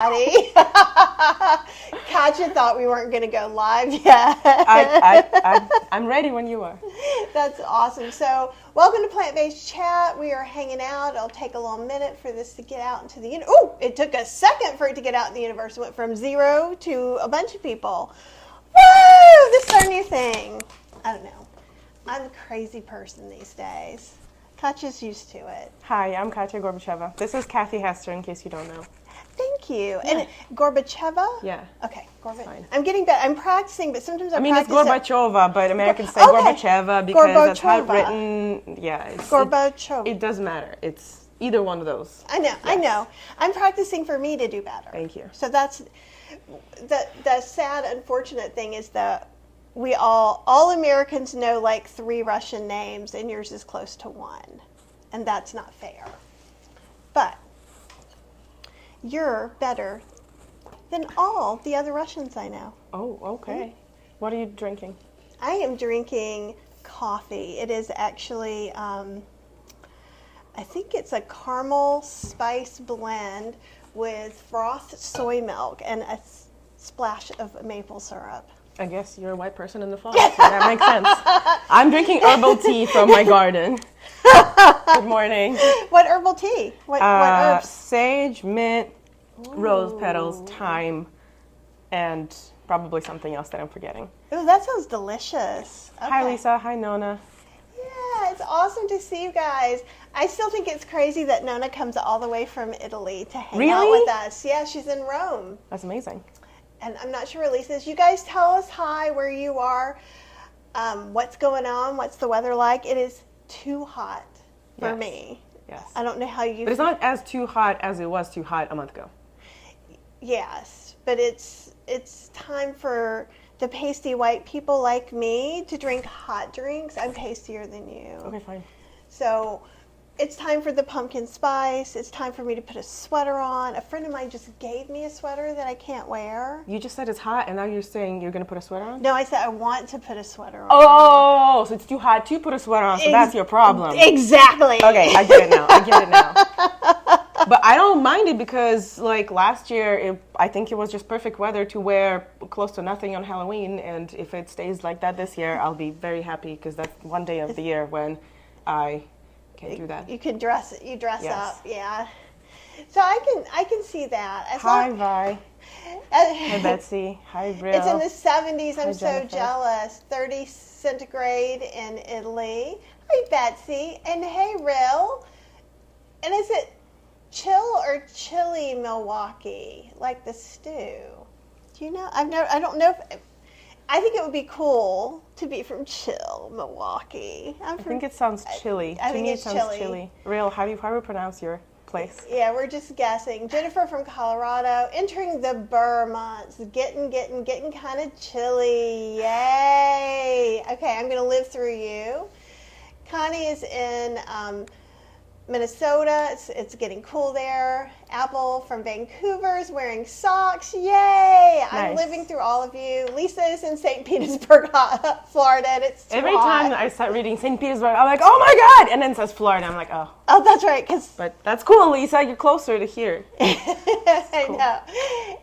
Katya thought we weren't going to go live yet. I'm ready when you are. That's awesome. So welcome to Plant-Based Chat. We are hanging out. It'll take a little minute for this to get out into the universe. Oh, it took a second for it to get out in the universe. It went from 0 to a bunch of people. Woo! This is our new thing. I don't know. I'm a crazy person these days. Katya's used to it. Hi, I'm Katya Gorbacheva. This is Kathy Hester, in case you don't know. Thank you. Yeah. And Gorbacheva? Yeah. Okay, Fine. I'm getting better. I'm practicing, but sometimes it's Gorbacheva, but Americans say Gorbacheva because that's how it's written. Yeah. Gorbacheva. It doesn't matter. It's either one of those. I know. Yes. I know. I'm practicing for me to do better. Thank you. So that's the sad, unfortunate thing is that we all Americans know like 3 Russian names, and yours is close to 1, and that's not fair. But you're better than all the other Russians I know. Oh, okay. What are you drinking? I am drinking coffee. It is actually, I think it's a caramel spice blend with frothed soy milk and a splash of maple syrup. I guess you're a white person in the fall, so that makes sense. I'm drinking herbal tea from my garden. Good morning. What herbal tea? What herbs? Sage, mint, rose petals, thyme, and probably something else that I'm forgetting. Oh, that sounds delicious. Okay. Hi, Lisa. Hi, Nona. Yeah, it's awesome to see you guys. I still think it's crazy that Nona comes all the way from Italy to hang out with us. Yeah, she's in Rome. That's amazing. And I'm not sure where Lisa is. You guys tell us hi, where you are, what's going on, what's the weather like. It is too hot for me. Yes. I don't know how you... But it's not as too hot as it was too hot a month ago. Yes, but it's time for the pasty white people like me to drink hot drinks. I'm pastier than you. Okay, fine. So it's time for the pumpkin spice. It's time for me to put a sweater on. A friend of mine just gave me a sweater that I can't wear. You just said it's hot, and now you're saying you're going to put a sweater on? No, I said I want to put a sweater on. Oh, so it's too hot to put a sweater on, so that's your problem. Exactly. Okay, I get it now. But I don't mind it because, like, last year, I think it was just perfect weather to wear close to nothing on Halloween, and if it stays like that this year, I'll be very happy because that's one day of the year when I can't do that. You can dress up, yeah. So I can see that. Hi, Vi. Hi, Betsy. Hi, Brill. It's in the 70s. I'm so Jennifer. jealous. 30 centigrade in Italy. Hi, Betsy. And hey, Rill. And is it chill or chilly Milwaukee, like the stew? Do you know? I don't know. I think it would be cool to be from chill Milwaukee. I think it sounds chilly. I to think me, it's it sounds chilly. Real, how do you pronounce your place? Yeah, we're just guessing. Jennifer from Colorado, entering the Burr months, getting kind of chilly. Yay! Okay, I'm gonna live through you. Connie is in Minnesota. It's getting cool there. Apple from Vancouver is wearing socks. Yay! Nice. I'm living through all of you. Lisa is in St. Petersburg, Florida, and it's too Every hot. time I start reading St. Petersburg, I'm like, oh my God! And then it says Florida. I'm like, oh. Oh, that's right. But that's cool, Lisa. You're closer to here. I know.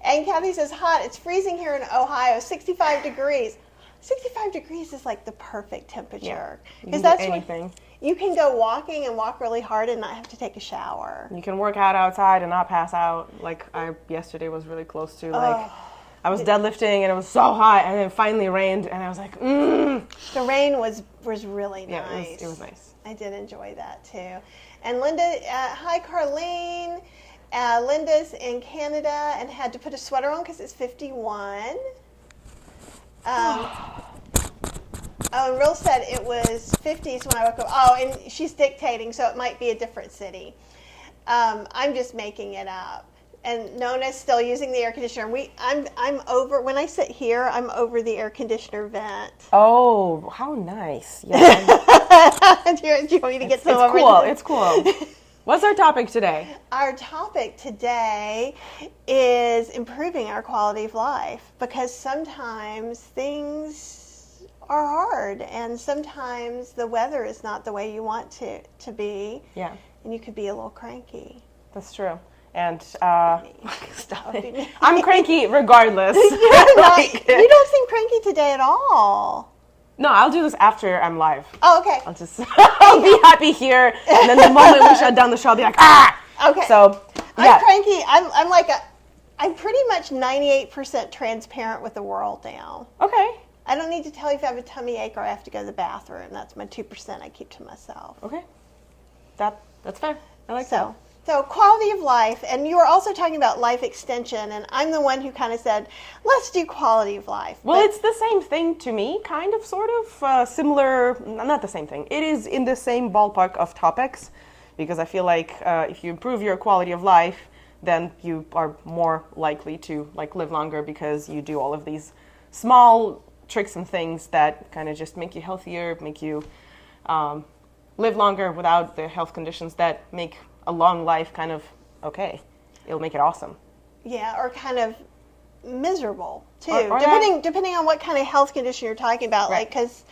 And Kathy says, hot. It's freezing here in Ohio, 65 degrees. 65 degrees is like the perfect temperature. Because that's anything. You can go walking and walk really hard and not have to take a shower. You can work out outside and not pass out. Like yesterday was really close to. Like I was deadlifting and it was so hot, and then it finally rained, and I was like, The rain was really nice. Yeah, it was nice. I did enjoy that too. And Linda, hi Carlene. Linda's in Canada and had to put a sweater on because it's 51. And Real said it was 50s when I woke up. Oh, and she's dictating, so it might be a different city. I'm just making it up. And Nona's still using the air conditioner. I'm over, when I sit here, I'm over the air conditioner vent. Oh, how nice. Yeah. Do you want me to get some over? It's cool. What's our topic today? Our topic today is improving our quality of life, because sometimes things are hard, and sometimes the weather is not the way you want to be. Yeah. And you could be a little cranky. That's true. And stop it. I'm cranky regardless. You don't seem cranky today at all. No, I'll do this after I'm live. Oh, okay. I'll be happy here, and then the moment we shut down the show, I'll be like, ah! Okay. So, yeah. I'm cranky. I'm pretty much 98% transparent with the world now. Okay. I don't need to tell you if I have a tummy ache or I have to go to the bathroom. That's my 2% I keep to myself. Okay. That's fair. I like that. So quality of life, and you were also talking about life extension, and I'm the one who kind of said, let's do quality of life. Well, it's the same thing to me, kind of, sort of, similar, not the same thing. It is in the same ballpark of topics, because I feel like if you improve your quality of life, then you are more likely to live longer because you do all of these small tricks and things that kind of just make you healthier, make you live longer without the health conditions that make a long life kind of okay. It'll make it awesome. Yeah, or kind of miserable too, or depending on what kind of health condition you're talking about. Right. Like, because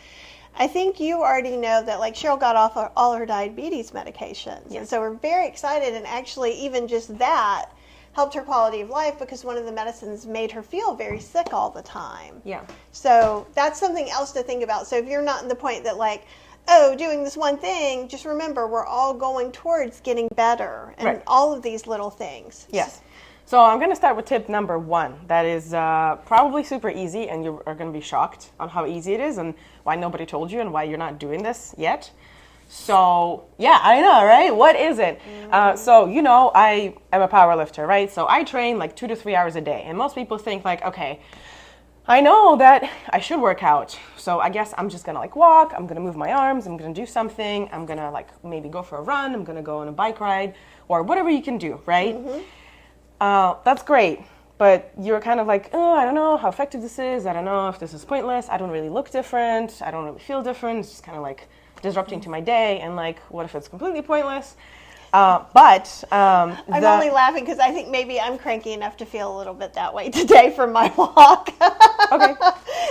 I think you already know that Cheryl got off all her diabetes medications, yes. And so we're very excited. And actually, even just that helped her quality of life because one of the medicines made her feel very sick all the time. Yeah. So that's something else to think about. So if you're not in the point that doing this one thing, just remember we're all going towards getting better and all of these little things. Yes. So I'm going to start with tip number 1. That is probably super easy, and you are going to be shocked on how easy it is and why nobody told you and why you're not doing this yet. So, yeah, I know, right? What is it? Mm-hmm. So, I am a powerlifter, right? So I train 2 to 3 hours a day. And most people think okay, I know that I should work out, so I guess I'm just gonna walk, I'm gonna move my arms, I'm gonna do something, I'm gonna maybe go for a run, I'm gonna go on a bike ride, or whatever you can do, right? Mm-hmm. That's great, but you're kind of oh, I don't know how effective this is, I don't know if this is pointless, I don't really look different, I don't really feel different, it's just kind of disrupting to my day, and what if it's completely pointless? I'm only laughing because I think maybe I'm cranky enough to feel a little bit that way today from my walk. Okay.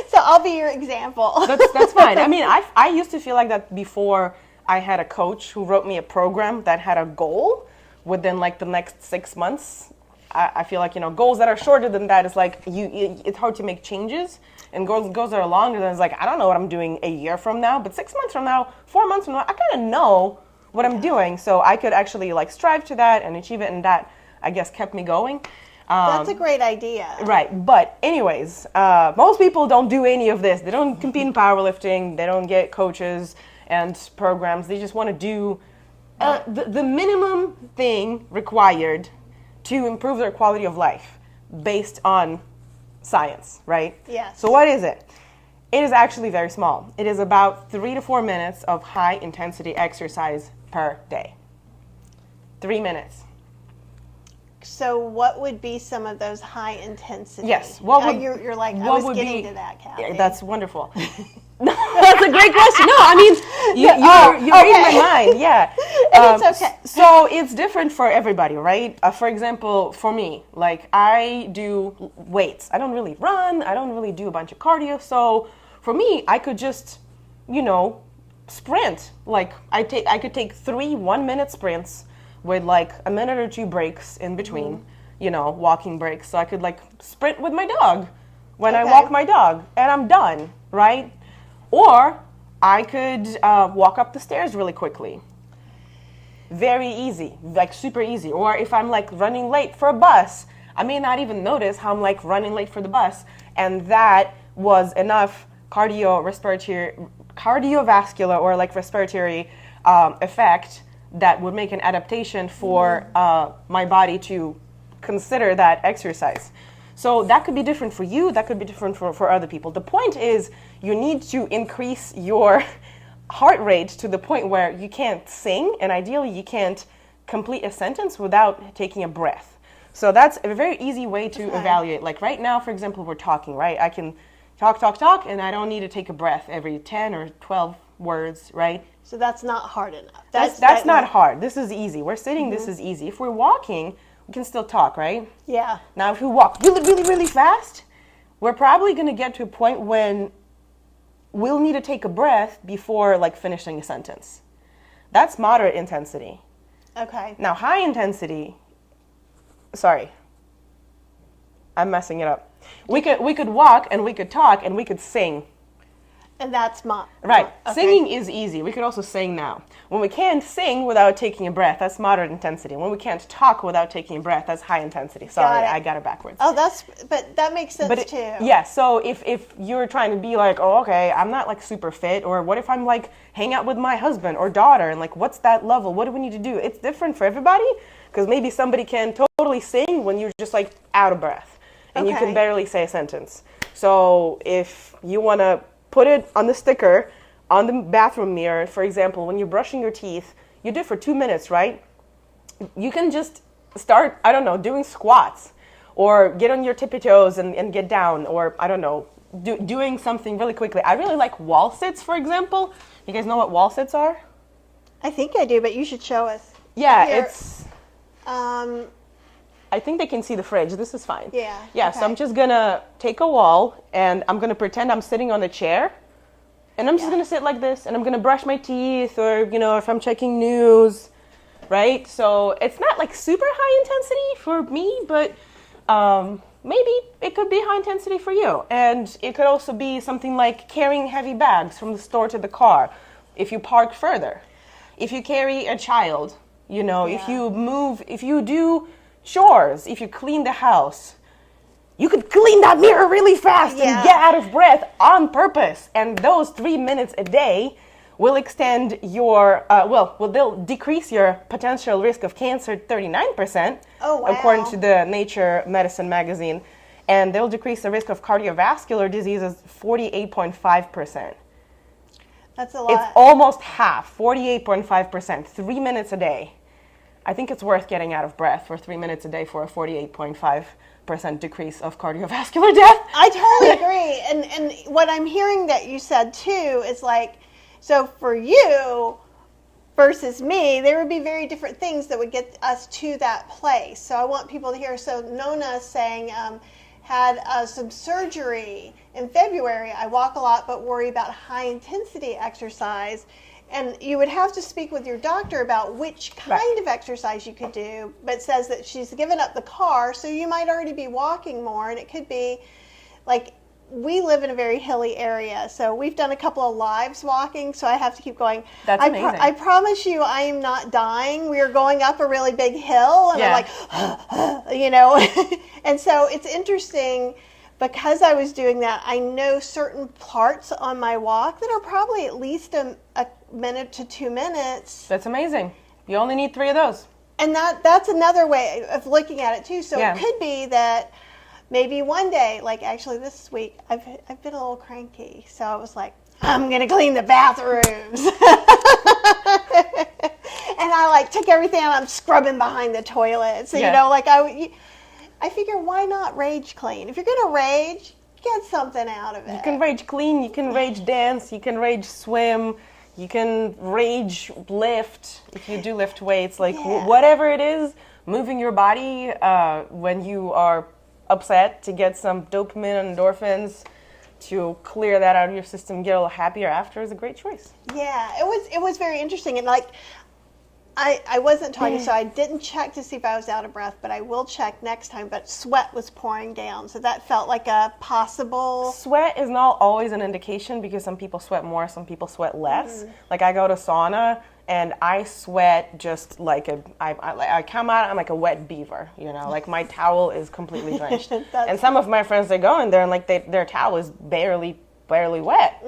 So I'll be your example. That's fine. I mean, I used to feel like that before I had a coach who wrote me a program that had a goal within the next 6 months. I feel goals that are shorter than that is it's hard to make changes, and goals that are longer than it's I don't know what I'm doing a year from now, but 6 months from now, 4 months from now, I kind of know what I'm doing, so I could actually strive to that and achieve it, and that I guess kept me going. That's a great idea. Right, but anyways, most people don't do any of this. They don't compete in powerlifting. They don't get coaches and programs. They just want to do the minimum thing required to improve their quality of life based on science, right? Yes. So what is it? It is actually very small. It is about 3 to 4 minutes of high intensity exercise per day. 3 minutes. So what would be some of those high intensity? Yes. You're I was getting to that, Kathy. Yeah, that's wonderful. That's a great question. No, I mean, you're reading my mind. Yeah. And it's okay. So it's different for everybody, right? For example, for me, I do weights. I don't really run. I don't really do a bunch of cardio. So for me, I could just, sprint. I could take 3 1-minute sprints with a minute or 2 breaks in between, walking breaks. So I could sprint with my dog when I walk my dog, and I'm done, right? Or I could walk up the stairs really quickly. Very easy, super easy. Or if I'm running late for a bus, I may not even notice how I'm running late for the bus, and that was enough cardiovascular or respiratory effect that would make an adaptation for my body to consider that exercise. So that could be different for you, that could be different for other people. The point is you need to increase your heart rate to the point where you can't sing, and ideally you can't complete a sentence without taking a breath. So that's a very easy way to evaluate. Right now, for example, we're talking, right? I can talk, and I don't need to take a breath every 10 or 12 words, right? So that's not hard enough. That's not hard. This is easy. We're sitting, this is easy. If we're walking, we can still talk, right? Yeah. Now, if we walk really, really, really fast, we're probably going to get to a point when we'll need to take a breath before finishing a sentence. That's moderate intensity. Okay. Now, high intensity, sorry, I'm messing it up. We could walk and we could talk and we could sing. And that's my... Right. Okay. Singing is easy. We could also sing now. When we can't sing without taking a breath, that's moderate intensity. When we can't talk without taking a breath, that's high intensity. Sorry, I got it backwards. Oh, but that makes sense too. Yeah, so if you're trying to be like, oh, okay, I'm not like super fit, or what if I'm like hang out with my husband or daughter, and like, what's that level? What do we need to do? It's different for everybody, because maybe somebody can totally sing when you're just like out of breath, and you can barely say a sentence. So if you want to put it on the sticker, on the bathroom mirror, for example, when you're brushing your teeth, you do it for 2 minutes, right? You can just start, I don't know, doing squats, or get on your tippy toes and get down, or I don't know, doing something really quickly. I really like wall sits, for example. You guys know what wall sits are? I think I do, but you should show us. Yeah, Here. it's... I think they can see the fridge. This is fine. Yeah. Yeah, okay. So I'm just going to take a wall, and I'm going to pretend I'm sitting on a chair, and I'm just going to sit like this, and I'm going to brush my teeth, or, you know, if I'm checking news, right? So it's not like super high intensity for me, but maybe it could be high intensity for you. And it could also be something like carrying heavy bags from the store to the car if you park further. If you carry a child, you know, if you move, if you do chores, if you clean the house, you could clean that mirror really fast and get out of breath on purpose. And those 3 minutes a day will extend your, they'll decrease your potential risk of cancer 39%, according to the Nature Medicine magazine. And they'll decrease the risk of cardiovascular diseases 48.5%. That's a lot. It's almost half, 48.5%, 3 minutes a day. I think it's worth getting out of breath for 3 minutes a day for a 48.5% decrease of cardiovascular death. I totally agree. And what I'm hearing that you said too is like, so for you versus me, there would be very different things that would get us to that place. So I want people to hear. So Nona saying, had some surgery in February. I walk a lot but worry about high intensity exercise. And you would have to speak with your doctor about which kind of exercise you could do, but says that she's given up the car, so you might already be walking more. And it could be like, we live in a very hilly area, so we've done a couple of lives walking, so I have to keep going. That's amazing. I promise you I am not dying. We are going up a really big hill, and I'm like, you know. And so it's interesting. Because I was doing that, I know certain parts on my walk that are probably at least a minute to 2 minutes. That's amazing. You only need 3 of those. And that's another way of looking at it too. So it could be that maybe one day, like actually this week, I've been a little cranky. So I was like, I'm going to clean the bathrooms. And I like took everything out. I'm scrubbing behind the toilet. So, you know, like I figure, why not rage clean? If you're going to rage, get something out of it. You can rage clean, you can rage dance, you can rage swim, you can rage lift, if you do lift weights. Like, whatever it is, moving your body when you are upset to get some dopamine and endorphins, to clear that out of your system, get a little happier after, is a great choice. Yeah, it was very interesting. And like, I wasn't talking, so I didn't check to see if I was out of breath, but I will check next time. But sweat was pouring down, so that felt like a possible... Sweat is not always an indication, because some people sweat more, some people sweat less. Like, I go to sauna, and I sweat just like I come out, I'm like a wet beaver, you know? Like, my towel is completely drenched. And some of my friends, they go in there, and like their towel is barely wet.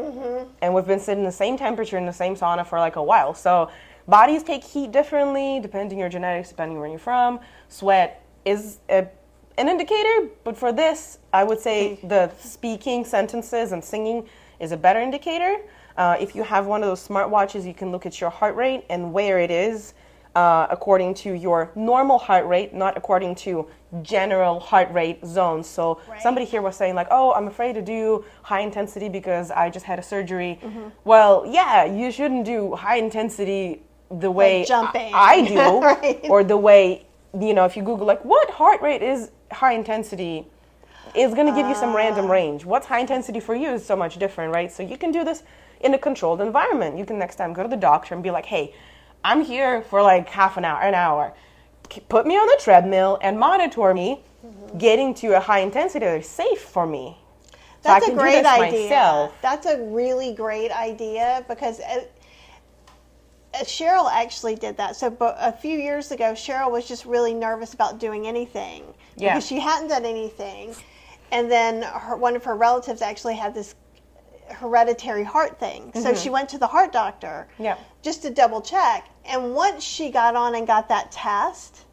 And we've been sitting the same temperature in the same sauna for like a while. So bodies take heat differently, depending on your genetics, depending where you're from. Sweat is an indicator, but for this, I would say the speaking sentences and singing is a better indicator. If you have one of those smartwatches, you can look at your heart rate and where it is according to your normal heart rate, not according to general heart rate zones. So somebody here was saying like, oh, I'm afraid to do high intensity because I just had a surgery. Well, yeah, you shouldn't do high intensity the way I do, or the way, you know, if you Google like what heart rate is high intensity, it's going to give you some random range. What's high intensity for you is so much different, right? So you can do this in a controlled environment. You can next time go to the doctor and be like, hey, I'm here for like half an hour, put me on the treadmill and monitor me getting to a high intensity that is safe for me. That's so a great idea. Myself. That's a really great idea because Cheryl actually did that. So a few years ago, Cheryl was just really nervous about doing anything because she hadn't done anything. And then one of her relatives actually had this hereditary heart thing. So she went to the heart doctor just to double check. And once she got on and got that test,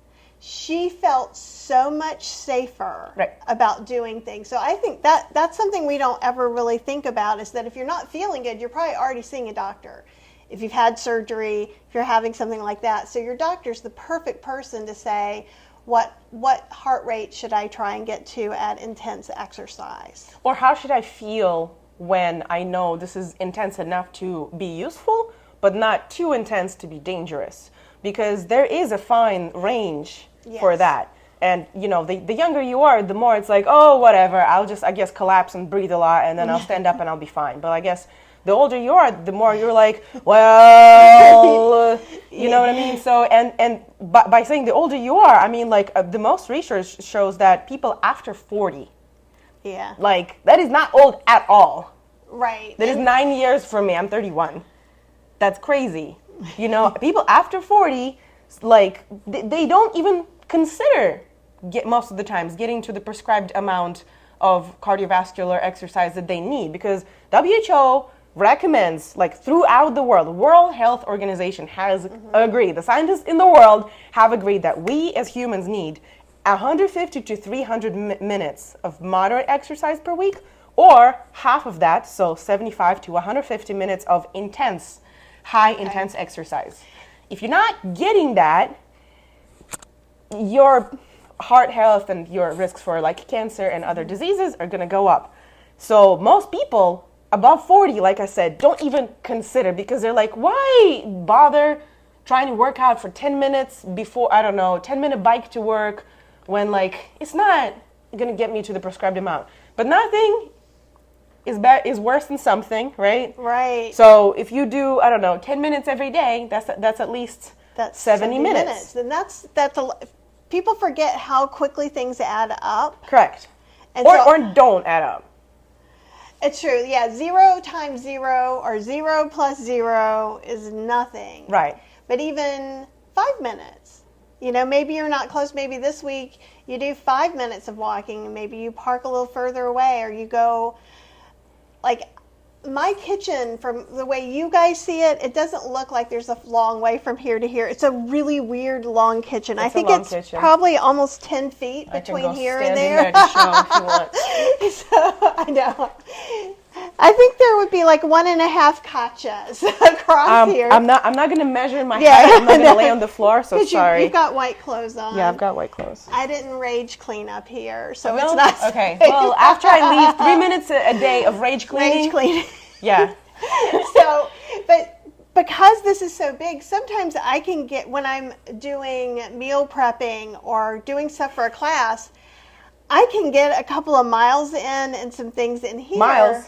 she felt so much safer about doing things. So I think that's something we don't ever really think about, is that if you're not feeling good, you're probably already seeing a doctor. If you've had surgery, if you're having something like that. So your doctor's the perfect person to say, what heart rate should I try and get to at intense exercise? Or how should I feel when I know this is intense enough to be useful, but not too intense to be dangerous? Because there is a fine range for that. And, you know, the younger you are, the more it's like, oh, whatever, I'll just, I guess, collapse and breathe a lot, and then I'll stand up and I'll be fine. But I guess the older you are, the more you're like, well, you know what I mean? So, and by saying the older you are, I mean, like, the most research shows that people after 40, like, that is not old at all. Right. That is 9 years from me. I'm 31. That's crazy. You know, people after 40, like, they don't even consider, most of the times, getting to the prescribed amount of cardiovascular exercise that they need, because WHO recommends, like, throughout the world, World Health Organization has agreed, the scientists in the world have agreed that we as humans need 150 to 300 minutes of moderate exercise per week, or half of that, so 75 to 150 minutes of high intense exercise. If you're not getting that, your heart health and your risks for, like, cancer and other diseases are going to go up. So most people above 40, like I said, don't even consider, because they're like, why bother trying to work out for 10 minutes before, 10-minute bike to work, when, like, it's not going to get me to the prescribed amount. But nothing is worse than something, right? Right. So if you do, 10 minutes every day, that's at least 70 minutes. And that's people forget how quickly things add up. Correct. And or don't add up. It's true. Yeah, 0 times 0 or 0 plus 0 is nothing. Right. But even 5 minutes, maybe you're not close. Maybe this week you do 5 minutes of walking, and maybe you park a little further away, or you go, like, my kitchen, from the way you guys see it, it doesn't look like there's a long way from here to here. It's a really weird long kitchen. I think it's probably almost 10 feet between here and there. To show if you want. So, I know. I think there would be like 1.5 Katyas across here. I'm not going to measure my height. I'm not going to lay on the floor, so sorry. You've got white clothes on. Yeah, I've got white clothes. I didn't rage clean up here, so it's not safe. Okay, well, after I leave 3 minutes a day of rage cleaning. Rage cleaning. Yeah. So, but because this is so big, sometimes I can get, when I'm doing meal prepping or doing stuff for a class, I can get a couple of miles in and some things in here. Miles?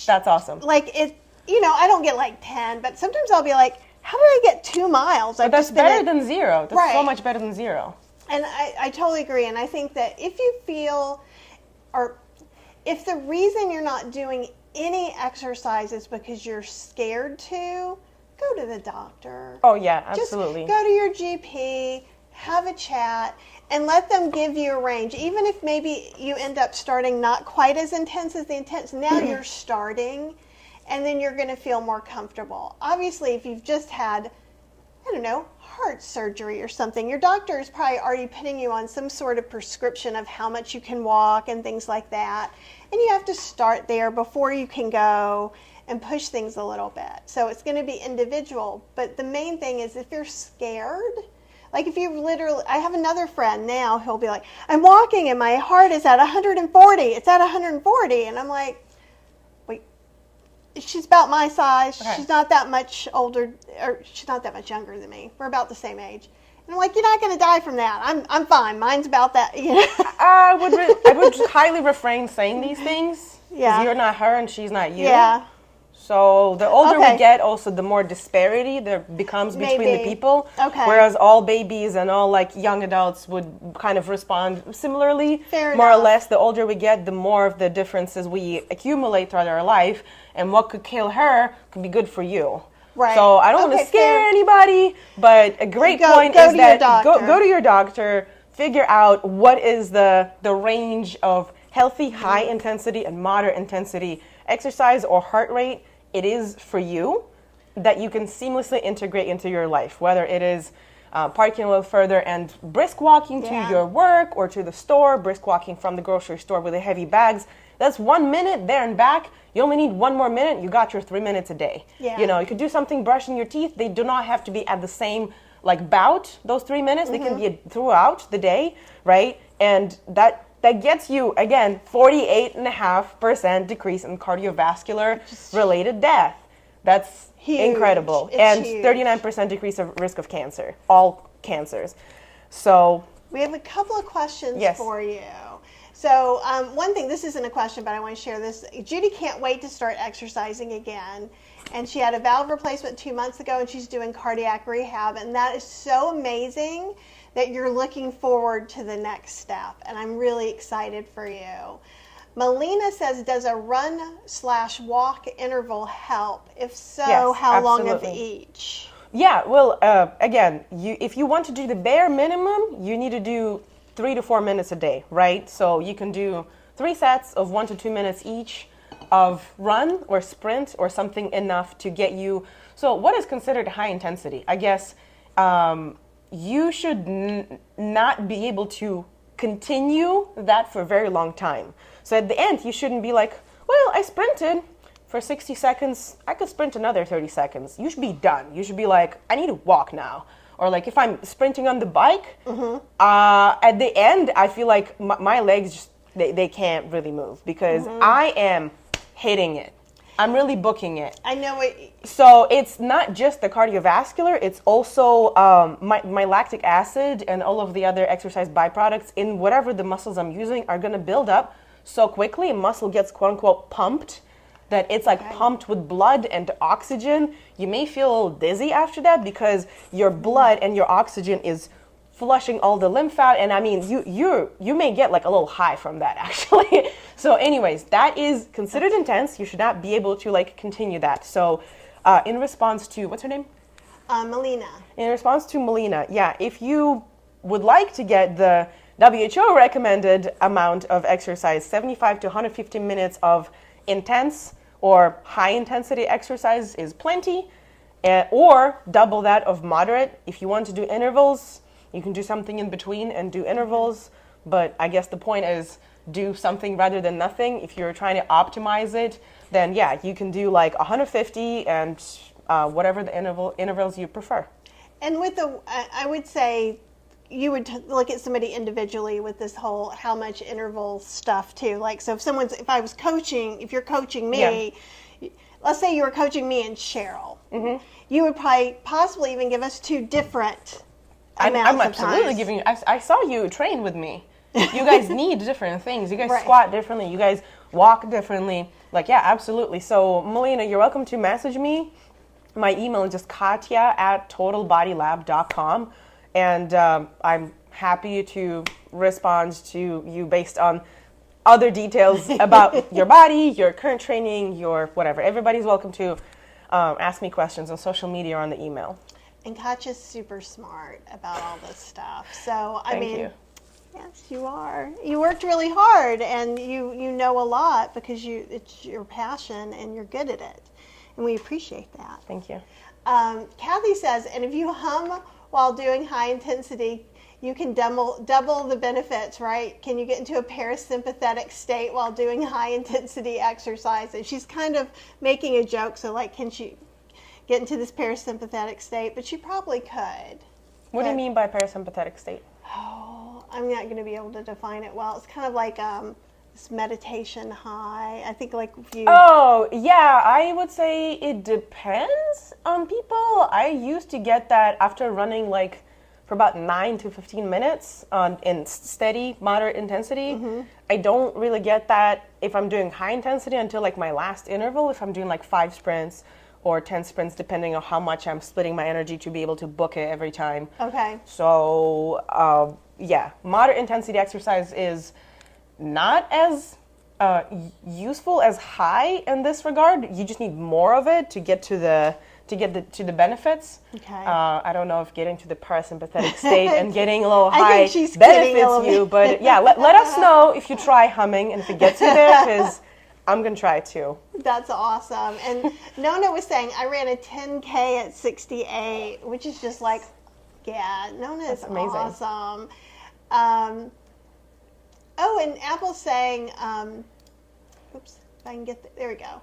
That's awesome. Like, I don't get like 10, but sometimes I'll be like, how did I get 2 miles? But that's better than 0. That's so much better than 0. And I totally agree. And I think that if you feel, or if the reason you're not doing any exercise is because you're scared to, go to the doctor. Oh, yeah, absolutely. Just go to your GP, have a chat, and let them give you a range. Even if maybe you end up starting not quite as intense as the intense, now you're starting, and then you're going to feel more comfortable. Obviously, if you've just had, heart surgery or something, your doctor is probably already putting you on some sort of prescription of how much you can walk and things like that. And you have to start there before you can go and push things a little bit. So it's going to be individual. But the main thing is, if you're scared, like if you literally, I have another friend now, he'll be like, I'm walking and my heart is at 140. It's at 140. And I'm like, wait, she's about my size. Okay. She's not that much older, or she's not that much younger than me. We're about the same age. And I'm like, you're not going to die from that. I'm fine. Mine's about that. I would highly refrain saying these things. Yeah. Because you're not her and she's not you. Yeah. So the older Okay. we get, also the more disparity there becomes between the Maybe. people. Okay. Whereas all babies and all like young adults would kind of respond similarly. Fair more enough. or less, the older we get, the more of the differences we accumulate throughout our life. And what could kill her could be good for you. Right. So I don't want Okay, to scare fair. anybody, but a great point go is to your that doctor. go to your doctor, figure out what is the range of healthy, high intensity and moderate intensity exercise or heart rate it is for you that you can seamlessly integrate into your life, whether it is parking a little further and brisk walking to your work or to the store, brisk walking from the grocery store with the heavy bags. That's 1 minute there and back. You only need 1 more minute. You got your 3 minutes a day. Yeah. You know, you could do something brushing your teeth. They do not have to be at the same like bout, those 3 minutes. They can be throughout the day, right? And that gets you, again, 48.5% decrease in cardiovascular related death. That's Huge. incredible. It's and huge. 39% decrease of risk of cancer, all cancers. So We have a couple of questions Yes. for you. So one thing, this isn't a question, but I want to share this. Judy can't wait to start exercising again. And she had a valve replacement 2 months ago, and she's doing cardiac rehab. And that is so amazing that you're looking forward to the next step. And I'm really excited for you. Melina says, does a run/walk interval help? If so, Yes, how long of absolutely. each? yeah, well, again, if you want to do the bare minimum, you need to do 3 to 4 minutes a day, right? So you can do 3 sets of 1 to 2 minutes each of run or sprint or something enough to get you. So what is considered high intensity? I guess you should not be able to continue that for a very long time. So at the end, you shouldn't be like, well, I sprinted for 60 seconds. I could sprint another 30 seconds. You should be done. You should be like, I need to walk now. Or like if I'm sprinting on the bike, at the end, I feel like my legs, just, they can't really move because I am hitting it. I'm really booking it. I know it. So it's not just the cardiovascular, it's also my lactic acid and all of the other exercise byproducts in whatever the muscles I'm using are going to build up so quickly. Muscle gets quote unquote pumped, that it's like pumped with blood and oxygen. You may feel a little dizzy after that because your blood and your oxygen is flushing all the lymph out, and I mean you may get like a little high from that actually. So anyways, that is considered intense. You should not be able to like continue that. So in response to, what's her name? Melina. In response to Melina, yeah, if you would like to get the WHO recommended amount of exercise, 75 to 150 minutes of intense or high intensity exercise is plenty, or double that of moderate. If you want to do intervals, you can do something in between and do intervals, but I guess the point is do something rather than nothing. If you're trying to optimize it, then yeah, you can do like 150 and whatever the intervals you prefer. And with I would say you would look at somebody individually with this whole how much interval stuff too. Like, so if I was coaching, if you're coaching me, let's say you were coaching me and Cheryl, you would possibly even give us 2 different I'm amounts of absolutely times. giving you, I saw you train with me. You guys need different things. You guys Right. squat differently. You guys walk differently. Like, yeah, absolutely. So, Melina, you're welcome to message me. My email is just katya@totalbodylab.com. And I'm happy to respond to you based on other details about your body, your current training, your whatever. Everybody's welcome to ask me questions on social media or on the email. And Katya's super smart about all this stuff. So, I Thank mean, you. yes, you are. You worked really hard, and you know a lot because it's your passion, and you're good at it. And we appreciate that. Thank you. Kathy says, and if you hum while doing high intensity, you can double the benefits, right? Can you get into a parasympathetic state while doing high intensity exercise? And she's kind of making a joke, so like, can she get into this parasympathetic state? But she probably could. What do you mean by parasympathetic state? Oh, I'm not going to be able to define it well. It's kind of like this meditation high. I think like if you... Oh, yeah, I would say it depends on people. I used to get that after running like for about 9 to 15 minutes in steady, moderate intensity. I don't really get that if I'm doing high intensity until like my last interval, if I'm doing like 5 sprints or 10 sprints, depending on how much I'm splitting my energy to be able to book it every time. Okay. So, yeah, moderate intensity exercise is not as useful as high in this regard. You just need more of it to get to the benefits. Okay. I don't know if getting to the parasympathetic state and getting a little high I think she's kidding a benefits little you, bit. but yeah, let us know if you try humming and if it gets you there, because I'm gonna try too. That's awesome. And Nona was saying I ran a 10K at 68, which is just like, yeah, Nona is amazing. awesome. Oh, and Apple's saying, oops, if I can get there we go.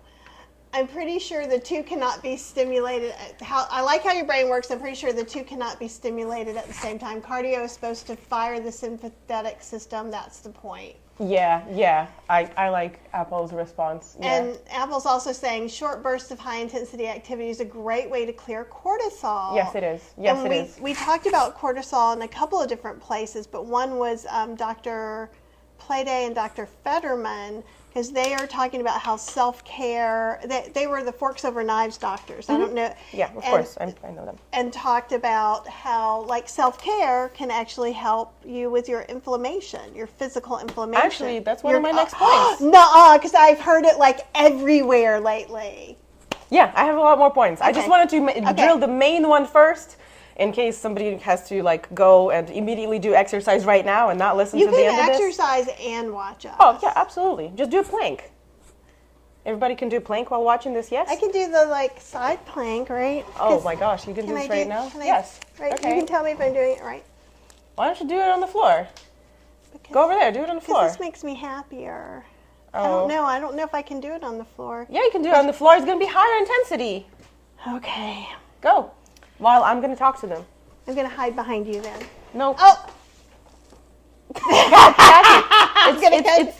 I'm pretty sure the two cannot be stimulated. I like how your brain works. I'm pretty sure the two cannot be stimulated at the same time. Cardio is supposed to fire the sympathetic system. That's the point. Yeah. I like Apple's response. Yeah. And Apple's also saying short bursts of high intensity activity is a great way to clear cortisol. Yes, it is. Yes, and it is. We talked about cortisol in a couple of different places, but one was Dr. Playday and Dr. Fetterman, because they are talking about how self-care, they were the forks over knives doctors. I don't know. Yeah, of course. I know them. And talked about how like self-care can actually help you with your inflammation, your physical inflammation. Actually, that's one of my next points. No, because I've heard it like everywhere lately. Yeah, I have a lot more points. I just Okay. wanted to drill the main one first, in case somebody has to like go and immediately do exercise right now and not listen You to the end can of this. exercise and watch us. Oh yeah, absolutely. Just do a plank. Everybody can do a plank while watching this. Yes. I can do the like side plank, right? Oh my gosh, you can do this right now. Yes. Right. Okay. You can tell me if I'm doing it right. Why don't you do it on the floor? Because, Go over there. Do it on the floor. Because this makes me happier. Oh. I don't know if I can do it on the floor. Yeah, you can do it on the floor. It's gonna be higher intensity. Okay. Go. While I'm gonna talk to them. I'm going to hide behind you then. No. Oh!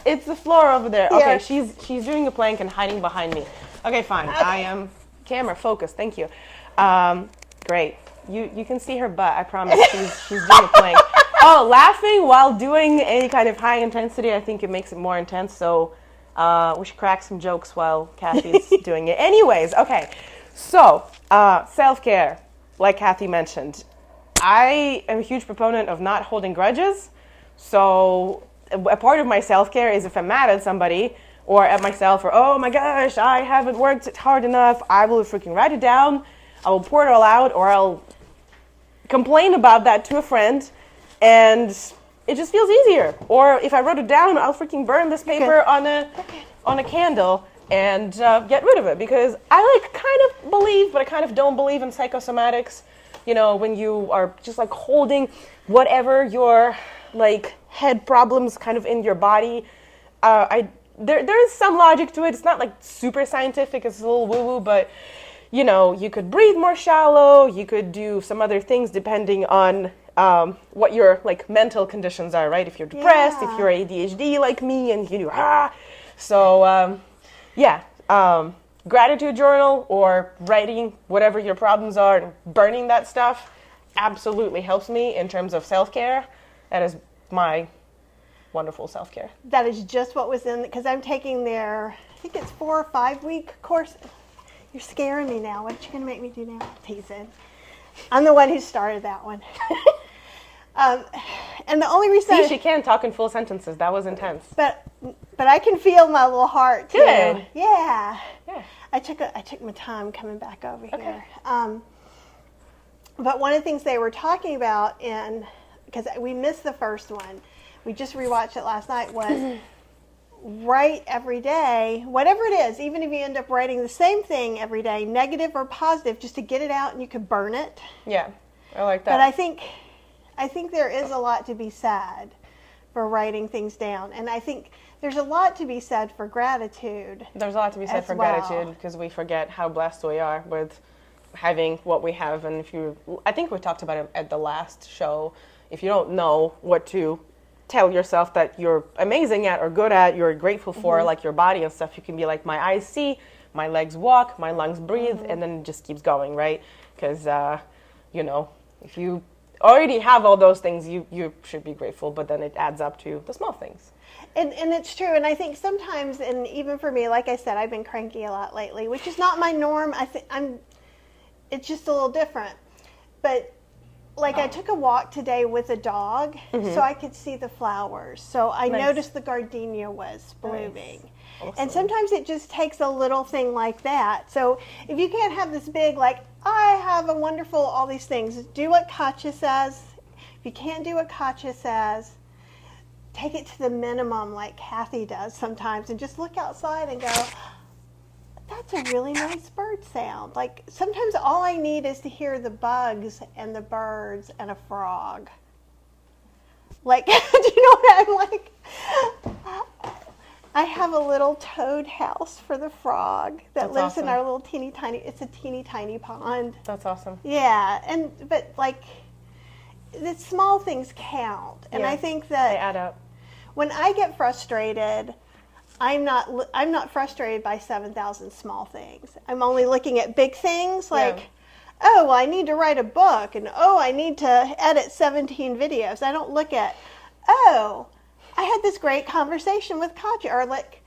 It's the floor over there. Here. Okay, she's doing a plank and hiding behind me. Okay, fine. Okay. I am camera focus. Thank you. Great. You can see her butt. I promise. She's doing a plank. Oh, laughing while doing any kind of high intensity. I think it makes it more intense. So we should crack some jokes while Kathy's doing it. Anyways, okay. So self-care, like Kathy mentioned. I am a huge proponent of not holding grudges. So a part of my self-care is if I'm mad at somebody or at myself or, oh my gosh, I haven't worked hard enough, I will freaking write it down. I will pour it all out, or I'll complain about that to a friend, and it just feels easier. Or if I wrote it down, I'll freaking burn this paper on a candle and get rid of it, because I like kind of believe, but I kind of don't believe in psychosomatics. You know, when you are just like holding whatever your like head problems kind of in your body, there is some logic to it. It's not like super scientific. It's a little woo-woo, but you know, you could breathe more shallow. You could do some other things depending on what your like mental conditions are, right? If you're depressed, if you're ADHD like me, and you do So gratitude journal or writing whatever your problems are and burning that stuff absolutely helps me in terms of self-care. That is my wonderful self-care. That is just what was in, because I'm taking their, I think it's 4 or 5 week course. You're scaring me now. What are you going to make me do now? Teasing. I'm the one who started that one. And the only reason See, she can talk in full sentences. That was intense. But I can feel my little heart too. Good. Yeah. Yeah. I took my time coming back over here. But one of the things they were talking about, because we missed the first one, we just rewatched it last night, was write every day, whatever it is, even if you end up writing the same thing every day, negative or positive, just to get it out and you could burn it. Yeah, I like that. But I think there is a lot to be said for writing things down. And I think there's a lot to be said for gratitude. There's a lot to be said for gratitude, because we forget how blessed we are with having what we have. And I think we talked about it at the last show. If you don't know what to tell yourself that you're amazing at or good at, you're grateful for, like your body and stuff, you can be like, my eyes see, my legs walk, my lungs breathe, and then it just keeps going, right? Because, if you already have all those things, you should be grateful, but then it adds up to the small things. And it's true, and I think sometimes, and even for me, like I said, I've been cranky a lot lately, which is not my norm. It's just a little different. But like I took a walk today with a dog, so I could see the flowers. So I noticed the gardenia was blooming. Nice. Awesome. And sometimes it just takes a little thing like that. So if you can't have this big, like, I have a wonderful, all these things, do what Katya says. If you can't do what Katya says, take it to the minimum like Kathy does sometimes and just look outside and go, that's a really nice bird sound. Like sometimes all I need is to hear the bugs and the birds and a frog. Like, do you know what I'm like? I have a little toad house for the frog that lives in our little teeny tiny pond. That's awesome. Yeah, but like the small things count, and I think that they add up. When I get frustrated, I'm not frustrated by 7,000 small things. I'm only looking at big things like, oh, well, I need to write a book, and oh, I need to edit 17 videos. I don't look at, oh, I had this great conversation with Katya, or like,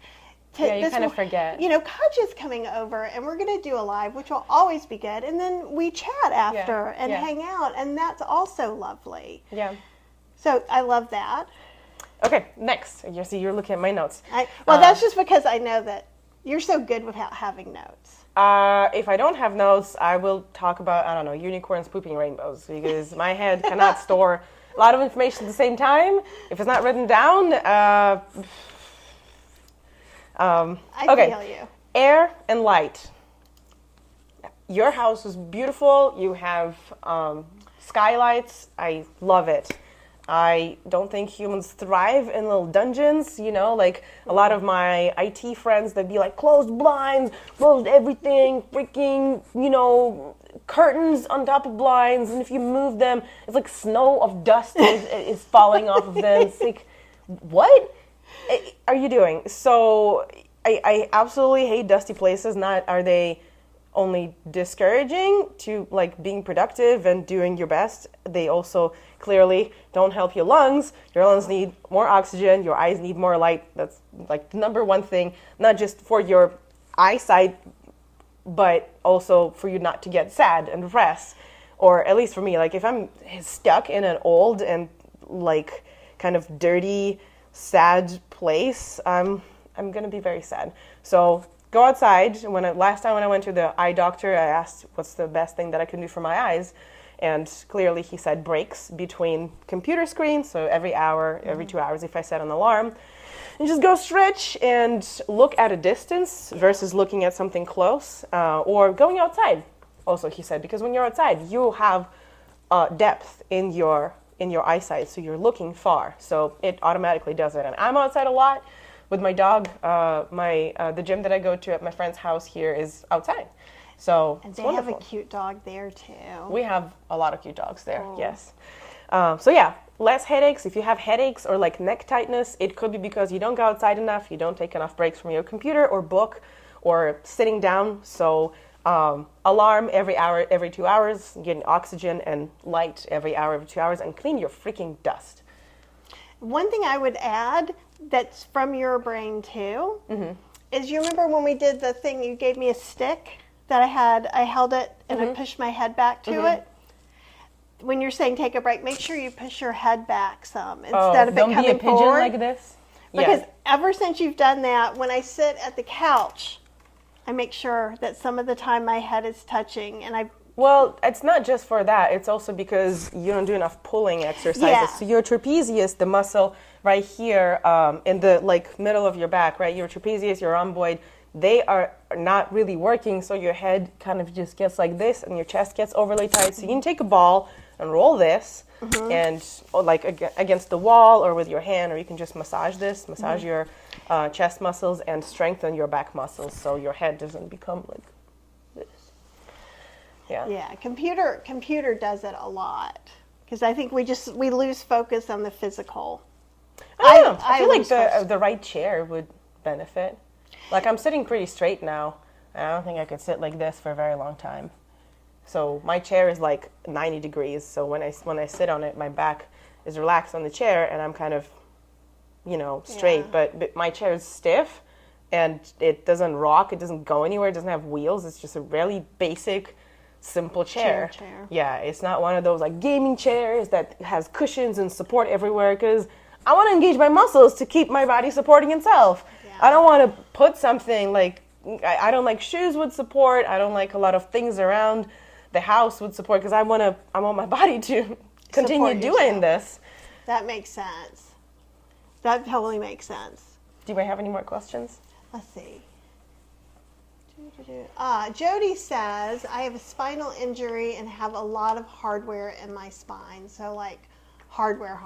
you kind of forget. You know, Katya's coming over, and we're going to do a live, which will always be good, and then we chat after and hang out, and that's also lovely. Yeah. So I love that. Okay, next. You see, you're looking at my notes. That's just because I know that you're so good without having notes. If I don't have notes, I will talk about, I don't know, unicorns pooping rainbows, because my head cannot store a lot of information at the same time. If it's not written down, I feel you. Air and light. Your house is beautiful. You have skylights. I love it. I don't think humans thrive in little dungeons, you know, like a lot of my IT friends, they'd be like, closed blinds, closed everything, freaking, you know, curtains on top of blinds, and if you move them, it's like snow of dust is falling off of them. It's like, what are you doing? So I absolutely hate dusty places. Not are they only discouraging to like being productive and doing your best, they also clearly don't help your lungs. Your lungs need more oxygen, your eyes need more light. That's like the number one thing, not just for your eyesight, but also for you not to get sad and depressed. Or at least for me, like if I'm stuck in an old and like kind of dirty, sad place, I'm gonna be very sad. So go outside. Last time when I went to the eye doctor, I asked what's the best thing that I can do for my eyes, and clearly he said breaks between computer screens. So every hour, every 2 hours, if I set an alarm, and just go stretch and look at a distance versus looking at something close, or going outside. Also, he said, because when you're outside, you have depth in your eyesight, so you're looking far. So it automatically does it. And I'm outside a lot with my dog. The gym that I go to at my friend's house here is outside. So and they have a cute dog there too. We have a lot of cute dogs there, yes. So yeah, less headaches. If you have headaches or like neck tightness, it could be because you don't go outside enough, you don't take enough breaks from your computer or book or sitting down. So alarm every hour, every 2 hours, getting oxygen and light every hour, every 2 hours, and clean your freaking dust. One thing I would add that's from your brain too, is you remember when we did the thing, you gave me a stick that I held it and I pushed my head back to it. When you're saying take a break, make sure you push your head back some instead of it coming forward. Don't be a pigeon like this. Because ever since you've done that, when I sit at the couch, I make sure that some of the time my head is touching, and Well, it's not just for that. It's also because you don't do enough pulling exercises. Yeah. So your trapezius, the muscle right here in the like middle of your back, right? Your trapezius, your rhomboid, they are not really working. So your head kind of just gets like this, and your chest gets overly tight. So you can take a ball and roll this, and or like against the wall or with your hand, or you can just massage this, massage your chest muscles and strengthen your back muscles, so your head doesn't become like this. Yeah, computer does it a lot, because I think we lose focus on the physical. I don't know. I feel like the right chair would benefit. Like I'm sitting pretty straight now, and I don't think I could sit like this for a very long time. So my chair is like 90 degrees. So when I sit on it, my back is relaxed on the chair and I'm kind of, straight. Yeah. But my chair is stiff and it doesn't rock. It doesn't go anywhere. It doesn't have wheels. It's just a really basic, simple chair. Yeah, it's not one of those like gaming chairs that has cushions and support everywhere, because I want to engage my muscles to keep my body supporting itself. Yeah. I don't want to put something like, I don't like shoes with support. I don't like a lot of things around the house with support, because I want my body to continue doing this. That makes sense. That totally makes sense. Do we have any more questions? Let's see. Jody says, I have a spinal injury and have a lot of hardware in my spine. So like hardware.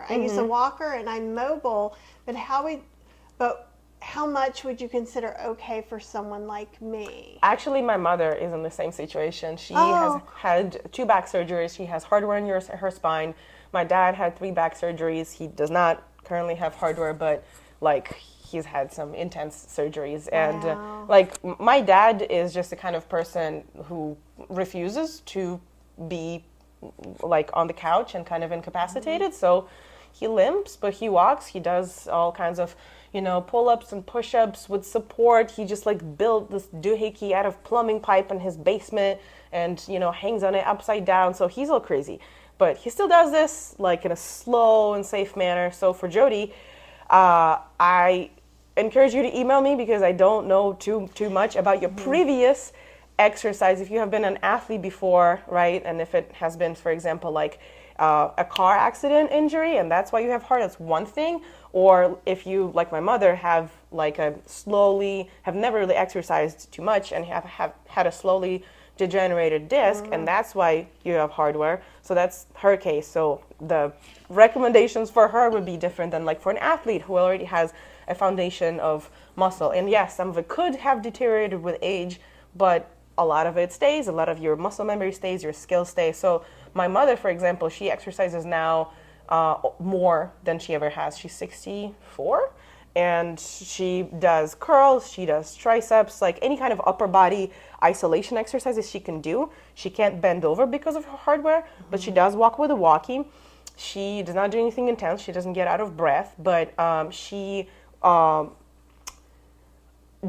I use a walker and I'm mobile, but how much would you consider okay for someone like me? Actually, my mother is in the same situation. She has had 2 back surgeries. She has hardware in her spine. My dad had 3 back surgeries. He does not currently have hardware, but like he's had some intense surgeries. And like my dad is just the kind of person who refuses to be like on the couch and kind of incapacitated. So he limps, but he walks. He does all kinds of, pull-ups and push-ups with support. He just like built this doohickey out of plumbing pipe in his basement and, hangs on it upside down. So he's all crazy. But he still does this like in a slow and safe manner. So for Jody, I encourage you to email me, because I don't know too much about your previous exercise. If you have been an athlete before, right? And if it has been, for example, like a car accident injury, and that's why you have heart, that's one thing. Or if you, like my mother, have like have never really exercised too much and have had a slowly degenerated disc, and that's why you have hardware. So that's her case. So the recommendations for her would be different than like for an athlete who already has a foundation of muscle. And yes, some of it could have deteriorated with age, but a lot of it stays. A lot of your muscle memory stays, your skills stay. So my mother, for example, she exercises now more than she ever has. She's 64. And she does curls, she does triceps, like any kind of upper body isolation exercises she can do. She can't bend over because of her hardware, but she does walk with a walkie. She does not do anything intense. She doesn't get out of breath, but she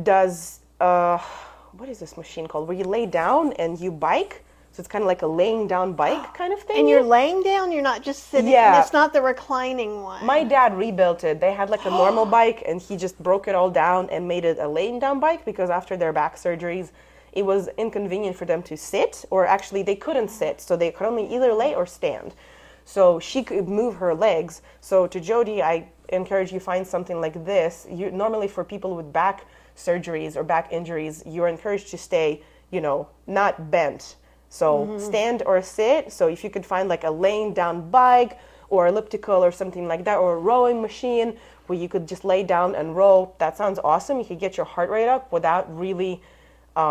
does, what is this machine called? Where you lay down and you bike. So it's kind of like a laying down bike kind of thing. And you're laying down? You're not just sitting? Yeah. It's not the reclining one. My dad rebuilt it. They had like a normal bike, and he just broke it all down and made it a laying down bike, because after their back surgeries, it was inconvenient for them to sit, or actually they couldn't sit. So they could only either lay or stand. So she could move her legs. So to Jody, I encourage you find something like this. Normally for people with back surgeries or back injuries, you're encouraged to stay, not bent. So stand or sit. So if you could find like a laying down bike or elliptical or something like that, or a rowing machine where you could just lay down and row, that sounds awesome. You could get your heart rate up without really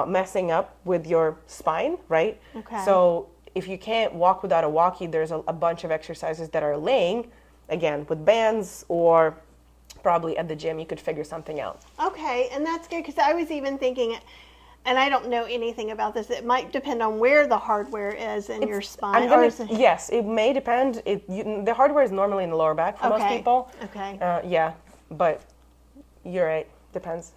messing up with your spine, right? Okay. So if you can't walk without a walkie, there's a bunch of exercises that are laying, again, with bands, or probably at the gym you could figure something out. Okay, and that's good, because I was even thinking, and I don't know anything about this, it might depend on where the hardware is in your spine. Yes, it may depend. The hardware is normally in the lower back for most people. Okay. Yeah, but you're right. Depends.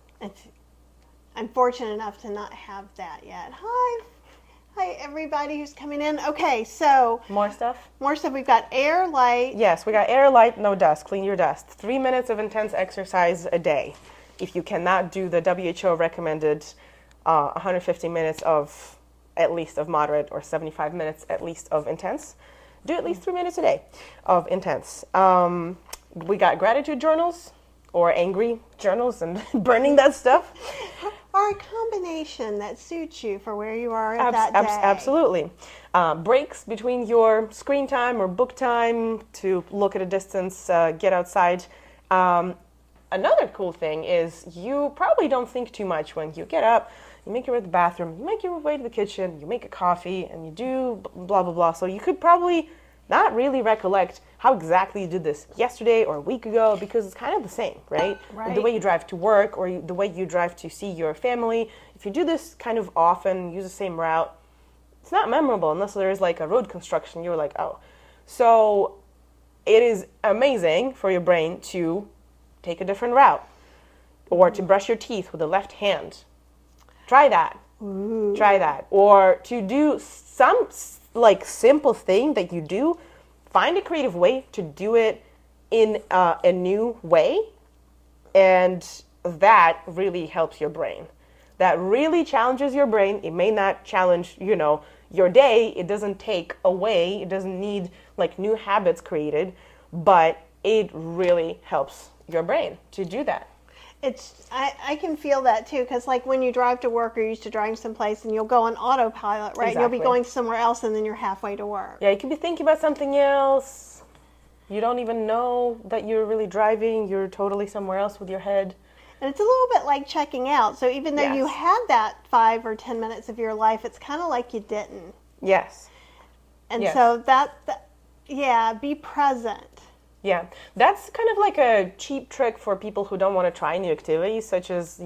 I'm fortunate enough to not have that yet. Hi, everybody who's coming in. Okay, so More stuff. We've got air, light. Yes, we got air, light, no dust. Clean your dust. 3 minutes of intense exercise a day. If you cannot do the WHO recommended 150 minutes of at least of moderate, or 75 minutes at least of intense, do at least 3 minutes a day of intense. We got gratitude journals or angry journals and burning that stuff. Or a combination that suits you for where you are at that day. Absolutely. Breaks between your screen time or book time to look at a distance, get outside. Another cool thing is you probably don't think too much when you get up. You make your way to the bathroom, you make your way to the kitchen, you make a coffee, and you do blah, blah, blah. So you could probably not really recollect how exactly you did this yesterday or a week ago, because it's kind of the same, right? Right. The way you drive to work, or the way you drive to see your family. If you do this kind of often, use the same route, it's not memorable unless there's like a road construction. You're like, oh. So it is amazing for your brain to take a different route or to brush your teeth with the left hand. Try that. Ooh. Try that. Or to do some like simple thing that you do, find a creative way to do it in a new way, and that really helps your brain. That really challenges your brain. It may not challenge, your day. It doesn't take away. It doesn't need like new habits created, but it really helps your brain to do that. I can feel that too, because like when you drive to work or you're used to driving someplace and you'll go on autopilot, right? Exactly. You'll be going somewhere else and then you're halfway to work. Yeah, you could be thinking about something else. You don't even know that you're really driving. You're totally somewhere else with your head. And it's a little bit like checking out. So even though you had that 5 or 10 minutes of your life, it's kind of like you didn't. Yes. And so be present. Yeah, that's kind of like a cheap trick for people who don't want to try new activities, such as,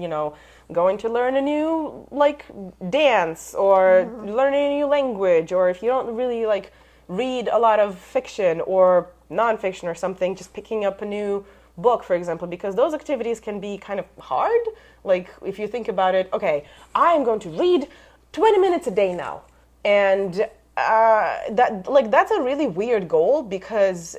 going to learn a new, like, dance or learning a new language, or if you don't really, like, read a lot of fiction or nonfiction or something, just picking up a new book, for example, because those activities can be kind of hard. Like, if you think about it, okay, I'm going to read 20 minutes a day now. And that's a really weird goal, because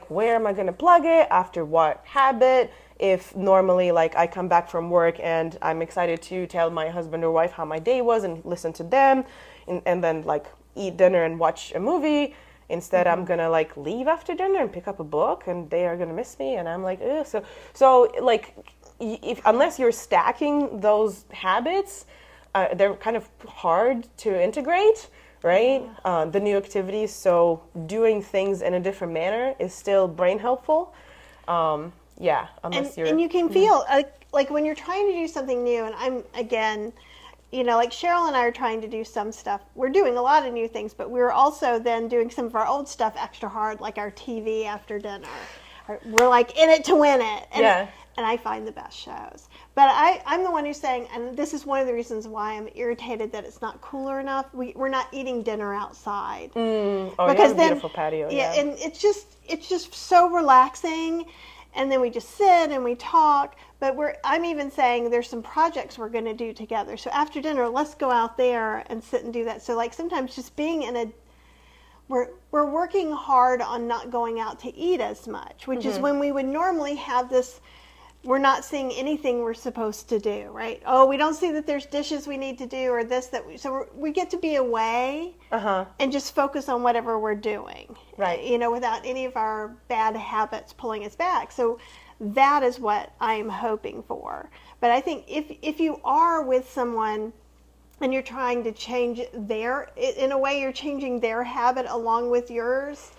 where am I going to plug it? After what habit? If normally, like, I come back from work and I'm excited to tell my husband or wife how my day was and listen to them and then, like, eat dinner and watch a movie. Instead, I'm going to, like, leave after dinner and pick up a book, and they are going to miss me. And I'm like, ugh. So like, unless you're stacking those habits, they're kind of hard to integrate. Right? The new activities, so doing things in a different manner is still brain helpful. Unless you're... And you can feel, like when you're trying to do something new, and I'm, again, like Cheryl and I are trying to do some stuff. We're doing a lot of new things, but we're also then doing some of our old stuff extra hard, like our TV after dinner. We're like in it to win it. And I find the best shows. But I'm the one who's saying, and this is one of the reasons why I'm irritated that it's not cooler enough. We're not eating dinner outside. Because you have a beautiful patio. Yeah, and it's just so relaxing. And then we just sit and we talk. But I'm even saying there's some projects we're going to do together. So after dinner, let's go out there and sit and do that. So like sometimes just being in we're working hard on not going out to eat as much, which is when we would normally have this. We're not seeing anything we're supposed to do, right? Oh, we don't see that there's dishes we need to do or this, that. So we get to be away and just focus on whatever we're doing, right? Without any of our bad habits pulling us back. So that is what I'm hoping for. But I think if you are with someone and you're trying to change in a way you're changing their habit along with yours,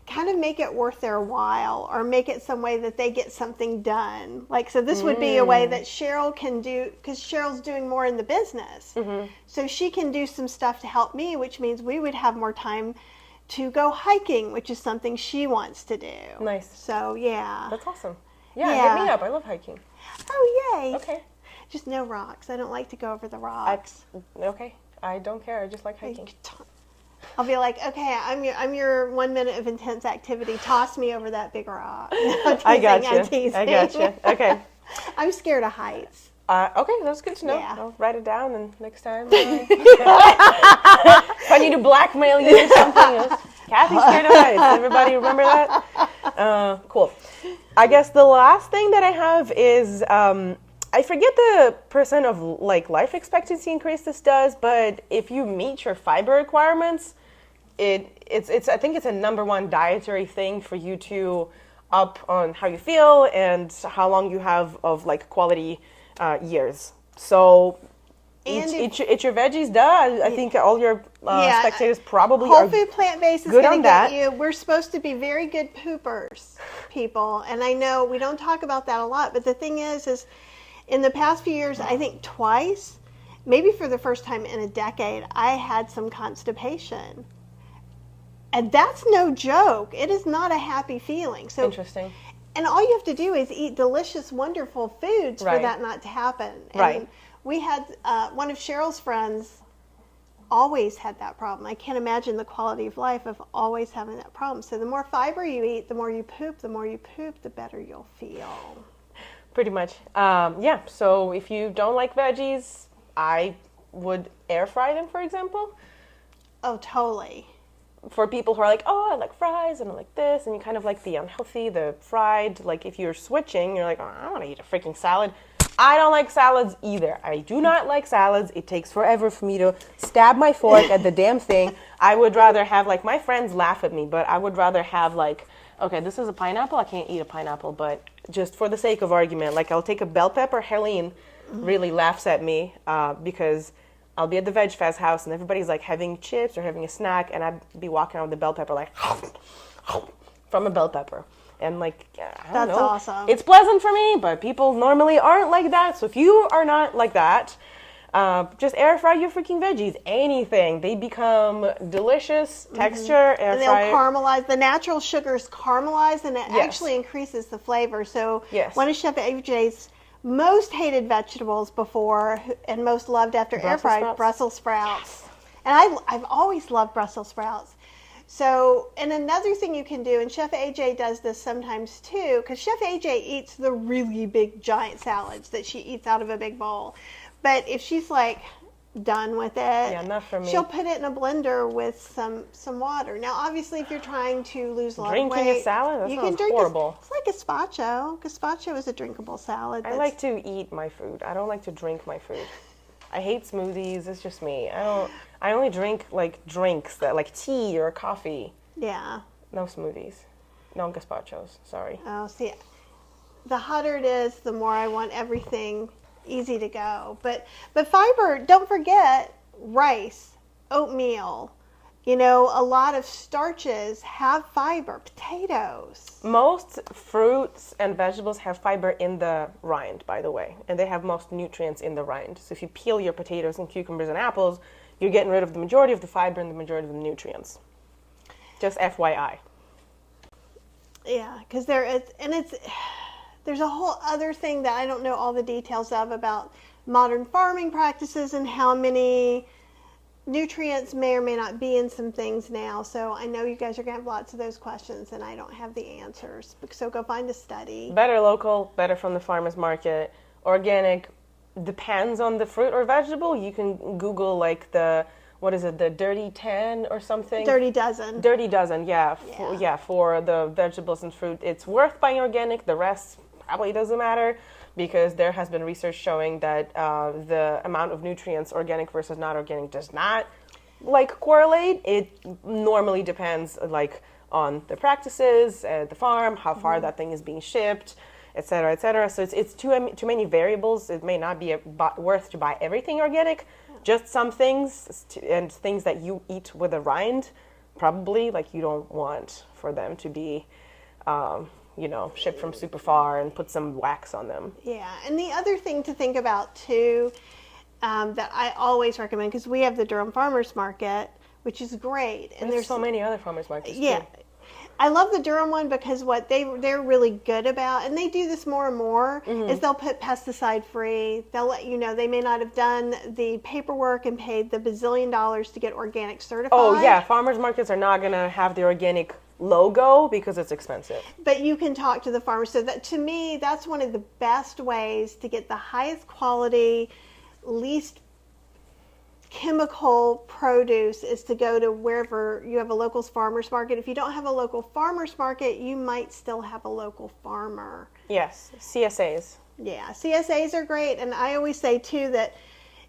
kind of make it worth their while, or make it some way that they get something done. Like, so this would be a way that Cheryl can do, because Cheryl's doing more in the business. So she can do some stuff to help me, which means we would have more time to go hiking, which is something she wants to do. Nice. So, yeah. That's awesome. Yeah, hit me up. I love hiking. Oh, yay. Okay. Just no rocks. I don't like to go over the rocks. Okay. I don't care. I just like hiking. I'll be like, okay, I'm your 1 minute of intense activity. Toss me over that big rock. I got you. Okay. I'm scared of heights. Okay, that's good to know. Yeah. I'll write it down, and next time if I need to blackmail you or something. Kathy's scared of heights. Everybody remember that? Cool. I guess the last thing that I have is I forget the percent of like life expectancy increase this does, but if you meet your fiber requirements, it's I think it's a number one dietary thing for you to up on how you feel and how long you have of like quality years. So eat your veggies, I think all your spectators probably Whole food plant-based is good going on to that. get you. We're supposed to be very good poopers, people, and I know we don't talk about that a lot, but the thing is in the past few years, I think twice, maybe for the first time in a decade, I had some constipation. And that's no joke. It is not a happy feeling. So interesting. And all you have to do is eat delicious, wonderful foods for that not to happen. And we had one of Cheryl's friends always had that problem. I can't imagine the quality of life of always having that problem. So the more fiber you eat, the more you poop, the better you'll feel. Pretty much. Yeah, so if you don't like veggies, I would air fry them, for example. Oh, totally. For people who are like, oh, I like fries and I like this, and you kind of like the unhealthy, the fried, like if you're switching, you're like, oh, I don't want to eat a freaking salad. I don't like salads either. I do not like salads. It takes forever for me to stab my fork at the damn thing. I would rather have, like, my friends laugh at me, but I would rather have, like, okay, this is a pineapple. I can't eat a pineapple, but just for the sake of argument, like, I'll take a bell pepper. Helene really laughs at me because I'll be at the Veg Fest house and everybody's, like, having chips or having a snack, and I'd be walking around with the bell pepper, like, from a bell pepper. And, like, I don't know. That's awesome. It's pleasant for me, but people normally aren't like that. So if you are not like that, just air fry your freaking veggies. Anything. They become delicious texture. Air and they'll caramelize. The natural sugars caramelize, and it actually increases the flavor. So one of Chef AJ's most hated vegetables before and most loved after air fried, Brussels sprouts. And I've always loved Brussels sprouts. So, and another thing you can do, and Chef AJ does this sometimes too, because Chef AJ eats the really big giant salads that she eats out of a big bowl. But if she's like done with it, not for me. She'll put it in a blender with some water. Now, obviously, if you're trying to lose a lot of weight, drinking a salad, that sounds horrible. It's like gazpacho. Gazpacho is a drinkable salad. I like to eat my food. I don't like to drink my food. I hate smoothies. It's just me. I only drink, like, drinks that, like, tea or coffee. Yeah. No smoothies. No gazpachos. Sorry. Oh, see, the hotter it is, the more I want everything easy to go. But fiber, don't forget rice, oatmeal. You know, a lot of starches have fiber. Potatoes. Most fruits and vegetables have fiber in the rind, by the way. And they have most nutrients in the rind. So if you peel your potatoes and cucumbers and apples, you're getting rid of the majority of the fiber and the majority of the nutrients. Just FYI. Yeah, because there's a whole other thing that I don't know all the details of about modern farming practices and how many nutrients may or may not be in some things now. So I know you guys are going to have lots of those questions, and I don't have the answers. So go find a study. Better local, better from the farmer's market. Organic depends on the fruit or vegetable. You can Google, like, the Dirty 10 or something? Dirty Dozen. Dirty Dozen, yeah. For the vegetables and fruit. It's worth buying organic. The rest probably doesn't matter, because there has been research showing that the amount of nutrients organic versus not organic does not, like, correlate. It normally depends, like, on the practices at the farm, how far that thing is being shipped, et cetera, et cetera. So it's too many variables. It may not be worth to buy everything organic. Just some things, and things that you eat with a rind, probably, like, you don't want for them to be shipped from super far and put some wax on them. Yeah, and the other thing to think about too, that I always recommend, because we have the Durham Farmers Market, which is great, and there's so many other farmers markets too. I love the Durham one because what they're really good about, and they do this more and more, is they'll put pesticide free. They'll let you know they may not have done the paperwork and paid the bazillion dollars to get organic certified. Oh yeah, farmers markets are not going to have the organic logo because it's expensive. But you can talk to the farmers. So that, to me, that's one of the best ways to get the highest quality, least chemical produce, is to go to wherever you have a local farmers market. If you don't have a local farmers market, you might still have a local farmer. Yes, CSAs. Yeah, CSAs are great. And I always say too that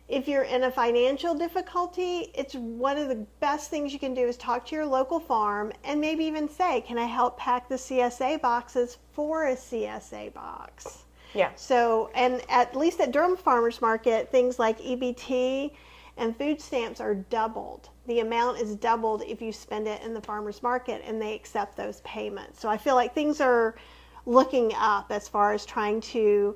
if you're in a financial difficulty, it's one of the best things you can do is talk to your local farm and maybe even say, can I help pack the CSA boxes for a CSA box? Yeah. So, and at least at Durham Farmers Market, things like EBT and food stamps are doubled. The amount is doubled if you spend it in the farmers market, and they accept those payments. So I feel like things are looking up as far as trying to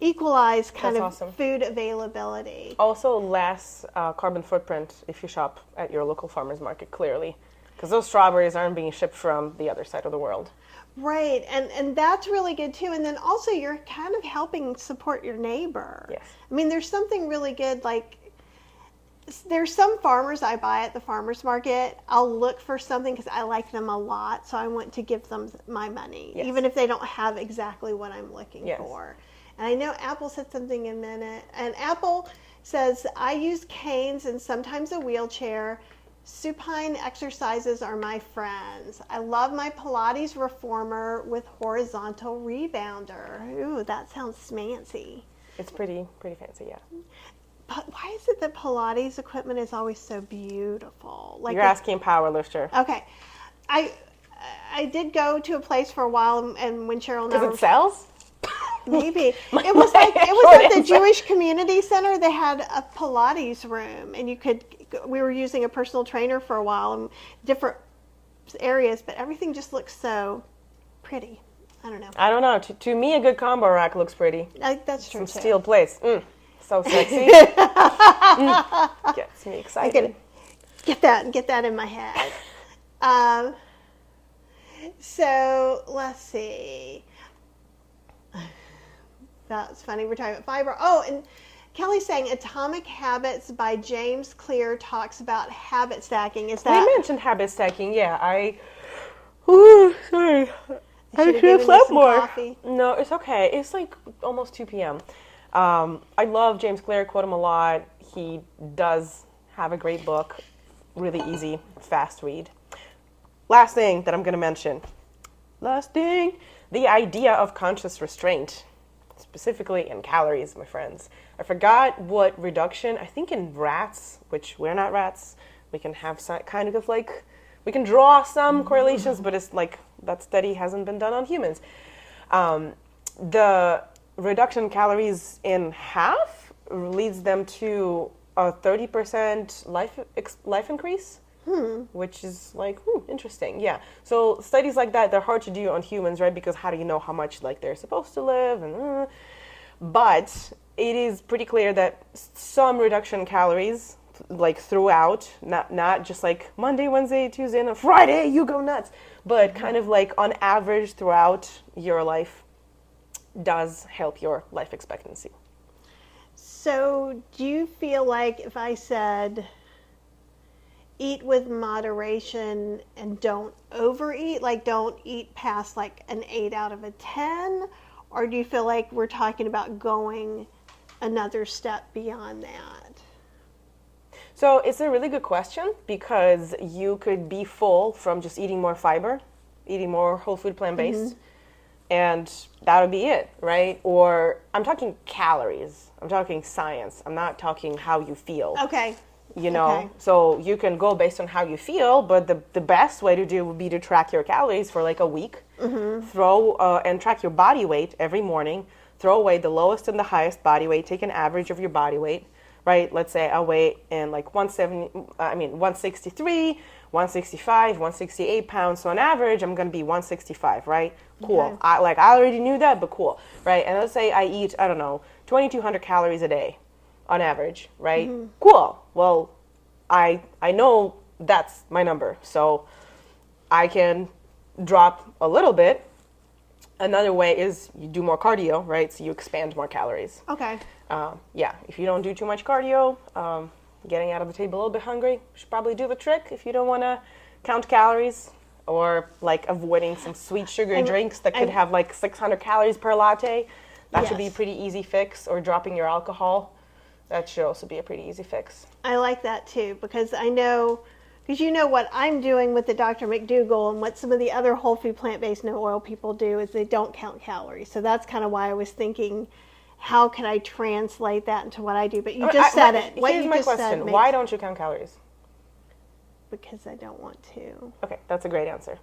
equalize kind of food availability. Also less carbon footprint if you shop at your local farmers market, clearly, because those strawberries aren't being shipped from the other side of the world. Right, and that's really good too. And then also you're kind of helping support your neighbor. Yes. I mean, there's something really good, like, there's some farmers I buy at the farmer's market. I'll look for something because I like them a lot, so I want to give them my money, Yes. even if they don't have exactly what I'm looking Yes. for. And I know Apple said something in a minute, and Apple says, I use canes and sometimes a wheelchair. Supine exercises are my friends. I love my Pilates reformer with horizontal rebounder. Ooh, that sounds smancy. It's pretty fancy, yeah. But why is it that Pilates equipment is always so beautiful? Like You're asking Powerlifter. Okay, I did go to a place for a while, and when Cheryl and I Because were, it sells? maybe it was at the Jewish Community Center. They had a Pilates room, and we were using a personal trainer for a while in different areas, but everything just looks so pretty. I don't know. To me, a good combo rack looks pretty. That's true. Some too. steel plates. So sexy. Gets me excited. Get that in my head. So let's see. That's funny. We're talking about fiber. Oh, and Kelly's saying Atomic Habits by James Clear talks about habit stacking. Is that? We mentioned habit stacking. Yeah, sorry. I should have slept more. Coffee. No, it's okay. It's like almost 2 p.m. I love James Clear. Quote him a lot. He does have a great book. Really easy, fast read. Last thing that I'm going to mention. The idea of conscious restraint. Specifically in calories, my friends. I forgot what reduction, I think in rats, which we're not rats, we can have some kind of like, we can draw some correlations, but it's like, that study hasn't been done on humans. The reduction in calories in half leads them to a 30% life increase. Which is like, interesting. Yeah. So studies like that, they're hard to do on humans, right? Because how do you know how much like they're supposed to live? But it is pretty clear that some reduction in calories, like throughout, not just like Monday, Wednesday, Tuesday, and Friday, you go nuts. But kind of like on average throughout your life does help your life expectancy. So do you feel like if I said eat with moderation and don't overeat, like don't eat past like an 8 out of a 10, or do you feel like we're talking about going another step beyond that? So it's a really good question because you could be full from just eating more fiber, eating more whole food plant-based, and that would be it, right? Or I'm talking calories, I'm talking science, I'm not talking how you feel. Okay. You know, so you can go based on how you feel, but the best way to do would be to track your calories for like a week, and track your body weight every morning, throw away the lowest and the highest body weight, take an average of your body weight, right? Let's say I weigh in like 163, 165, 168 pounds. So on average, I'm going to be 165, right? Cool. Okay. I already knew that, but cool, right? And let's say I eat, 2,200 calories a day on average, right? Cool. Well, I know that's my number, so I can drop a little bit. Another way is you do more cardio, right? So you expand more calories. Okay. If you don't do too much cardio, getting out of the table a little bit hungry should probably do the trick if you don't want to count calories, or like avoiding some sweet sugary drinks that could have like 600 calories per latte. That should be a pretty easy fix, or dropping your alcohol. That should also be a pretty easy fix. I like that too, because I know, because you know what I'm doing with the Dr. McDougall and what some of the other whole food plant-based no oil people do is they don't count calories. So that's kind of why I was thinking, how can I translate that into what I do? But you just said it. Here's my question. Why don't you count calories? Because I don't want to. Okay, that's a great answer.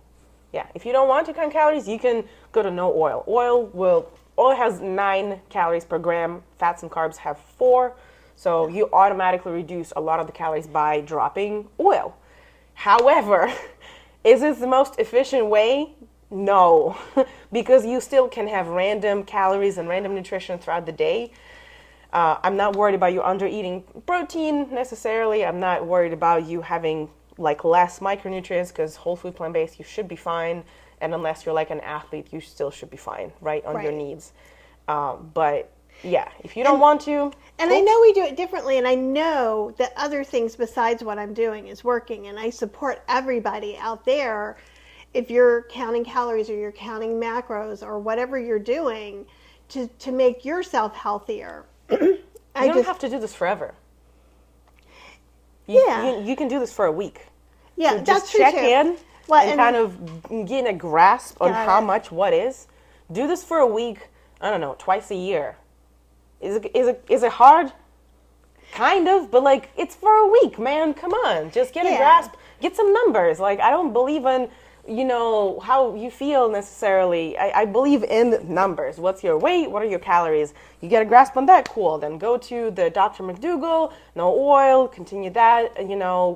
Yeah, if you don't want to count calories, you can go to no oil. Oil has 9 calories per gram. Fats and carbs have 4. So you automatically reduce a lot of the calories by dropping oil. However, is this the most efficient way? No, because you still can have random calories and random nutrition throughout the day. I'm not worried about you under eating protein necessarily. I'm not worried about you having like less micronutrients, because whole food plant-based, you should be fine. And unless you're like an athlete, you still should be fine, right, on your needs. But Yeah, if you don't want to. And I know we do it differently, and I know that other things besides what I'm doing is working, and I support everybody out there. If you're counting calories or you're counting macros or whatever you're doing to make yourself healthier. You don't have to do this forever. You can do this for a week. Yeah, so that's just true check too. in and kind of get a grasp on how much what is. Do this for a week, I don't know, twice a year. Is it hard? Kind of, but like, it's for a week, man. Come on, just get a grasp, get some numbers. Like, I don't believe in, how you feel necessarily. I believe in numbers. What's your weight? What are your calories? You get a grasp on that, cool. Then go to the Dr. McDougall, no oil, continue that,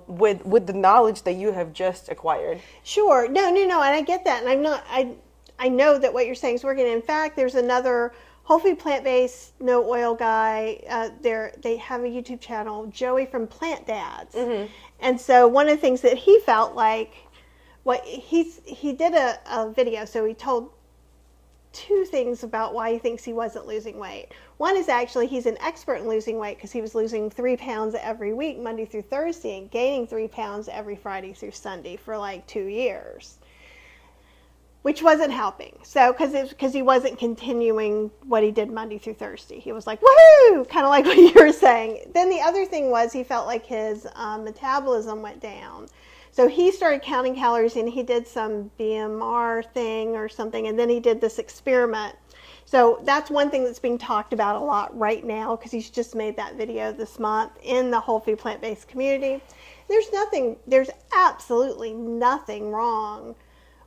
with the knowledge that you have just acquired. Sure. No, and I get that. And I know that what you're saying is working. In fact, there's another whole food plant-based, no oil guy. They have a YouTube channel, Joey from Plant Dads. Mm-hmm. And so one of the things that he felt like, he did a video, so he told two things about why he thinks he wasn't losing weight. One is actually he's an expert in losing weight because he was losing 3 pounds every week, Monday through Thursday, and gaining 3 pounds every Friday through Sunday for like 2 years, which wasn't helping. So because he wasn't continuing what he did Monday through Thursday. He was like, woohoo, kind of like what you were saying. Then the other thing was he felt like his metabolism went down. So he started counting calories, and he did some BMR thing or something, and then he did this experiment. So that's one thing that's being talked about a lot right now, because he's just made that video this month in the whole food plant-based community. There's absolutely nothing wrong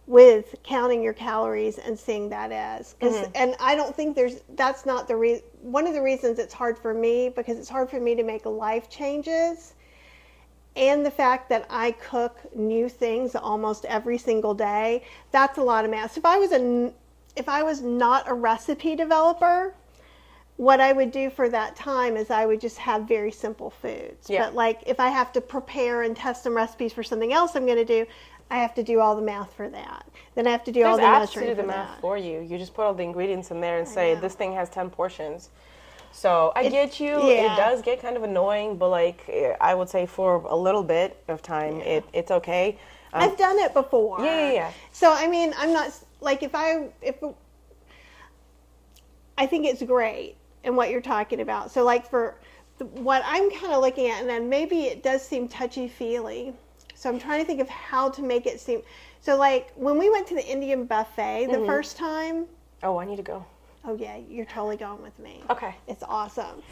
with counting your calories and seeing that as, and I don't think that's not one of the reasons it's hard for me, because it's hard for me to make life changes. And the fact that I cook new things almost every single day, that's a lot of math. So if I was not a recipe developer, what I would do for that time is I would just have very simple foods. Yeah. But like if I have to prepare and test some recipes for something else I'm going to do, I have to do all the math for that. Then I have to do all the measuring for that. There's apps to do the math for you. You just put all the ingredients in there and say, this thing has 10 portions. So I get you. Yeah. It does get kind of annoying, but like I would say for a little bit of time, it's okay. I've done it before. Yeah. So I mean, I'm not like I think it's great in what you're talking about. So like for what I'm kind of looking at, and then maybe it does seem touchy-feely. So I'm trying to think of how to make it seem. So like when we went to the Indian buffet the first time. Oh, I need to go. Oh yeah, you're totally going with me. Okay. It's awesome.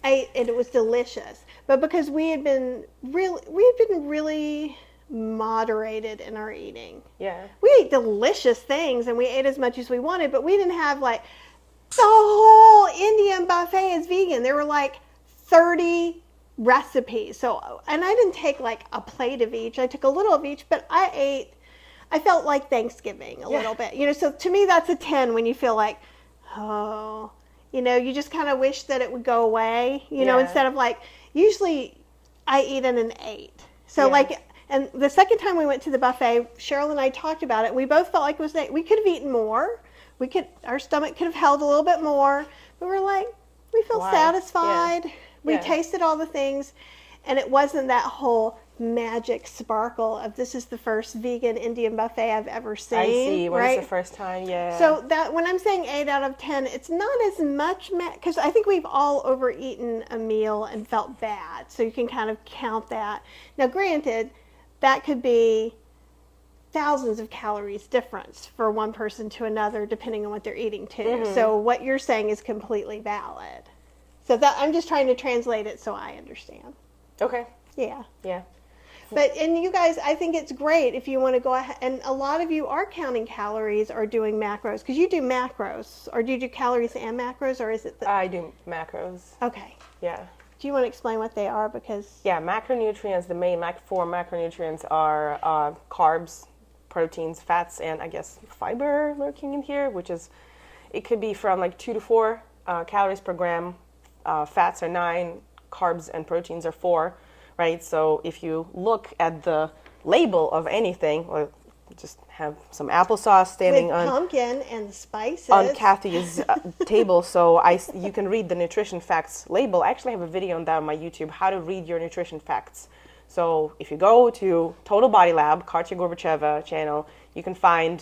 And it was delicious. But because we had been really moderated in our eating. Yeah. We ate delicious things and we ate as much as we wanted, but we didn't have like the whole Indian buffet is vegan. There were like 30 recipes. So, and I didn't take like a plate of each. I took a little of each, but I felt like Thanksgiving a little bit. So to me that's a 10 when you feel like, oh, you just kind of wish that it would go away, instead of like, usually I eat at an 8. So like, and the second time we went to the buffet, Cheryl and I talked about it. We both felt like it was, we could have eaten more. Our stomach could have held a little bit more, but we're like, we feel satisfied. Yeah. We tasted all the things, and it wasn't that whole magic sparkle of this is the first vegan Indian buffet I've ever seen. I see. When it's the first time, So that when I'm saying 8 out of 10, it's not as much, because I think we've all overeaten a meal and felt bad. So you can kind of count that. Now, granted, that could be thousands of calories difference for one person to another, depending on what they're eating too. Mm-hmm. So what you're saying is completely valid. So that I'm just trying to translate it so I understand. Okay. Yeah. Yeah. And you guys, I think it's great if you want to go ahead, and a lot of you are counting calories or doing macros, because you do macros, or do you do calories and macros, or is it I do macros. Okay. Yeah. Do you want to explain what they are? Because macronutrients, the main four macronutrients are carbs, proteins, fats, and I guess fiber lurking in here, which is, it could be from like 2 to 4 calories per gram. Fats are 9, carbs and proteins are 4. Right, so if you look at the label of anything, or just have some applesauce standing with on pumpkin and spices on Kathy's table, so you can read the nutrition facts label. I actually have a video on that on my YouTube, how to read your nutrition facts. So if you go to TotalBodyLab, Katya Gorbacheva channel, you can find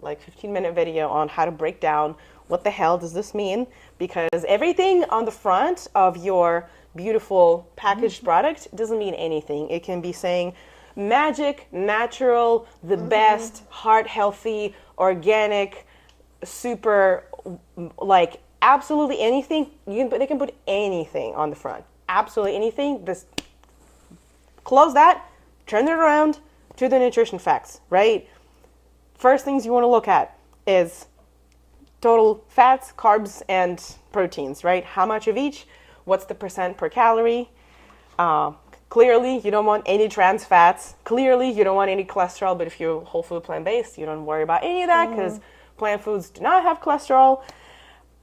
like 15-minute video on how to break down what the hell does this mean, because everything on the front of your beautiful packaged product doesn't mean anything. It can be saying magic, natural, the best, heart healthy, organic, super, like absolutely anything. They can put anything on the front. Absolutely anything. This, close that, turn it around to the nutrition facts, right? First things you want to look at is total fats, carbs, and proteins, right? How much of each? What's the percent per calorie? Clearly, you don't want any trans fats. Clearly, you don't want any cholesterol, but if you're whole food plant-based, you don't worry about any of that because plant foods do not have cholesterol.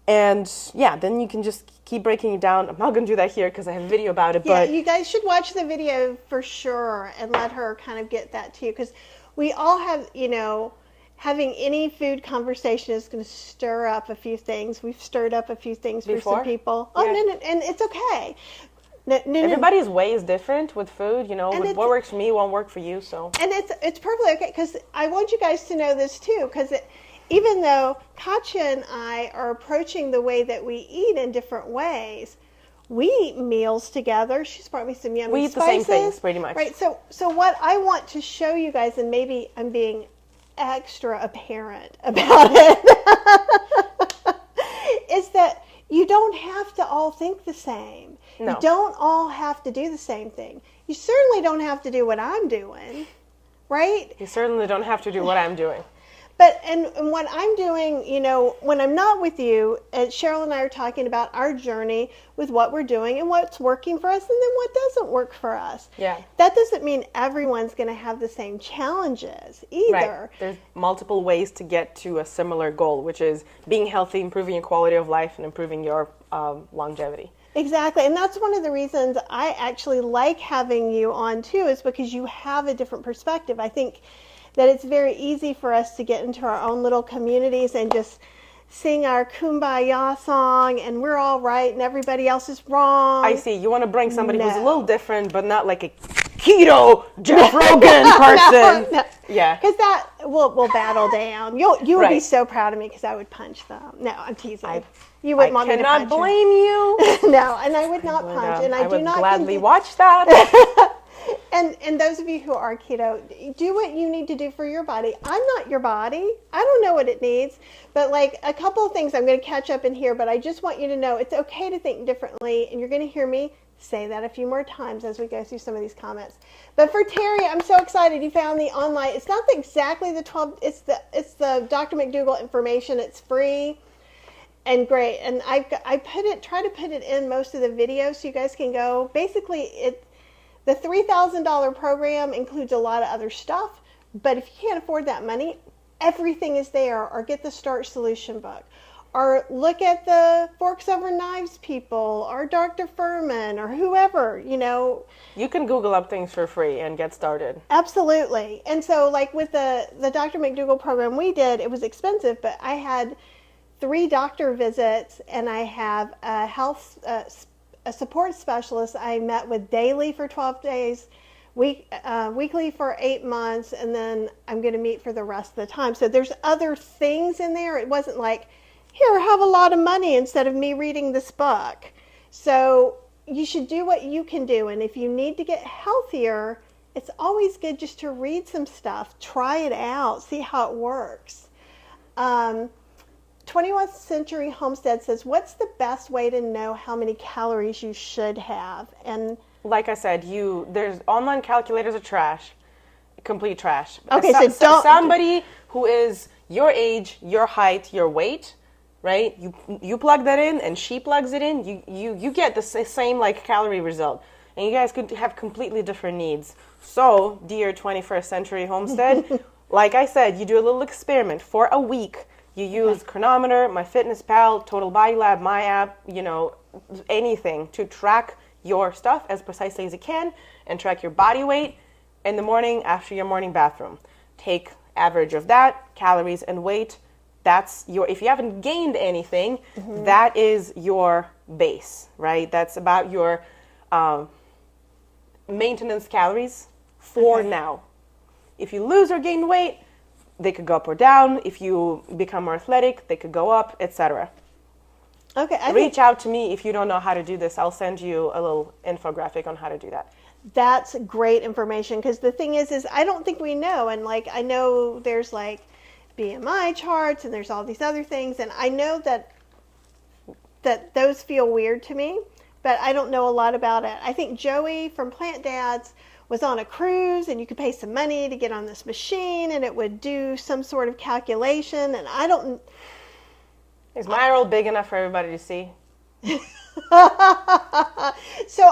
And yeah, then you can just keep breaking it down. I'm not going to do that here because I have a video about it. Yeah, but you guys should watch the video for sure and let her kind of get that to you, because we all have, having any food conversation is going to stir up a few things. We've stirred up a few things for some people. Oh, no, and it's okay. Everybody's way is different with food, what works for me won't work for you, so. And it's perfectly okay, because I want you guys to know this too, because even though Katya and I are approaching the way that we eat in different ways, we eat meals together. She's brought me some yummy spices. We eat the same things, pretty much. Right, so what I want to show you guys, and maybe I'm being extra apparent about it, is that you don't have to all think the same. No. You don't all have to do the same thing. You certainly don't have to do what I'm doing, right? You certainly don't have to do what I'm doing. But, and what I'm doing, when I'm not with you, Cheryl and I are talking about our journey with what we're doing and what's working for us and then what doesn't work for us. Yeah. That doesn't mean everyone's going to have the same challenges either. Right. There's multiple ways to get to a similar goal, which is being healthy, improving your quality of life, and improving your longevity. Exactly. And that's one of the reasons I actually like having you on too, is because you have a different perspective. I think that it's very easy for us to get into our own little communities and just sing our kumbaya song and we're all right and everybody else is wrong. I see. You want to bring somebody who's a little different, but not like a keto Jeff Rogan person. No. Yeah. Because that will battle down. You would be so proud of me because I would punch them. No, I'm teasing. You wouldn't want me to punch. I cannot blame you. No, and I would not punch. And I do not would gladly watch that. And those of you who are keto, do what you need to do for your body. I'm not your body. I don't know what it needs. But like a couple of things I'm going to catch up in here, but I just want you to know it's okay to think differently. And you're going to hear me say that a few more times as we go through some of these comments. But for Terry, I'm so excited you found the online. It's not exactly the 12, it's the Dr. McDougall information. It's free and great. And I try to put it in most of the videos so you guys can go. Basically, the $3,000 program includes a lot of other stuff, but if you can't afford that money, everything is there. Or get the Start Solution book, or look at the Forks Over Knives people, or Dr. Furman, or whoever, You can Google up things for free and get started. Absolutely. And so like with the Dr. McDougall program we did, it was expensive, but I had 3 doctor visits and I have a support specialist I met with daily for 12 days, weekly for 8 months, and then I'm going to meet for the rest of the time. So there's other things in there. It wasn't like, here, have a lot of money instead of me reading this book. So you should do what you can do. And if you need to get healthier, it's always good just to read some stuff, try it out, see how it works. 21st Century Homestead says, what's the best way to know how many calories you should have? And like I said, there's online calculators are trash, complete trash. Okay, so somebody who is your age, your height, your weight, right? You plug that in, and she plugs it in. You get the same like calorie result, and you guys could have completely different needs. So, dear 21st Century Homestead, like I said, you do a little experiment for a week. You use Chronometer, MyFitnessPal, TotalBodyLab, my app, anything to track your stuff as precisely as you can and track your body weight in the morning after your morning bathroom. Take average of that, calories and weight. That's your, if you haven't gained anything, that is your base, right? That's about your maintenance calories for now. If you lose or gain weight, they could go up or down. If you become more athletic, they could go up, etc. Okay. Reach out to me if you don't know how to do this. I'll send you a little infographic on how to do that. That's great information, because the thing is I don't think we know. And like, I know there's like BMI charts and there's all these other things, and I know that those feel weird to me, but I don't know a lot about it. I think Joey from Plant Dads was on a cruise, and you could pay some money to get on this machine, and it would do some sort of calculation, and I don't... Is my roll big enough for everybody to see? So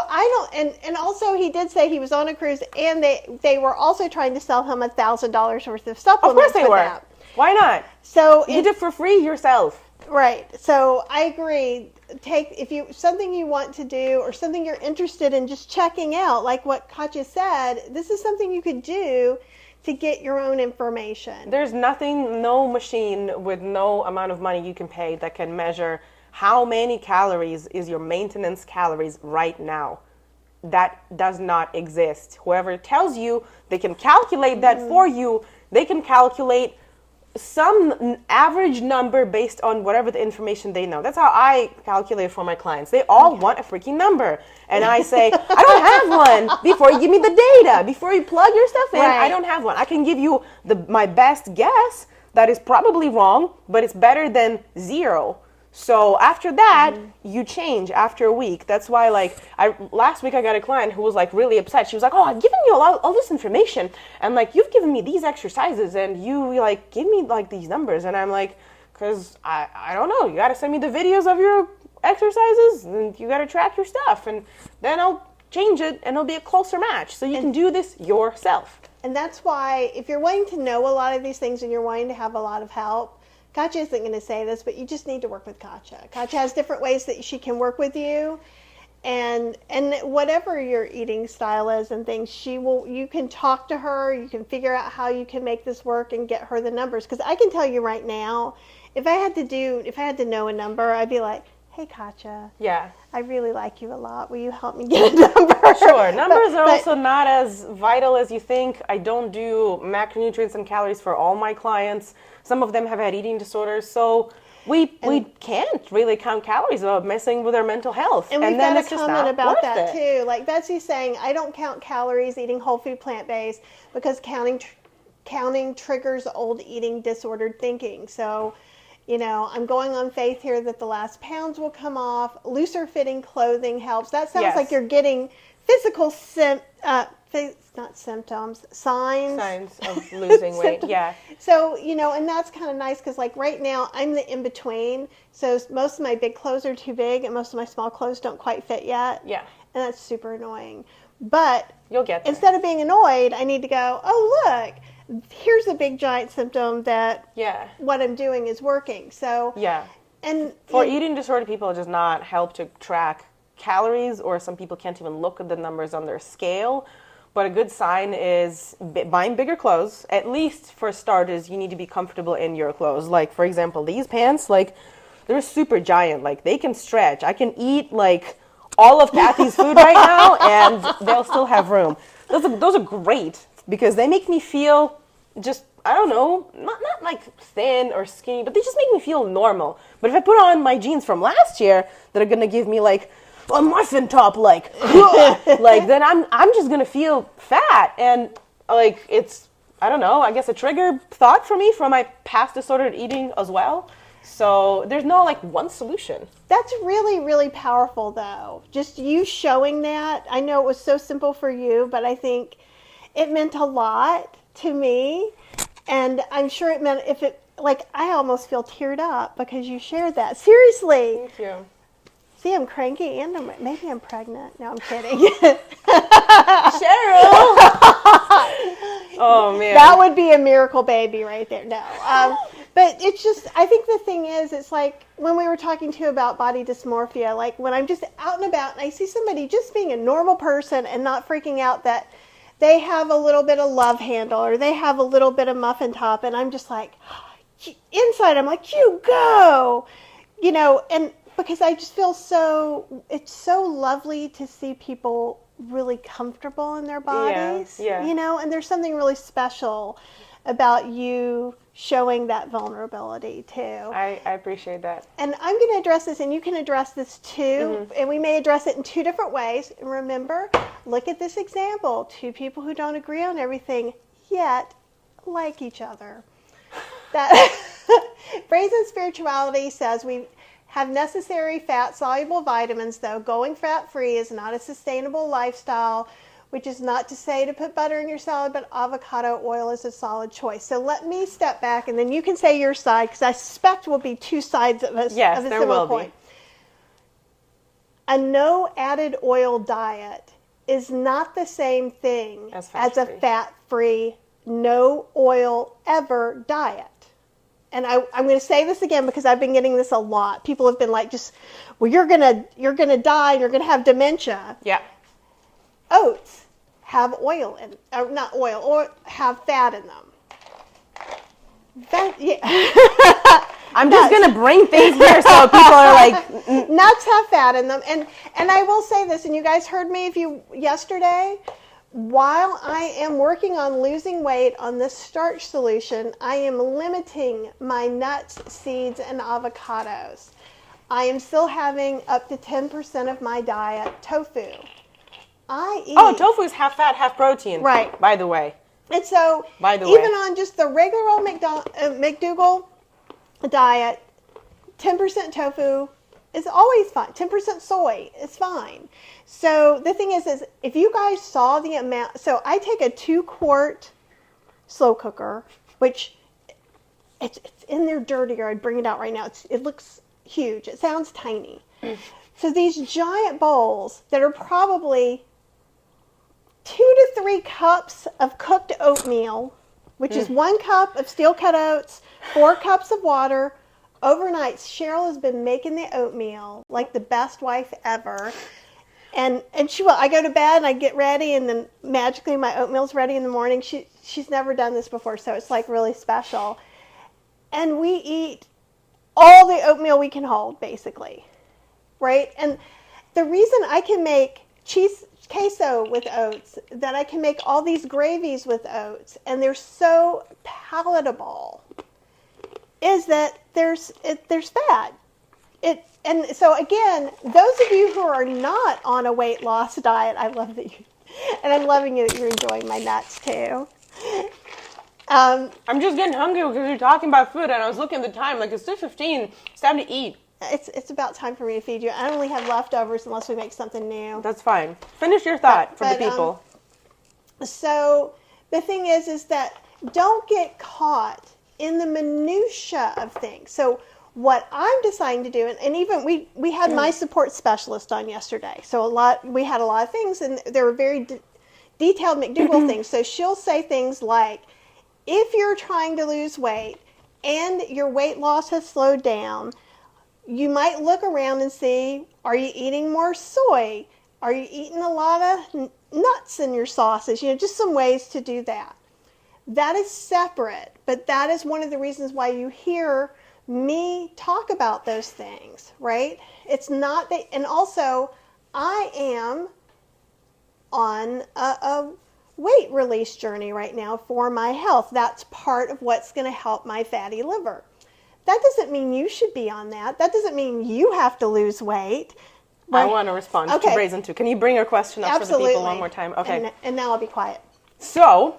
I don't, and also he did say he was on a cruise, and they were also trying to sell him $1,000 worth of supplements. Of course they were. That. Why not? So you did it for free yourself. Right. So I agree. If you something you want to do or something you're interested in just checking out, like what Katya said, this is something you could do to get your own information. There's nothing, no machine with no amount of money you can pay that can measure how many calories is your maintenance calories right now. That does not exist. Whoever tells you they can calculate that for you, they can calculate some average number based on whatever the information they know. That's how I calculate for my clients. They all want a freaking number. And I say, I don't have one. Before you give me the data, before you plug your stuff in, I don't have one. I can give you my best guess that is probably wrong, but it's better than zero. So after that, you change after a week. That's why, like, last week I got a client who was like really upset. She was like, "Oh, I've given you all this information, and like you've given me these exercises, and you like give me like these numbers." And I'm like, "Cause I don't know. You got to send me the videos of your exercises, and you got to track your stuff, and then I'll change it, and it'll be a closer match. So you can do this yourself." And that's why, if you're wanting to know a lot of these things and you're wanting to have a lot of help, Katya isn't going to say this, but you just need to work with Katya. Katya has different ways that she can work with you, and whatever your eating style is and things, you can talk to her, you can figure out how you can make this work and get her the numbers. Because I can tell you right now, if I had to know a number, I'd be like, "Hey Katya, I really like you a lot. Will you help me get a number?" Sure. Numbers are also not as vital as you think. I don't do macronutrients and calories for all my clients. Some of them have had eating disorders, so we can't really count calories without messing with their mental health. And we've got a comment about that too. Like Betsy's saying, I don't count calories eating whole food plant-based because counting triggers old eating disordered thinking. So, I'm going on faith here that the last pounds will come off. Looser fitting clothing helps. That sounds like you're getting physical signs of losing weight. Yeah. So, and that's kind of nice because like right now I'm the in between. So most of my big clothes are too big and most of my small clothes don't quite fit yet. Yeah. And that's super annoying. But you'll get there. Instead of being annoyed, I need to go, "Oh, look, here's a big giant symptom that what I'm doing is working." So and for eating disorder people, it does not help to track calories, or some people can't even look at the numbers on their scale. But a good sign is buying bigger clothes. At least for starters, you need to be comfortable in your clothes. Like, for example, these pants, like, they're super giant. Like, they can stretch. I can eat, like, all of Kathy's food right now, and they'll still have room. Those are great because they make me feel just, I don't know, not like thin or skinny, but they just make me feel normal. But if I put on my jeans from last year that are going to give me, like, a muffin top, like then I'm just gonna feel fat, and like it's, I don't know, I guess a trigger thought for me from my past disordered eating as well. So there's no like one solution. That's really, really powerful though. Just you showing that. I know it was so simple for you, but I think it meant a lot to me, and I'm sure it meant I almost feel teared up because you shared that. Seriously. Thank you. See, I'm cranky and maybe I'm pregnant. No, I'm kidding. Cheryl! Oh, man. That would be a miracle baby right there. No. But it's just, I think the thing is, it's like when we were talking to you about body dysmorphia, like when I'm just out and about and I see somebody just being a normal person and not freaking out that they have a little bit of love handle or they have a little bit of muffin top, and I'm just like, inside I'm like, you go, and because I just feel it's so lovely to see people really comfortable in their bodies, and there's something really special about you showing that vulnerability too. I appreciate that. And I'm going to address this, and you can address this too, and we may address it in two different ways. And remember, look at this example. Two people who don't agree on everything, yet like each other. That Phrase and Spirituality says we have necessary fat-soluble vitamins, though going fat-free is not a sustainable lifestyle, which is not to say to put butter in your salad, but avocado oil is a solid choice. So let me step back, and then you can say your side, because I suspect will be two sides of a similar point. A no added oil diet is not the same thing as a fat-free, no oil ever diet. And I'm going to say this again because I've been getting this a lot. People have been like, you're gonna die and you're gonna have dementia. Yeah. Oats have oil in, or not oil, or have fat in them. I'm just gonna bring things here so people are like, nuts have fat in them, and I will say this, and you guys heard me yesterday. While I am working on losing weight on this starch solution, I am limiting my nuts, seeds, and avocados. I am still having up to 10% of my diet tofu. Tofu is half fat, half protein. Right. By the way. And so, even on just the regular old McDougall diet, 10% tofu is always fine. 10% soy is fine. So the thing is if you guys saw the amount, so I take a 2-quart slow cooker, which it's in there dirtier. I'd bring it out right now. It looks huge. It sounds tiny. So these giant bowls that are probably 2 to 3 cups of cooked oatmeal, which is 1 cup of steel-cut oats, 4 cups of water. Overnight, Cheryl has been making the oatmeal like the best wife ever. And she will. I go to bed and I get ready, and then magically my oatmeal's ready in the morning. She's never done this before, so it's like really special. And we eat all the oatmeal we can hold, basically, right? And the reason I can make cheese queso with oats, that I can make all these gravies with oats, and they're so palatable, is that there's fat. And so again, those of you who are not on a weight loss diet, I love that you, and I'm loving that you're enjoying my nuts too. I'm just getting hungry because you're talking about food, and I was looking at the time, like it's 2:15. It's time to eat. It's about time for me to feed you. I only have leftovers unless we make something new. That's fine. Finish your thought for the people. So the thing is that don't get caught in the minutia of things. So what I'm deciding to do, and even we had my support specialist on yesterday. So we had a lot of things, and there were very detailed McDougall things. So she'll say things like, if you're trying to lose weight and your weight loss has slowed down, you might look around and see, are you eating more soy? Are you eating a lot of nuts in your sauces? Just some ways to do that. That is separate, but that is one of the reasons why you hear me talk about those things, right? It's not that, and also I am on a weight release journey right now for my health. That's part of what's going to help my fatty liver. That doesn't mean you should be on that. That doesn't mean you have to lose weight. Right? I want to respond to Brazen 2. Can you bring your question up for the people one more time? Okay. And now I'll be quiet. So,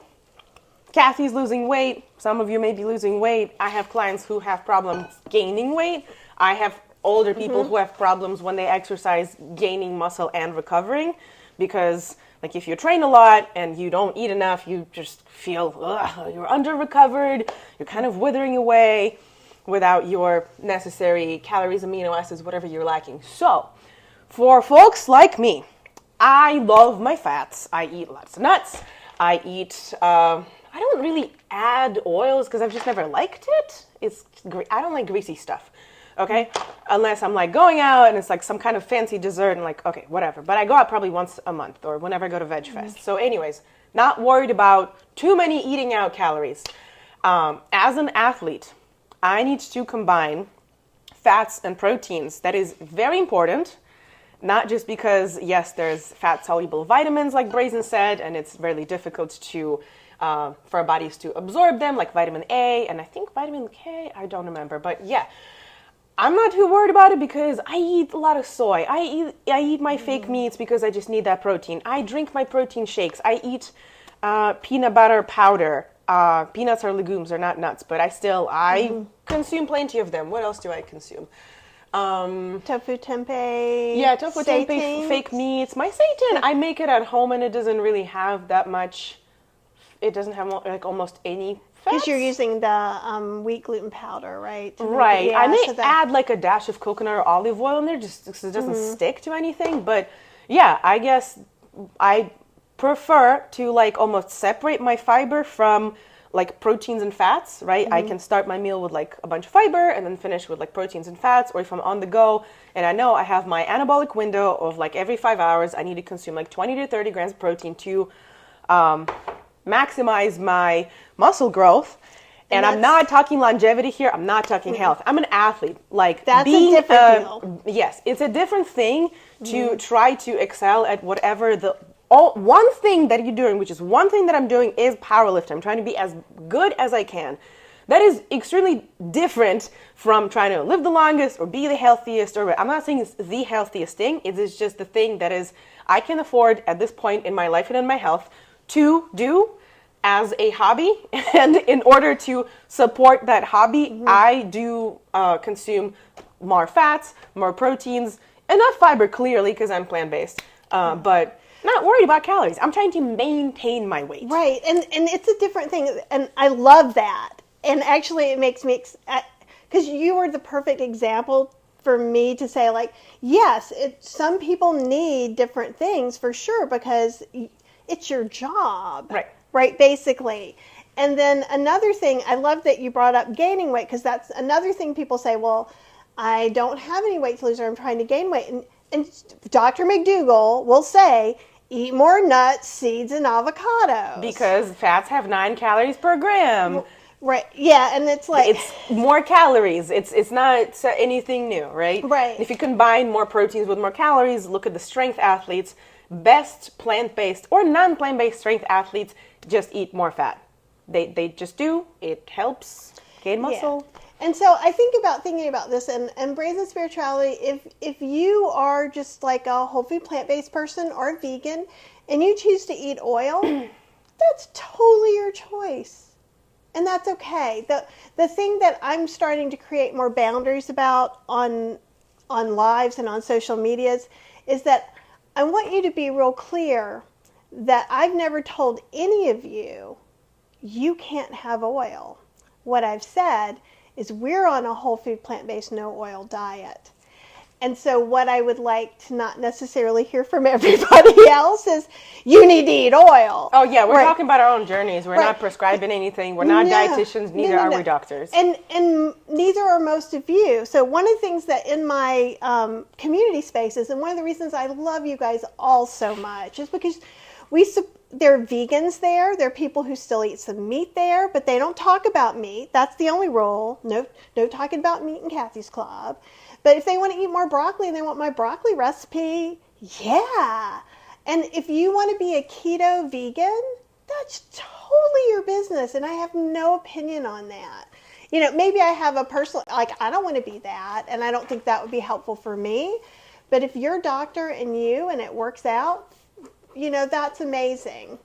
Kathy's losing weight. Some of you may be losing weight. I have clients who have problems gaining weight. I have older people who have problems when they exercise gaining muscle and recovering, because like if you train a lot and you don't eat enough, you just feel you're under-recovered, you're kind of withering away without your necessary calories, amino acids, whatever you're lacking. So, for folks like me, I love my fats. I eat lots of nuts. I eat, I don't really add oils because I've just never liked it. I don't like greasy stuff, okay? Unless I'm like going out and it's like some kind of fancy dessert and like, okay, whatever. But I go out probably once a month or whenever I go to Veg Fest. So anyways, not worried about too many eating out calories. As an athlete, I need to combine fats and proteins. That is very important, not just because, yes, there's fat-soluble vitamins, like Brazen said, and it's really difficult to for our bodies to absorb them, like vitamin A, and I think vitamin K, I don't remember. But yeah, I'm not too worried about it because I eat a lot of soy. I eat my fake meats because I just need that protein. I drink my protein shakes. I eat peanut butter powder. Peanuts are legumes, they're not nuts, but I consume plenty of them. What else do I consume? Tofu tempeh. Yeah, tofu seitan. tempeh, fake meats. My seitan, I make it at home and it doesn't really have that much. It doesn't have like almost any fats. Because you're using the wheat gluten powder, right? Right. Yeah, I may add like a dash of coconut or olive oil in there just because it doesn't stick to anything. But yeah, I guess I prefer to like almost separate my fiber from like proteins and fats, right? I can start my meal with like a bunch of fiber and then finish with like proteins and fats. Or if I'm on the go and I know I have my anabolic window of like every 5 hours, I need to consume like 20 to 30 grams of protein to maximize my muscle growth. And I'm not talking longevity here. I'm not talking health. I'm an athlete. Like that's a different deal. Yes, it's a different thing to try to excel at whatever one thing that you're doing, which is one thing that I'm doing, is powerlifting. I'm trying to be as good as I can. That is extremely different from trying to live the longest or be the healthiest. Or I'm not saying it's the healthiest thing. It is just the thing that is I can afford at this point in my life and in my health to do as a hobby. And in order to support that hobby, I do consume more fats, more proteins, enough fiber clearly because I'm plant-based, but not worried about calories. I'm trying to maintain my weight. Right, and it's a different thing, and I love that. And actually it makes me, because you were the perfect example for me to say, like, yes, some people need different things for sure because it's your job. Right, basically. And then another thing, I love that you brought up gaining weight because that's another thing people say, well, I don't have any weight to lose or I'm trying to gain weight. And Dr. McDougall will say, eat more nuts, seeds, and avocados. Because fats have 9 calories per gram. Right, yeah, and it's like... It's more calories. It's not anything new, right? Right. If you combine more proteins with more calories, look at the strength athletes. Best plant-based or non-plant-based strength athletes just eat more fat. They just do. It helps gain muscle. Yeah. And so I think about thinking about this and Brazen Spirituality, if you are just like a whole food plant-based person or a vegan and you choose to eat oil, that's totally your choice. And that's okay. The thing that I'm starting to create more boundaries about on lives and on social medias is that I want you to be real clear that I've never told any of you, you can't have oil. What I've said is we're on a whole food, plant-based, no oil diet. And so what I would like to not necessarily hear from everybody else is you need to eat oil. Oh yeah, we're talking about our own journeys. We're not prescribing anything. We're not dietitians, neither are we doctors. And neither are most of you. So one of the things that in my community spaces, and one of the reasons I love you guys all so much is because there are vegans there. There are people who still eat some meat there, but they don't talk about meat. That's the only rule. No talking about meat in Kathy's Club. But if they want to eat more broccoli and they want my broccoli recipe, yeah. And if you want to be a keto vegan, that's totally your business. And I have no opinion on that. You know, maybe I have a personal, like, I don't want to be that. And I don't think that would be helpful for me. But if you're a doctor and it works out, you know, that's amazing.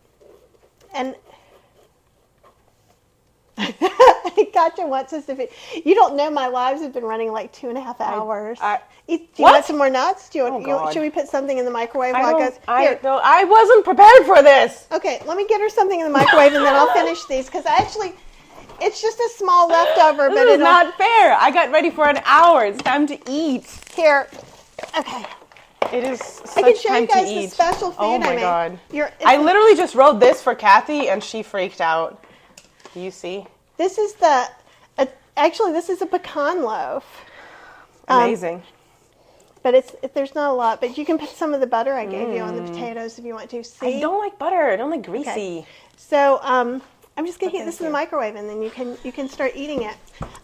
And Katya wants us to you don't know my lives have been running like 2.5 hours. Do you want some more nuts? Should we put something in the microwave while it goes? I wasn't prepared for this. Okay, let me get her something in the microwave and then I'll finish these because it's just a small leftover. This is not fair. I got ready for an hour. It's time to eat. Here. Okay. It is such time to eat. The special food oh my I god! I literally just wrote this for Kathy, and she freaked out. Do you see? This is this is a pecan loaf. Amazing. there's not a lot. But you can put some of the butter I gave you on the potatoes if you want to. See? I don't like butter. I don't like greasy. Okay. So I'm just gonna heat this in the microwave, and then you can start eating it.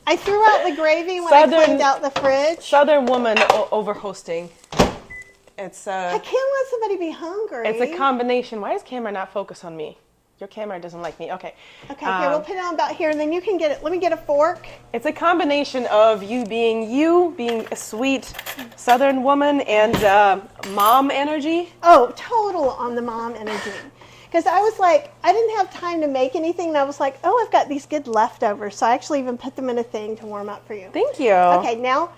I threw out the gravy when I cleaned out the fridge. Southern woman over hosting. It's I can't let somebody be hungry. It's a combination. Why does camera not focus on me? Your camera doesn't like me. Okay. Okay, here, we'll put it on about here, and then you can get it. Let me get a fork. It's a combination of you being a sweet Southern woman and mom energy. Oh, total on the mom energy. Because I was like, I didn't have time to make anything, and I was like, oh, I've got these good leftovers. So I actually even put them in a thing to warm up for you. Thank you. Okay, now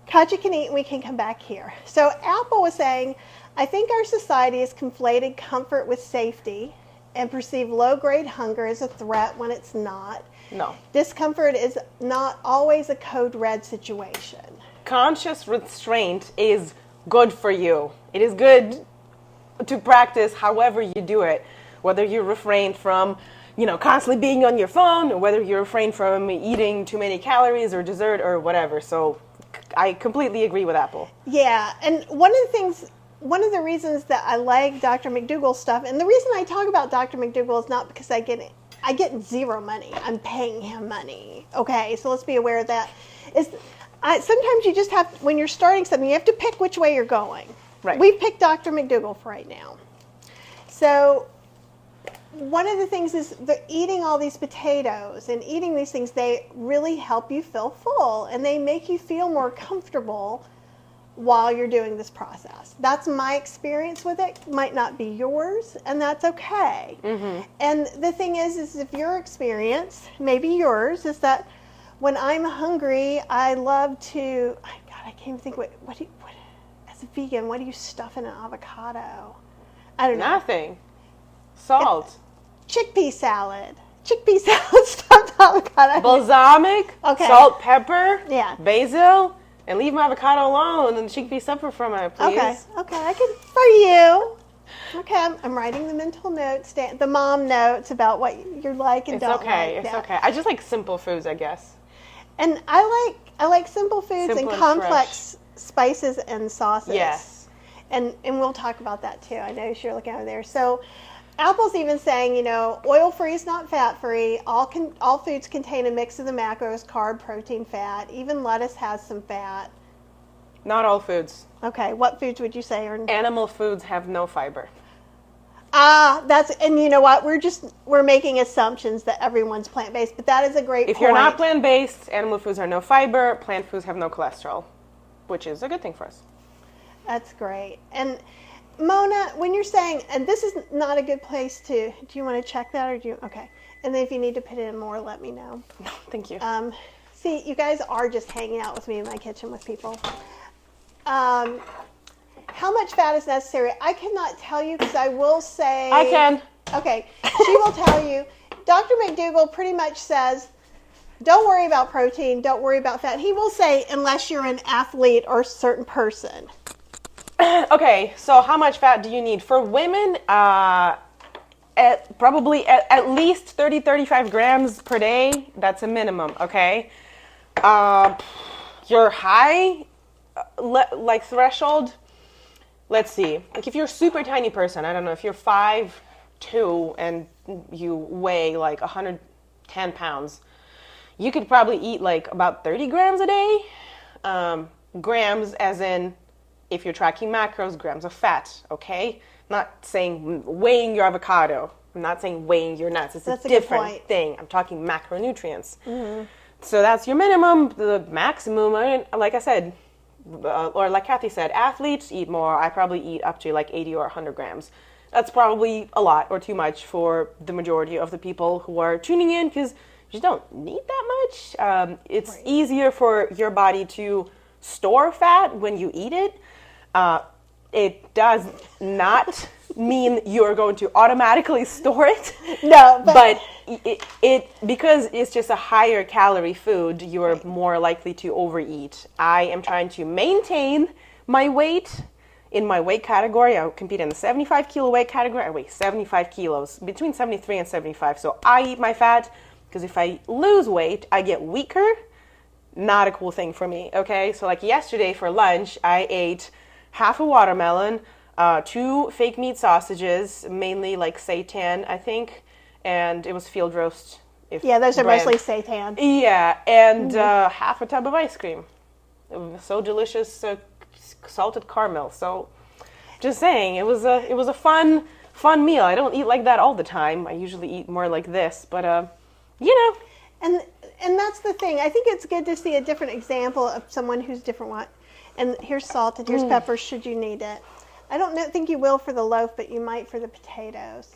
Katya can eat, and we can come back here. So Apple was saying, I think our society has conflated comfort with safety and perceive low-grade hunger as a threat when it's not. No. Discomfort is not always a code red situation. Conscious restraint is good for you. It is good to practice however you do it. Whether you refrain from, constantly being on your phone, or whether you refrain from eating too many calories or dessert or whatever. So I completely agree with Apple. Yeah, and one of the reasons that I like Dr. McDougall's stuff, and the reason I talk about Dr. McDougall is not because I get zero money. I'm paying him money. Okay, so let's be aware of that. Sometimes you just have, when you're starting something, you have to pick which way you're going. Right. We've picked Dr. McDougall for right now. So one of the things is eating all these potatoes and eating these things, they really help you feel full, and they make you feel more comfortable while you're doing this process. That's my experience with it. Might not be yours, and that's okay. Mm-hmm. And the thing is if your experience, maybe yours, is that when I'm hungry, I love to, God, I can't even think, what as a vegan, what do you stuff in an avocado? I don't know. Nothing. Salt. Chickpea salad. Chickpea salad stuffed avocado. Balsamic, okay. Salt, pepper, yeah. Basil, and leave my avocado alone and chickpea suffer from it, please. Okay, I can, for you. Okay, I'm writing the mental notes, the mom notes about what you like and don't like. It's okay. I just like simple foods, I guess. And I like simple foods and complex spices and sauces. Yes. And we'll talk about that too. I know you're looking over there. So Apple's even saying, oil-free is not fat-free. All foods contain a mix of the macros, carb, protein, fat. Even lettuce has some fat. Not all foods. Okay, what foods would you say are... Animal foods have no fiber. And you know what? We're making assumptions that everyone's plant-based, but that is a great point. If you're not plant-based, animal foods are no fiber, plant foods have no cholesterol, which is a good thing for us. That's great. And Mona, when you're saying, and this is not a good place to, do you want to check that or do you, okay. And then if you need to put in more, let me know. No, thank you. See, you guys are just hanging out with me in my kitchen with people. How much fat is necessary? I cannot tell you because I will say... I can. Okay, she will tell you. Dr. McDougall pretty much says, don't worry about protein, don't worry about fat. He will say, unless you're an athlete or a certain person. Okay, so how much fat do you need? For women, probably at least 35 grams per day. That's a minimum, okay? Your high, threshold, let's see. Like if you're a super tiny person, I don't know, if you're 5'2" and you weigh like 110 pounds, you could probably eat like about 30 grams a day. Grams as in, if you're tracking macros, grams of fat, okay? Not saying weighing your avocado. I'm not saying weighing your nuts. It's a different thing. I'm talking macronutrients. Mm-hmm. So that's your minimum. The maximum, like I said, or like Kathy said, athletes eat more. I probably eat up to like 80 or 100 grams. That's probably a lot or too much for the majority of the people who are tuning in because you don't need that much. It's easier for your body to store fat when you eat it. It does not mean you're going to automatically store it. No, but it because it's just a higher calorie food, you're more likely to overeat. I am trying to maintain my weight in my weight category. I compete in the 75 kilo weight category. I weigh 75 kilos, between 73 and 75. So I eat my fat because if I lose weight, I get weaker not a cool thing for me, okay? So like yesterday for lunch, I ate half a watermelon, 2 fake meat sausages, mainly like seitan, I think, and it was field roast. Yeah, those are brand. mostly seitan. Yeah, and half a tub of ice cream. It was so delicious, salted caramel. So, just saying, it was a fun meal. I don't eat like that all the time. I usually eat more like this, but you know. And that's the thing. I think it's good to see a different example of someone who's different. And here's salt and here's pepper should you need it. I don't think you will for the loaf, but you might for the potatoes.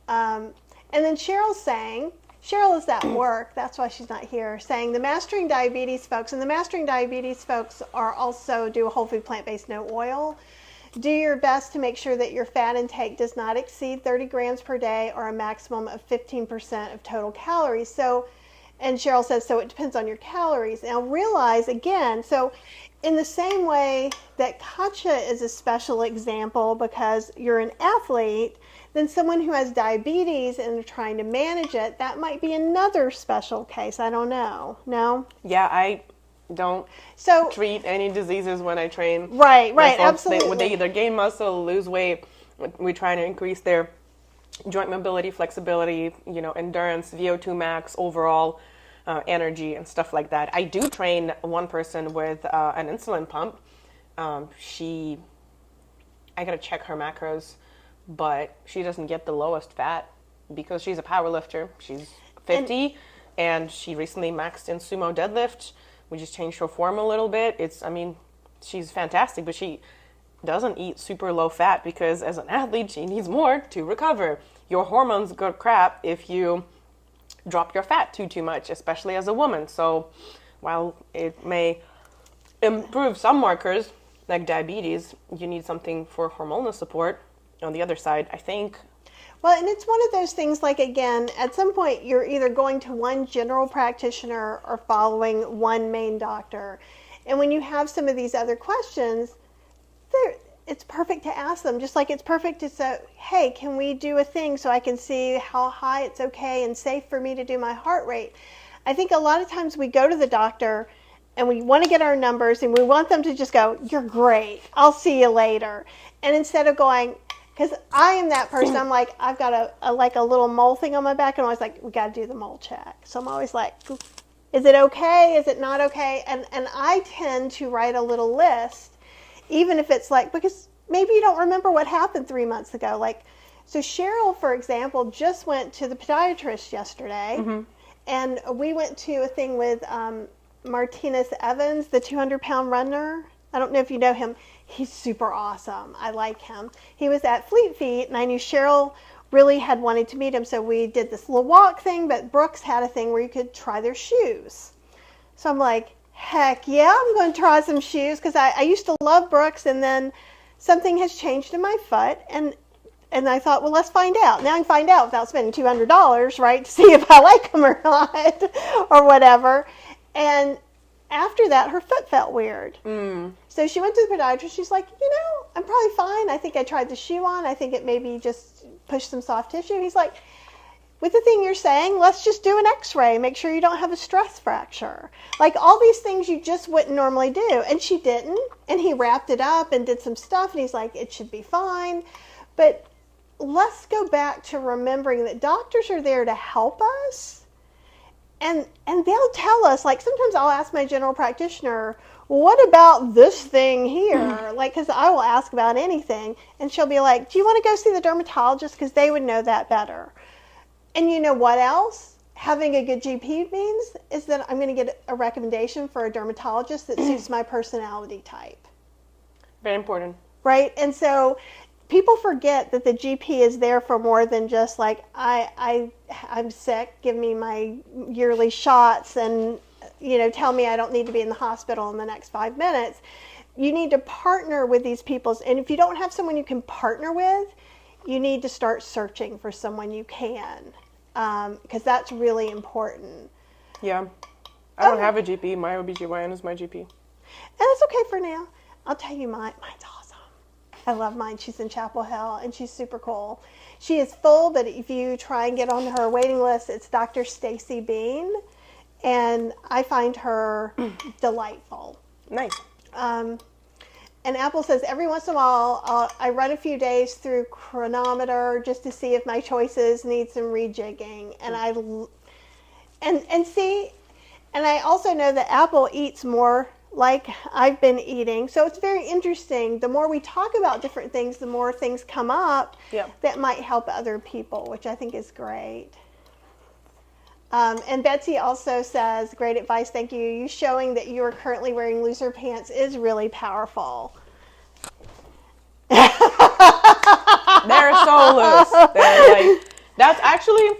And then Cheryl's saying, Cheryl is at work, that's why she's not here, saying the Mastering Diabetes folks, and the Mastering Diabetes folks are also do a whole food plant-based no oil. Do your best to make sure that your fat intake does not exceed 30 grams per day or a maximum of 15% of total calories. So, and Cheryl says, so it depends on your calories. Now realize again, so in the same way that Katya is a special example because you're an athlete, then someone who has diabetes and they're trying to manage it, that might be another special case. I don't know. No? Yeah, I don't treat any diseases when I train. Right, Folks, absolutely. They either gain muscle, lose weight. We're trying to increase their joint mobility, flexibility, endurance, VO2 max, overall energy and stuff like that. I do train one person with an insulin pump. I got to check her macros, but she doesn't get the lowest fat because she's a powerlifter. She's 50 and she recently maxed in sumo deadlift. We just changed her form a little bit. She's fantastic, but she doesn't eat super low fat because as an athlete, she needs more to recover. Your hormones go crap if you drop your fat too much, especially as a woman. So while it may improve some markers like diabetes, you need something for hormonal support. On the other side, I think. Well, and it's one of those things like, again, at some point you're either going to one general practitioner or following one main doctor. And when you have some of these other questions, it's perfect to ask them, just like it's perfect to say, hey, can we do a thing so I can see how high it's okay and safe for me to do my heart rate? I think a lot of times we go to the doctor and we want to get our numbers and we want them to just go, you're great, I'll see you later. And instead of going, because I am that person, I'm like, I've got a little mole thing on my back, and I'm always like, we got to do the mole check. So I'm always like, is it okay? Is it not okay? And I tend to write a little list, even if it's like, because maybe you don't remember what happened 3 months ago. Like, so Cheryl, for example, just went to the podiatrist yesterday, and we went to a thing with Martinez Evans, the 200-pound runner. I don't know if you know him. He's super awesome. I like him. He was at Fleet Feet, and I knew Cheryl really had wanted to meet him, so we did this little walk thing, but Brooks had a thing where you could try their shoes. So I'm like, heck yeah, I'm going to try some shoes, because I used to love Brooks, and then something has changed in my foot, and I thought, well, let's find out. Now I can find out without spending $200, right, to see if I like them or not, or whatever. And after that, her foot felt weird. So she went to the podiatrist. She's like, I'm probably fine. I think I tried the shoe on. I think it maybe just pushed some soft tissue. He's like, with the thing you're saying, let's just do an x-ray. Make sure you don't have a stress fracture. Like all these things you just wouldn't normally do. And she didn't. And he wrapped it up and did some stuff. And he's like, it should be fine. But let's go back to remembering that doctors are there to help us. And they'll tell us, like sometimes I'll ask my general practitioner, well, what about this thing here? Like, because I will ask about anything. And she'll be like, do you want to go see the dermatologist? Because they would know that better. And you know what else having a good GP means is that I'm going to get a recommendation for a dermatologist that suits my personality type. Very important. Right? And so people forget that the GP is there for more than just like, I'm sick, give me my yearly shots and, tell me I don't need to be in the hospital in the next 5 minutes. You need to partner with these people. And if you don't have someone you can partner with, you need to start searching for someone you can, because that's really important. Yeah. I don't have a GP. My OBGYN is my GP. And that's okay for now. I'll tell you mine's awesome. I love mine. She's in Chapel Hill, and she's super cool. She is full, but if you try and get on her waiting list, it's Dr. Stacy Bean. and I find her delightful. Nice. And Apple says, every once in a while, I run a few days through Chronometer just to see if my choices need some rejigging. And I also know that Apple eats more like I've been eating. So it's very interesting. The more we talk about different things, the more things come up that might help other people, which I think is great. And Betsy also says, great advice, thank you. You showing that you are currently wearing looser pants is really powerful. They're so loose. That's actually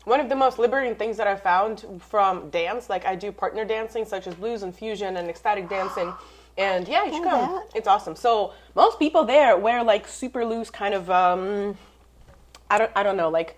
one of the most liberating things that I found from dance. Like, I do partner dancing, such as blues and fusion and ecstatic dancing. And yeah, you should come. It's awesome. So most people there wear like super loose kind of, I don't know, like,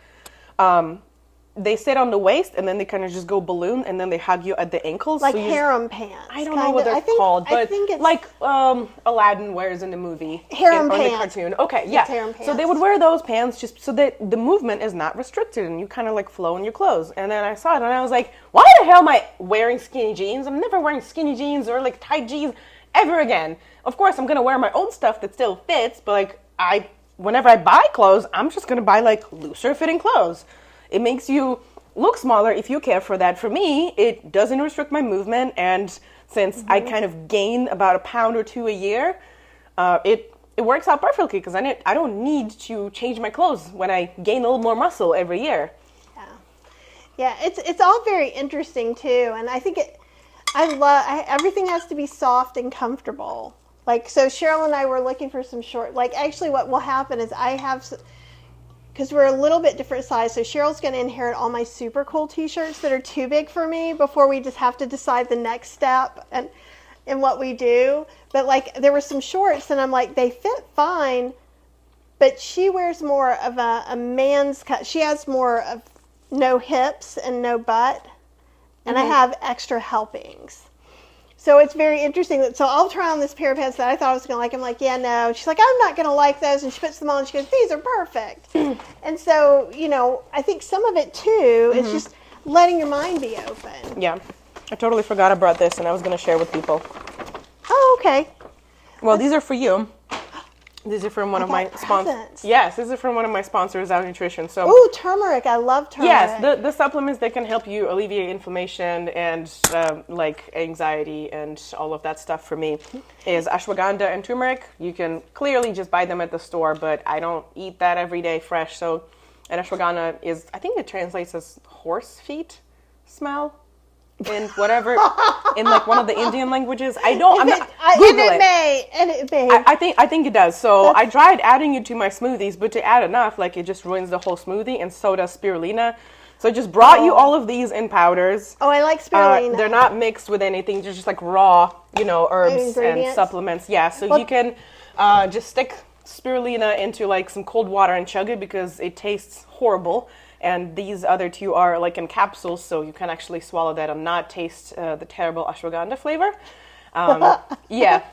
they sit on the waist and then they kind of just go balloon and then they hug you at the ankles. Like harem pants. I don't know what they're called, but I think it's like Aladdin wears in the movie. Harem pants. Or the cartoon. Okay, yeah. Harem pants. So they would wear those pants just so that the movement is not restricted and you kind of like flow in your clothes. And then I saw it and I was like, why the hell am I wearing skinny jeans? I'm never wearing skinny jeans or like tight jeans ever again. Of course, I'm going to wear my own stuff that still fits, but like whenever I buy clothes, I'm just going to buy like looser fitting clothes. It makes you look smaller if you care for that. For me, it doesn't restrict my movement, and since I kind of gain about 1 pound or 2 a year, it works out perfectly because I don't need to change my clothes when I gain a little more muscle every year. Yeah, it's all very interesting too, and I think everything has to be soft and comfortable. Like, so Cheryl and I were looking for some short. Like, actually, what will happen is because we're a little bit different size, so Cheryl's going to inherit all my super cool t-shirts that are too big for me before we just have to decide the next step and what we do. But like, there were some shorts and I'm like, they fit fine, but she wears more of a man's cut. She has more of no hips and no butt, and I have extra helpings. So it's very interesting. So I'll try on this pair of pants that I thought I was going to like. I'm like, yeah, no. She's like, I'm not going to like those. And she puts them on and she goes, these are perfect. And so, I think some of it too is just letting your mind be open. Yeah. I totally forgot I brought this and I was going to share with people. Oh, okay. Well, these are for you. These are from one of my sponsors. Yes, this is from one of my sponsors, Our Nutrition. So, ooh, turmeric! I love turmeric. Yes, the supplements that can help you alleviate inflammation and like anxiety and all of that stuff for me is ashwagandha and turmeric. You can clearly just buy them at the store, but I don't eat that every day fresh. So, and ashwagandha is, I think it translates as horse feet smell. In whatever, in like one of the Indian languages, I think it does. So I tried adding it to my smoothies, but to add enough, like it just ruins the whole smoothie, and so does spirulina. So I just brought you all of these in powders. Oh, I like spirulina. They're not mixed with anything; they're just like raw, herbs and supplements. Yeah, so you can just stick spirulina into like some cold water and chug it because it tastes horrible. And these other two are like in capsules, so you can actually swallow that and not taste the terrible ashwagandha flavor. Yeah.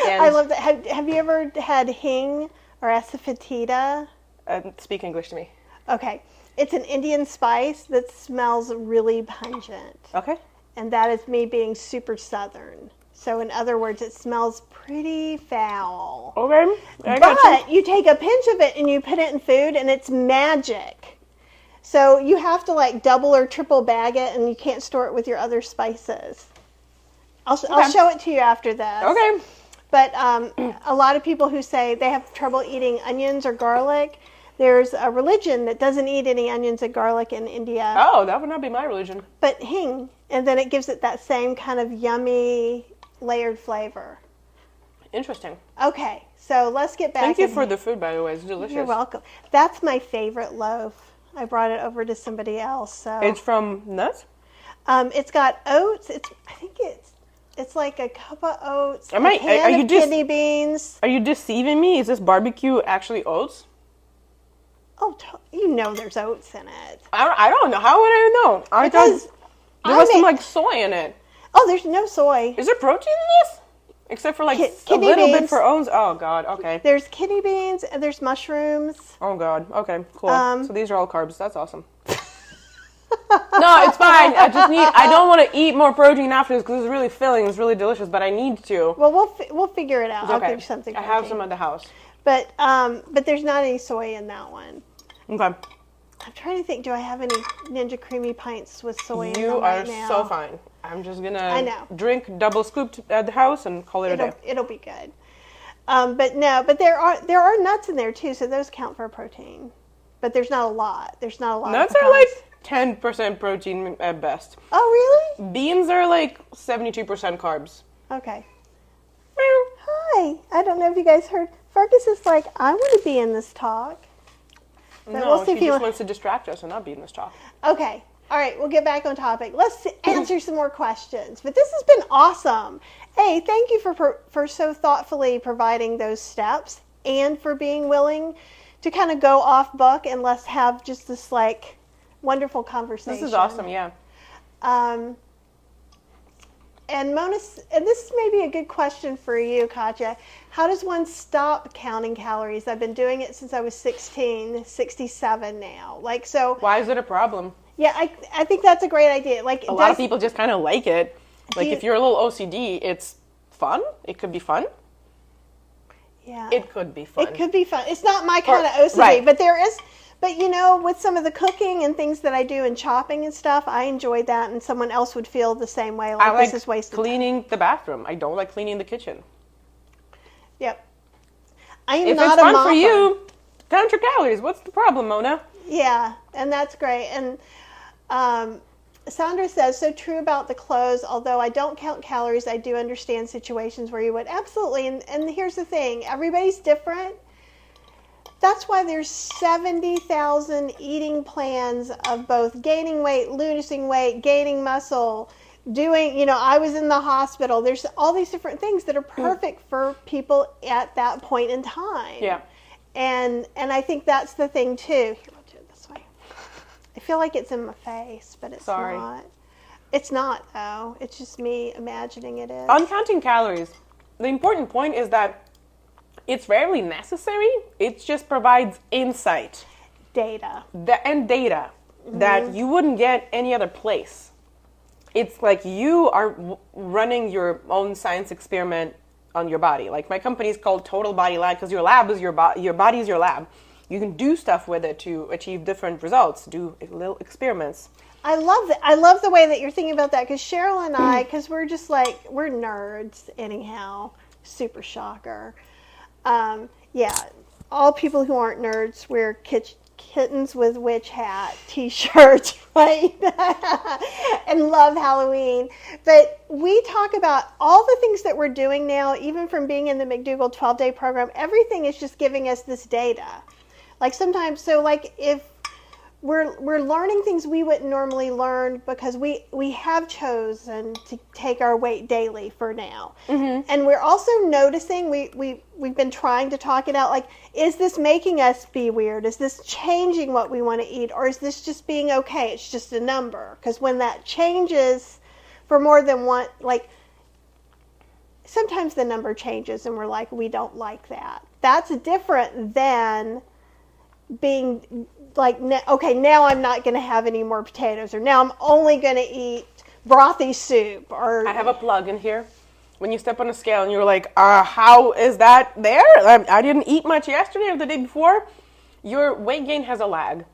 And I love that. Have you ever had hing or asafoetida? Speak English to me. Okay. It's an Indian spice that smells really pungent. Okay. And that is me being super southern. So in other words, it smells pretty foul. Okay. But you take a pinch of it and you put it in food and it's magic. So you have to like double or triple bag it, and you can't store it with your other spices. I'll show it to you after this. Okay. But a lot of people who say they have trouble eating onions or garlic, there's a religion that doesn't eat any onions and garlic in India. Oh, that would not be my religion. But hing, and then it gives it that same kind of yummy layered flavor. Interesting. Okay, so let's get back. Thank you for the food, by the way. It's delicious. You're welcome. That's my favorite loaf. I brought it over to somebody else. So it's from nuts? It's got oats. I think it's like a cup of oats. Are you kidney beans? Are you deceiving me? Is this barbecue actually oats? Oh, there's oats in it. I don't know. How would I know? I thought there was some like soy in it. Oh, there's no soy. Is there protein in this? Except for like a little bit for oats. Oh God. Okay. There's kidney beans and there's mushrooms. Oh God. Okay. Cool. So these are all carbs. That's awesome. No, it's fine. I don't want to eat more protein after this because it's really filling. It's really delicious, but I need to. Well, we'll figure it out. Okay. I'll give you something. I have some at the house. But there's not any soy in that one. Okay. I'm trying to think. Do I have any Ninja Creamy pints with soy in them You right are now? so fine. I'm just gonna drink double scooped at the house and call it a day. It'll be good. But there are nuts in there too, so those count for protein. But there's not a lot. Nuts are like 10% protein at best. Oh, really? Beans are like 72% carbs. Okay. Hi. I don't know if you guys heard. Fergus is like, I want to be in this talk. But No, she just wants to distract us and not be in this talk. Okay. All right, we'll get back on topic. Let's answer some more questions. But this has been awesome. Hey, thank you for so thoughtfully providing those steps and for being willing to kind of go off book and let's have just this like wonderful conversation. This is awesome, yeah. And Mona, and this may be a good question for you, Katya. How does one stop counting calories? I've been doing it since I was 16, 67 now. Like, so. Why is it a problem? Yeah, I think that's a great idea. Like, a lot of people just kind of like it. Like, if you're a little OCD, it's fun. It could be fun. Yeah. It could be fun. It could be fun. It's not my kind of OCD, right. But there is. But, you know, with some of the cooking and things that I do and chopping and stuff, I enjoy that, and someone else would feel the same way. Like, this is wasted cleaning the bathroom. I don't like cleaning the kitchen. Yep. I am if not it's a fun mopper. for you, count your calories. What's the problem, Mona? Yeah, and that's great. And Sandra says, so true about the clothes. Although I don't count calories, I do understand situations where you would. Absolutely. And here's the thing. Everybody's different. That's why there's 70,000 eating plans of both gaining weight, losing weight, gaining muscle, doing, you know, I was in the hospital. There's all these different things that are perfect for people at that point in time. Yeah. And I think that's the thing too. Here, I'll do it this way. I feel like it's in my face, but it's not. It's not, though. It's just me imagining it is. On counting calories, the important point is that it's rarely necessary. It just provides insight. Data. That you wouldn't get any other place. It's like you are running your own science experiment on your body. Like my company is called TotalBodyLab because your lab is your body is your lab. You can do stuff with it to achieve different results, do little experiments. I love that. I love the way that you're thinking about that because Cheryl and I, because we're just like, we're nerds anyhow. Super shocker. Yeah, all people who aren't nerds wear kittens with witch hat t-shirts, right? And love Halloween. But we talk about all the things that we're doing now, even from being in the McDougall 12-day program. Everything is just giving us this data. Like sometimes, so like if we're learning things we wouldn't normally learn because we have chosen to take our weight daily for now. Mm-hmm. And we're also noticing, we've been trying to talk it out, like, is this making us be weird? Is this changing what we want to eat? Or is this just being okay? It's just a number. Because when that changes for more than one, like, sometimes the number changes and we're like, we don't like that. That's different than being like, okay, now I'm not going to have any more potatoes, or now I'm only going to eat brothy soup. Or I have a plug in here. When you step on a scale and you're like, how is that there? I didn't eat much yesterday or the day before. Your weight gain has a lag.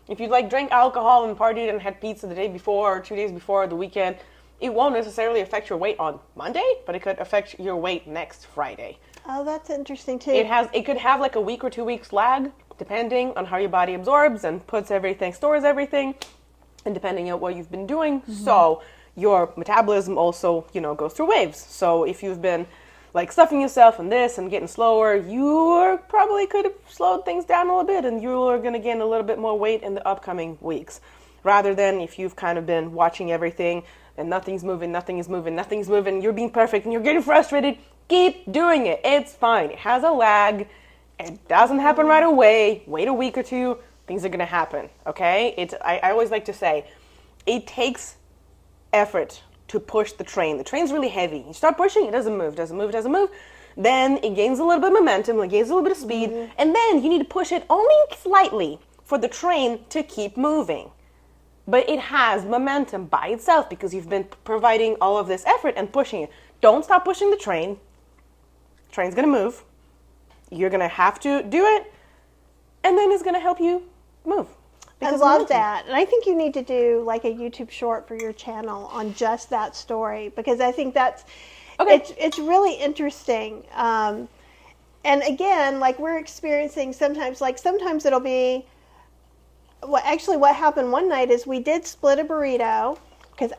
If you like drank alcohol and partied and had pizza the day before or 2 days before the weekend, it won't necessarily affect your weight on Monday, but it could affect your weight next Friday. Oh, that's interesting too. It could have like a week or 2 weeks lag, depending on how your body absorbs and puts everything, stores everything, and depending on what you've been doing. Mm-hmm. So your metabolism also, goes through waves. So if you've been like stuffing yourself and this and getting slower, you probably could have slowed things down a little bit and you're going to gain a little bit more weight in the upcoming weeks. Rather than if you've kind of been watching everything and nothing's moving, you're being perfect and you're getting frustrated, keep doing it. It's fine. It has a lag. It doesn't happen right away. Wait a week or two, things are going to happen, okay? I always like to say, it takes effort to push the train. The train's really heavy. You start pushing, it doesn't move. Then it gains a little bit of momentum, it gains a little bit of speed, and then you need to push it only slightly for the train to keep moving. but it has momentum by itself because you've been providing all of this effort and pushing it. Don't stop pushing the train. Train's going to move. You're going to have to do it, and then it's going to help you move. I love that. And I think you need to do like a YouTube short for your channel on just that story, because I think that's, it's really interesting. And again, like we're experiencing sometimes it'll be, what happened one night is we did split a burrito because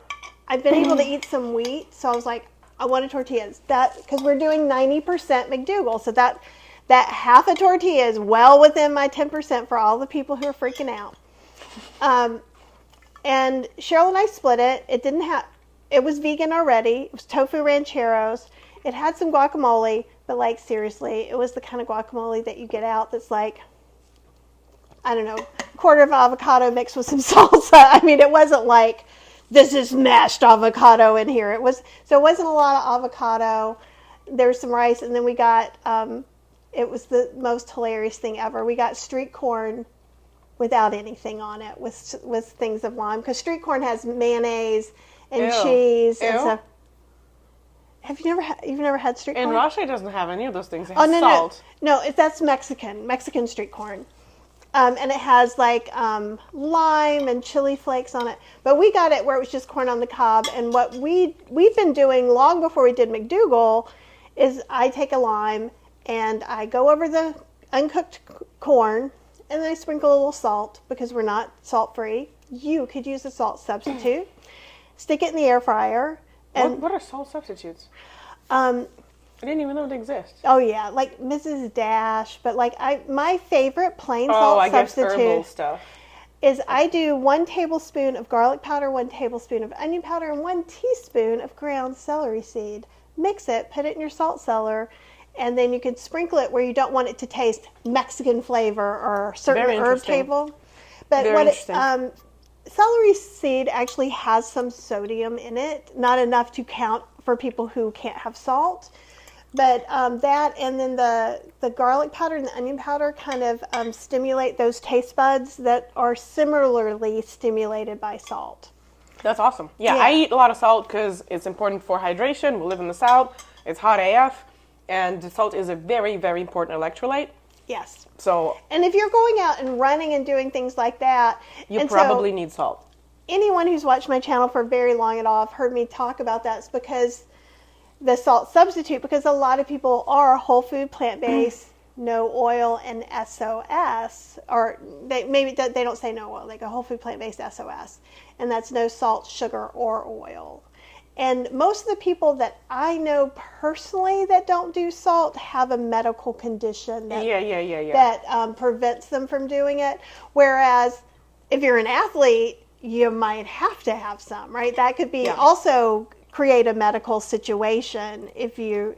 I've been able to eat some wheat. So I was like, I wanted tortillas. Because we're doing 90% McDougall. So that half a tortilla is well within my 10% for all the people who are freaking out. And Cheryl and I split it. It was vegan already. It was tofu rancheros. It had some guacamole, but like seriously, it was the kind of guacamole that you get out that's like, I don't know, a quarter of avocado mixed with some salsa. I mean, it wasn't like, this is mashed avocado in here. It wasn't a lot of avocado. There was some rice, and then we got, it was the most hilarious thing ever. We got street corn without anything on it, with things of lime, because street corn has mayonnaise and cheese and stuff. You've never had street corn? In Russia, it doesn't have any of those things. It has salt. No, that's Mexican street corn. And it has like lime and chili flakes on it. But we got it where it was just corn on the cob. And what we've been doing long before we did McDougall is I take a lime and I go over the uncooked corn, and then I sprinkle a little salt because we're not salt free. You could use a salt substitute. Stick it in the air fryer. And what are salt substitutes? I didn't even know they exist. Oh yeah, like Mrs. Dash, but like my favorite plain salt substitute Herbal stuff is I do 1 tablespoon of garlic powder, 1 tablespoon of onion powder, and 1 teaspoon of ground celery seed. Mix it, put it in your salt cellar, and then you can sprinkle it where you don't want it to taste Mexican flavor or certain herb table. But celery seed actually has some sodium in it, not enough to count for people who can't have salt. But that, and then the garlic powder and the onion powder kind of stimulate those taste buds that are similarly stimulated by salt. That's awesome. Yeah, I eat a lot of salt because it's important for hydration. We live in the South. It's hot AF. And salt is a very, very important electrolyte. Yes. So, and if you're going out and running and doing things like that, you probably need salt. Anyone who's watched my channel for very long at all have heard me talk about that. It's because the salt substitute, because a lot of people are whole food, plant-based, no oil, and SOS, or they don't say no oil, they go whole food, plant-based, SOS, and that's no salt, sugar, or oil. And most of the people that I know personally that don't do salt have a medical condition that prevents them from doing it. Whereas if you're an athlete, you might have to have some, right? That could be also create a medical situation if you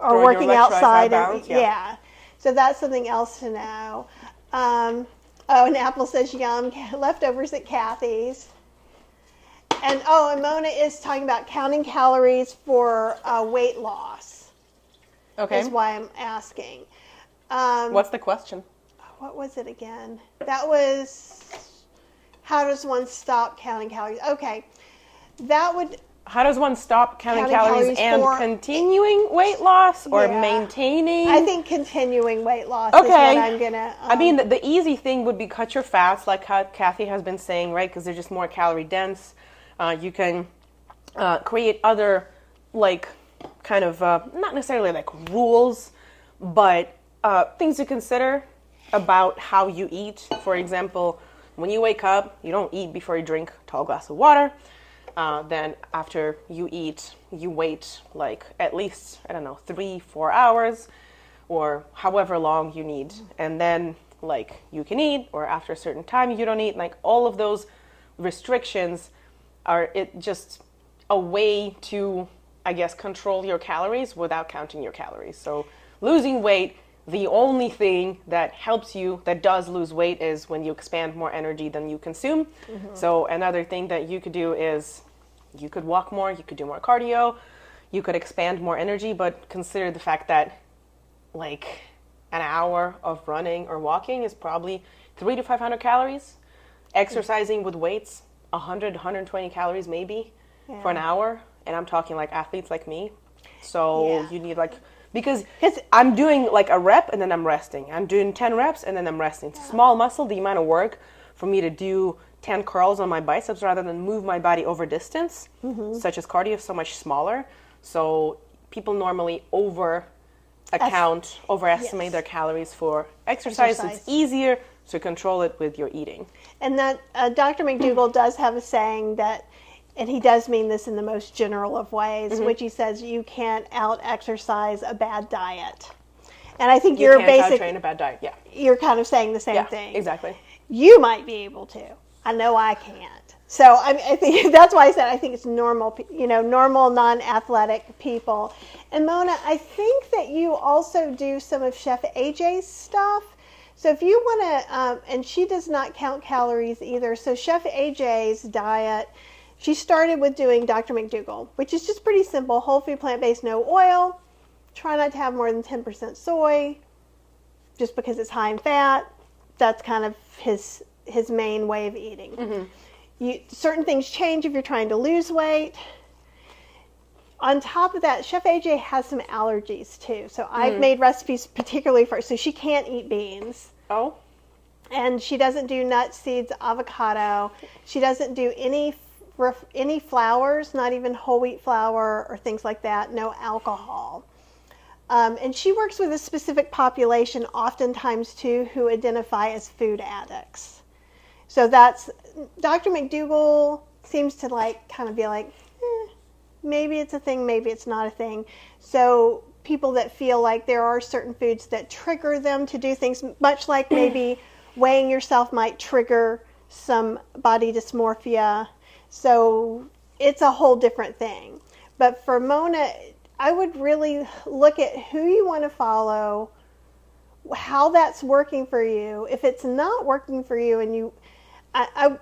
are working outside. So that's something else to know. And Apple says yum, leftovers at Kathy's. And Mona is talking about counting calories for weight loss. Okay. Is why I'm asking. What's the question? What was it again? That was, how does one stop counting calories? Okay. How does one stop counting calories and continuing weight loss or maintaining? I think continuing weight loss is what I'm going to... I mean, the easy thing would be cut your fats, like how Kathy has been saying, right? Because they're just more calorie dense. You can create other, like, kind of, not necessarily like rules, but things to consider about how you eat. For example, when you wake up, you don't eat before you drink a tall glass of water. Then after you eat, you wait like at least, 3-4 hours or however long you need. And then like you can eat, or after a certain time you don't eat. Like all of those restrictions are just a way to, I guess, control your calories without counting your calories. So losing weight, the only thing that helps you, that does lose weight, is when you expand more energy than you consume. Mm-hmm. So another thing that you could do is you could walk more, you could do more cardio, you could expand more energy, but consider the fact that like an hour of running or walking is probably 300 to 500 calories. Exercising with weights, 100, 120 calories maybe for an hour. And I'm talking like athletes like me. So you need like, because I'm doing like a rep and then I'm resting. I'm doing 10 reps and then I'm resting. It's a small muscle, the amount of work for me to do 10 curls on my biceps rather than move my body over distance, such as cardio, is so much smaller. So people normally overestimate their calories for exercise. It's easier to control it with your eating. And that Dr. McDougall does have a saying that, and he does mean this in the most general of ways, which he says you can't out-exercise a bad diet. And I think you can't out-train a bad diet, you're kind of saying the same thing. Exactly. You might be able to. I know I can't. So I think that's why I said I think it's normal, normal non-athletic people. And Mona, I think that you also do some of Chef AJ's stuff. So if you want to, and she does not count calories either. So Chef AJ's diet, she started with doing Dr. McDougall, which is just pretty simple: whole food, plant-based, no oil. Try not to have more than 10% soy, just because it's high in fat. That's kind of his main way of eating. Certain things change if you're trying to lose weight. On top of that, Chef AJ has some allergies too. So I've made recipes particularly for her. So she can't eat beans. Oh. And she doesn't do nuts, seeds, avocado. She doesn't do any flours, not even whole wheat flour or things like that. No alcohol. And she works with a specific population, oftentimes too, who identify as food addicts. So that's, Dr. McDougall seems to kind of be like, maybe it's a thing, maybe it's not a thing. So people that feel like there are certain foods that trigger them to do things, much like maybe weighing yourself might trigger some body dysmorphia. So it's a whole different thing. But for Mona, I would really look at who you want to follow, how that's working for you. If it's not working for you, and I'm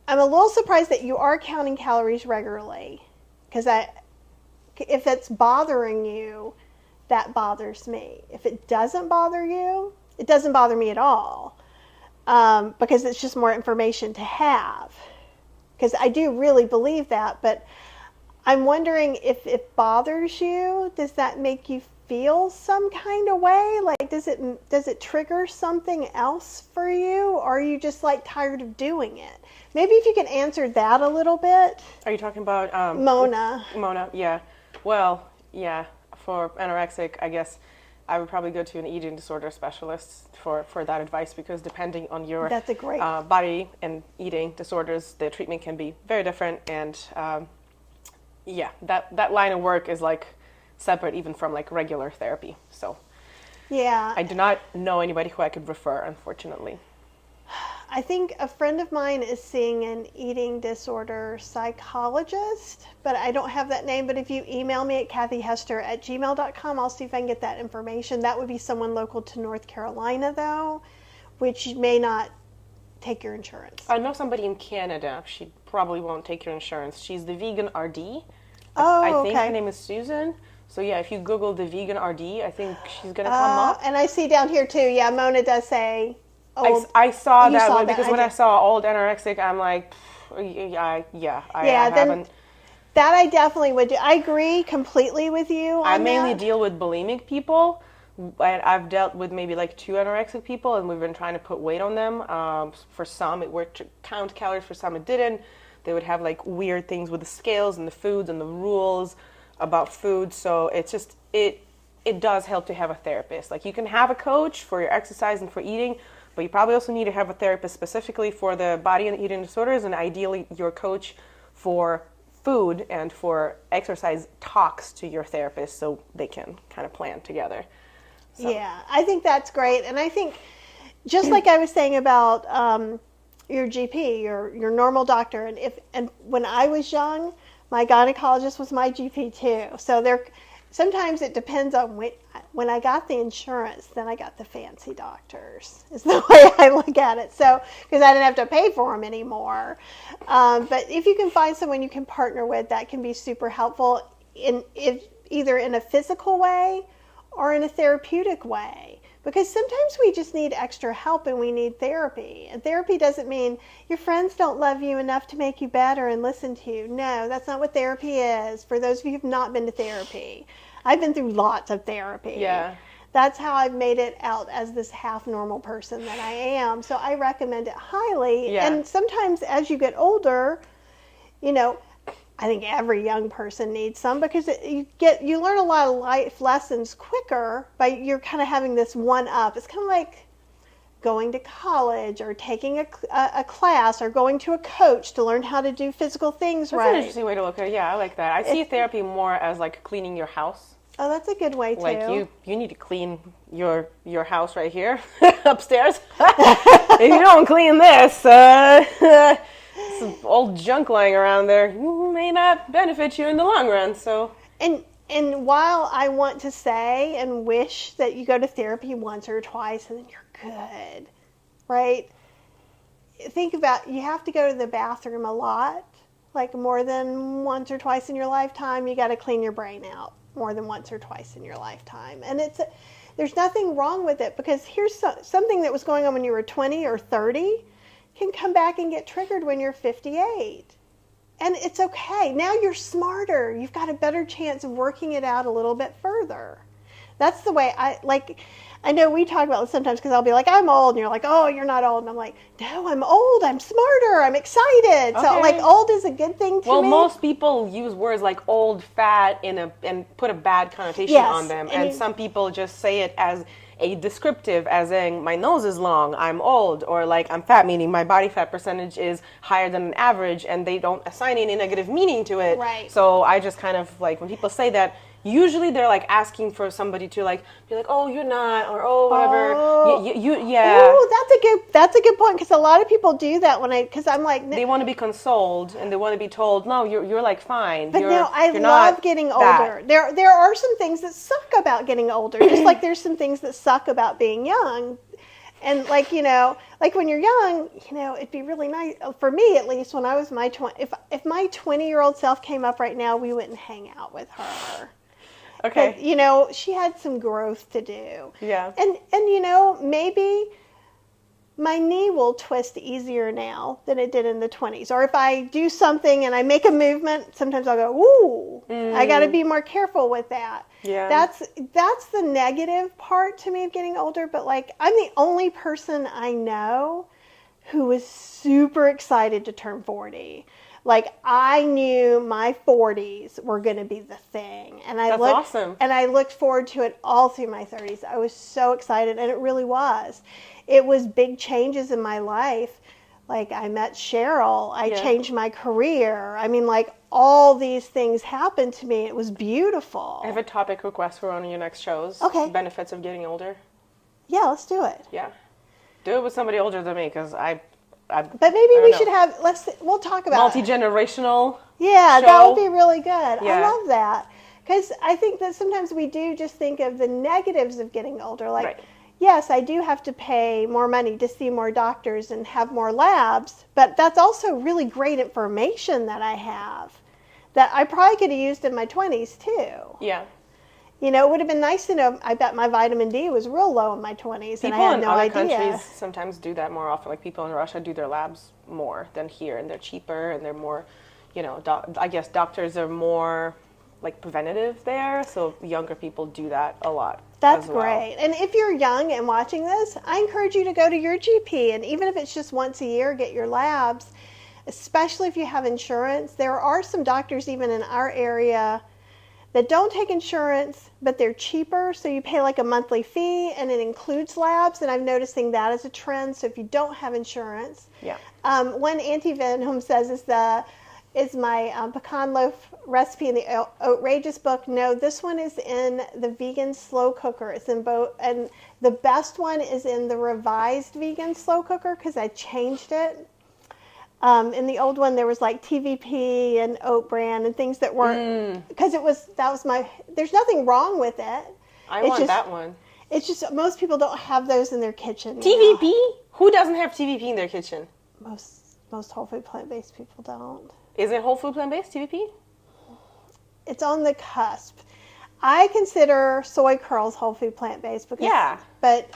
a little surprised that you are counting calories regularly, because if it's bothering you, that bothers me. If it doesn't bother you, it doesn't bother me at all, because it's just more information to have. Because I do really believe that, but I'm wondering if it bothers you, does that make you feel some kind of way? Like, does it trigger something else for you? Or are you just tired of doing it? Maybe if you can answer that a little bit. Are you talking about Mona? Mona, yeah. Well, yeah, for anorexic, I guess I would probably go to an eating disorder specialist for that advice, because depending on your That's a great body and eating disorders, the treatment can be very different. And that line of work is separate even from regular therapy. So yeah, I do not know anybody who I could refer, unfortunately. I think a friend of mine is seeing an eating disorder psychologist, but I don't have that name. But if you email me at kathyhester@gmail.com, I'll see if I can get that information. That would be someone local to North Carolina, though, which may not take your insurance. I know somebody in Canada. She probably won't take your insurance. She's the vegan RD. I think her name is Susan. So yeah, if you Google the vegan RD, I think she's going to come up. And I see down here too, yeah, Mona does say old. I saw that one because when I saw old anorexic, I'm like, I haven't. That I definitely would do. I agree completely with you on I mainly deal with bulimic people. I've dealt with maybe 2 anorexic people, and we've been trying to put weight on them. For some, it worked to count calories. For some, it didn't. They would have weird things with the scales and the foods and the rules about food. So it's just, it does help to have a therapist. You can have a coach for your exercise and for eating, but you probably also need to have a therapist specifically for the body and eating disorders, and ideally your coach for food and for exercise talks to your therapist so they can kind of plan together. So. Yeah, I think that's great. And I think, just like I was saying about your GP, your normal doctor, and when I was young, my gynecologist was my GP too. So sometimes it depends on when I got the insurance, then I got the fancy doctors, is the way I look at it. So, because I didn't have to pay for them anymore. But if you can find someone you can partner with, that can be super helpful either in a physical way or in a therapeutic way. Because sometimes we just need extra help and we need therapy. And therapy doesn't mean your friends don't love you enough to make you better and listen to you. No, that's not what therapy is. For those of you who have not been to therapy, I've been through lots of therapy. Yeah. That's how I've made it out as this half normal person that I am. So I recommend it highly. Yeah. And sometimes as you get older, you know, I think every young person needs some, because you learn a lot of life lessons quicker by you're kind of having this one up. It's kind of like going to college or taking a class or going to a coach to learn how to do physical things right. That's an interesting way to look at it. Yeah, I like that. I see therapy more as like cleaning your house. Oh, that's a good way too. Like you need to clean your house right here upstairs. If you don't clean this, some old junk lying around there may not benefit you in the long run. So and while I want to say and wish that you go to therapy once or twice and then you're good, right? Think about, you have to go to the bathroom a lot, like more than once or twice in your lifetime. You got to clean your brain out more than once or twice in your lifetime. And there's nothing wrong with it, because here's something that was going on when you were 20 or 30 can come back and get triggered when you're 58. And it's okay. Now you're smarter. You've got a better chance of working it out a little bit further. That's the way I know we talk about this sometimes, because I'll be like, I'm old. And you're like, oh, you're not old. And I'm like, no, I'm old. I'm smarter. I'm excited. Okay. So like old is a good thing to me. Well, most people use words like old, fat and put a bad connotation on them. And some people just say it as a descriptive, as in my nose is long, I'm old, or like I'm fat, meaning my body fat percentage is higher than an average, and they don't assign any negative meaning to it. Right. So I just kind of like, when people say that, usually they're like asking for somebody to like be like, oh, you're not, or oh, whatever. Oh. Yeah. Oh, that's a good point, because a lot of people do that because I'm like, they want to be consoled and they want to be told, no, you're like fine. But no, I love getting older. There are some things that suck about getting older, just like there's some things that suck about being young. And like, like when you're young, it'd be really nice, for me at least, when I was if my 20-year-old self came up right now, we wouldn't hang out with her. Okay. She had some growth to do. Yeah. And maybe my knee will twist easier now than it did in the 20s. Or if I do something and I make a movement, sometimes I'll go, ooh, I got to be more careful with that. Yeah. That's the negative part to me of getting older. But like, I'm the only person I know who was super excited to turn 40. Like, I knew my 40s were going to be the thing. And That's awesome. And I looked forward to it all through my 30s. I was so excited, and it really was. It was big changes in my life. Like, I met Cheryl. I changed my career. I mean, like, all these things happened to me. It was beautiful. I have a topic request for one of your next shows. Okay. Benefits of getting older. Yeah, let's do it. Yeah. Do it with somebody older than me, because but maybe we should have, we'll talk about multi-generational Yeah, show. that would be really good. I Yeah. love that. Because I think that sometimes we do just think of the negatives of getting older. Like, Right. yes, I do have to pay more money to see more doctors and have more labs, but that's also really great information that I have that I probably could have used in my 20s too. Yeah. It would have been nice to know. I bet my vitamin D was real low in my 20s, and I had no idea. People in other countries sometimes do that more often. Like, people in Russia do their labs more than here, and they're cheaper, and they're more, I guess doctors are more like preventative there, so younger people do that a lot. That's as well. great. And if you're young and watching this, I encourage you to go to your GP, and even if it's just once a year, get your labs, especially if you have insurance. There are some doctors even in our area that don't take insurance, but they're cheaper, so you pay like a monthly fee, and it includes labs, and I'm noticing that as a trend. So if you don't have insurance, one Auntie Venham says is my pecan loaf recipe in the Outrageous book. No, this one is in the vegan slow cooker. It's in both, and the best one is in the revised vegan slow cooker, because I changed it. In the old one, there was like TVP and oat bran and things that weren't, because there's nothing wrong with it. I want that one. It's just most people don't have those in their kitchen. TVP? Who doesn't have TVP in their kitchen? Most whole food plant-based people don't. Is it whole food plant-based, TVP? It's on the cusp. I consider soy curls whole food plant-based because, Yeah. but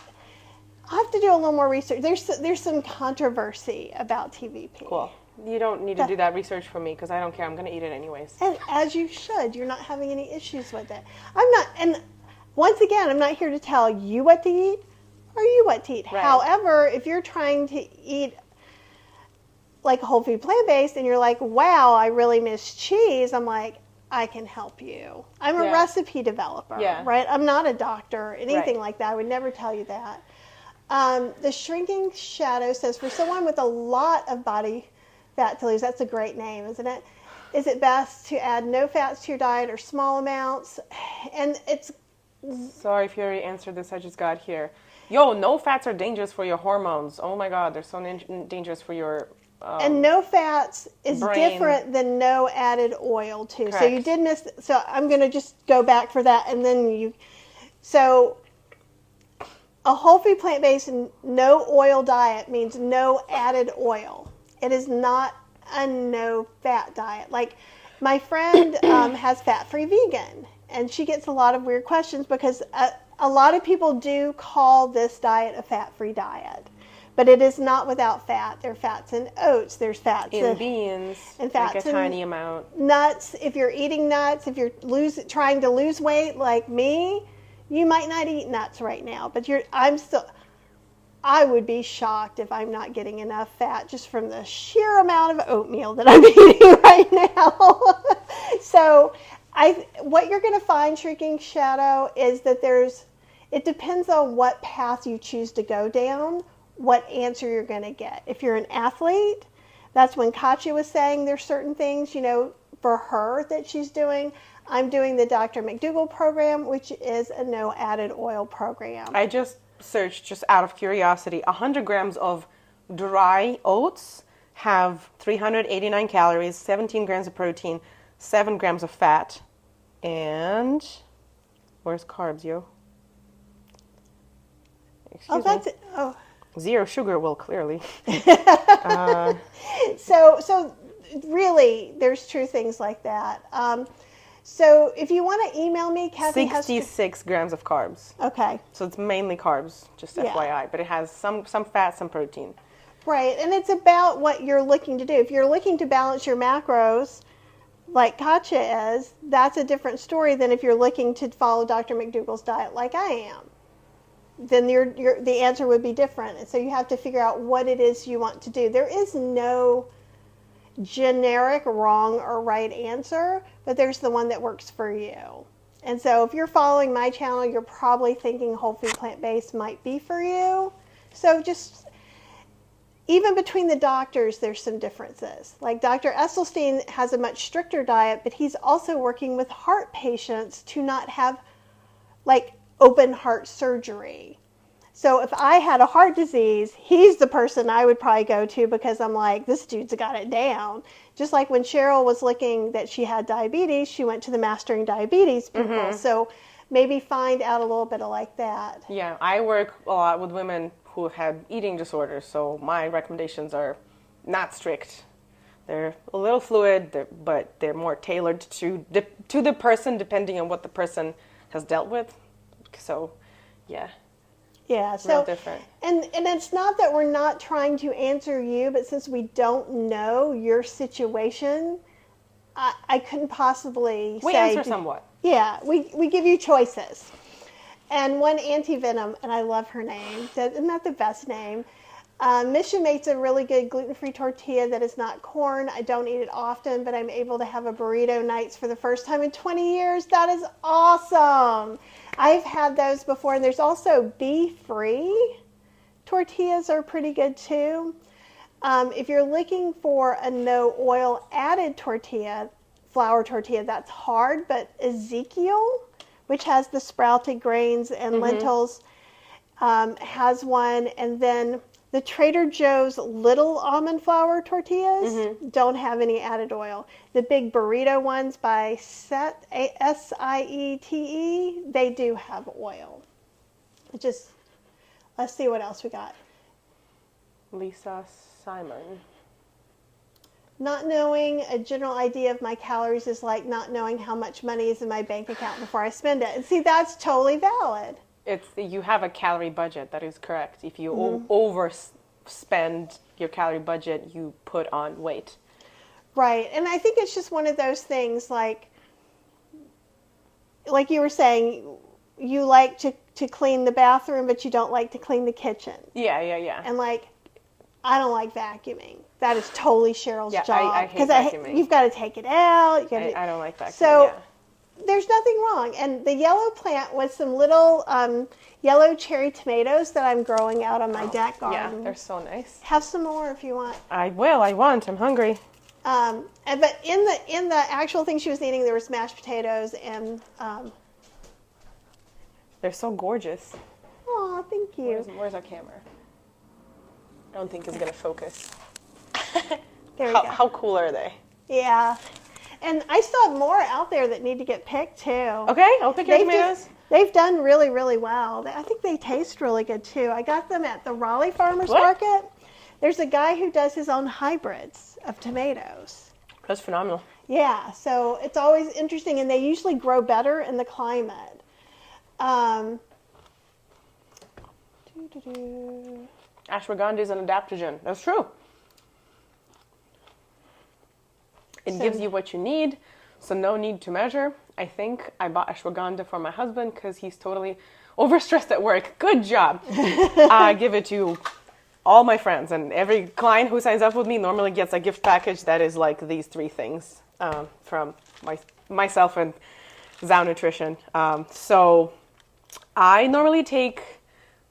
I have to do a little more research. There's some controversy about TVP. Cool. You don't need to do that research for me because I don't care. I'm going to eat it anyways. And as you should, you're not having any issues with it. I'm not, and once again, I'm not here to tell you what to eat or you what to eat. Right. However, if you're trying to eat like a whole food plant-based and you're like, wow, I really miss cheese, I'm like, I can help you. I'm a recipe developer, right? I'm not a doctor or anything like that. I would never tell you that. The Shrinking Shadow says, for someone with a lot of body fat to lose, that's a great name, isn't it? Is it best to add no fats to your diet or small amounts? And it's... Sorry if you already answered this, I just got here. Yo, no fats are dangerous for your hormones. Oh my God, they're so dangerous for your... and no fats is brain. Different than no added oil too. Correct. So you did miss, so I'm going to just go back for that and then you... So... A whole food plant-based no oil diet means no added oil. It is not a no fat diet. Like my friend has fat-free vegan and she gets a lot of weird questions because a lot of people do call this diet a fat-free diet. But it is not without fat. There are fats in oats. There's fats in beans. And fats like a tiny amount. Nuts. If you're eating nuts, if you're trying to lose weight like me, you might not eat nuts right now, but I would be shocked if I'm not getting enough fat just from the sheer amount of oatmeal that I'm eating right now. So what you're going to find, Shrinking Shadow, is that it depends on what path you choose to go down, what answer you're going to get. If you're an athlete, that's when Katya was saying there's certain things, for her that she's doing. I'm doing the Dr. McDougall program, which is a no added oil program. I just searched, just out of curiosity, 100 grams of dry oats have 389 calories, 17 grams of protein, 7 grams of fat, and where's carbs, yo? Excuse me. Oh. 0 sugar, well, clearly. So really, there's true things like that. So if you want to email me, Kathy 66 grams of carbs. Okay. So it's mainly carbs, just FYI, but it has some fat, some protein. Right, and it's about what you're looking to do. If you're looking to balance your macros, like Katya is, that's a different story than if you're looking to follow Dr. McDougall's diet like I am. Then the answer would be different. And so you have to figure out what it is you want to do. There is no generic wrong or right answer, but there's the one that works for you. And so if you're following my channel, you're probably thinking whole food plant-based might be for you. So just, even between the doctors, there's some differences. Like Dr. Esselstyn has a much stricter diet, but he's also working with heart patients to not have like open heart surgery. So if I had a heart disease, he's the person I would probably go to because I'm like, this dude's got it down. Just like when Cheryl was looking that she had diabetes, she went to the Mastering Diabetes people. Mm-hmm. So maybe find out a little bit of like that. Yeah, I work a lot with women who have eating disorders, so my recommendations are not strict. They're a little fluid, but they're more tailored to the person depending on what the person has dealt with. So, yeah. Yeah, so different. And it's not that we're not trying to answer you, but since we don't know your situation, I couldn't possibly we say... answer somewhat. Yeah, we give you choices. And one Anti-Venom, and I love her name, isn't that the best name? Mission makes a really good gluten-free tortilla that is not corn. I don't eat it often, but I'm able to have a burrito nights for the first time in 20 years. That is awesome. I've had those before, and there's also beef-free tortillas are pretty good too. If you're looking for a no oil added tortilla, flour tortilla, that's hard, but Ezekiel, which has the sprouted grains and lentils, has one, and then the Trader Joe's little almond flour tortillas don't have any added oil. The big burrito ones by Siete, S-I-E-T-E, they do have oil. Let's see what else we got. Lisa Simon. not knowing a general idea of my calories is like not knowing how much money is in my bank account before I spend it. And see, that's totally valid. You have a calorie budget. That is correct. If you overspend your calorie budget, you put on weight. Right. And I think it's just one of those things like you were saying, you like to clean the bathroom, but you don't like to clean the kitchen. Yeah. And like, I don't like vacuuming. That is totally Cheryl's job. I hate vacuuming. You've got to take it out. I don't like vacuuming. So there's nothing wrong. And the yellow plant was some little yellow cherry tomatoes that I'm growing out on my deck garden. Yeah, they're so nice. Have some more if you want. I will. I want. I'm hungry. But in the actual thing she was eating, there was mashed potatoes and. They're so gorgeous. Oh, thank you. Where's our camera? I don't think it's gonna focus. There we go. How cool are they? Yeah. And I still have more out there that need to get picked too. Okay, I'll pick your tomatoes. They've done really, really well. I think they taste really good too. I got them at the Raleigh Farmers Market. There's a guy who does his own hybrids of tomatoes. That's phenomenal. Yeah, so it's always interesting, and they usually grow better in the climate. Ashwagandha is an adaptogen. That's true. It gives you what you need, so no need to measure. I think I bought ashwagandha for my husband because he's totally overstressed at work. Good job. I give it to all my friends, and every client who signs up with me normally gets a gift package that is like these 3 things from myself and Zao Nutrition. So I normally take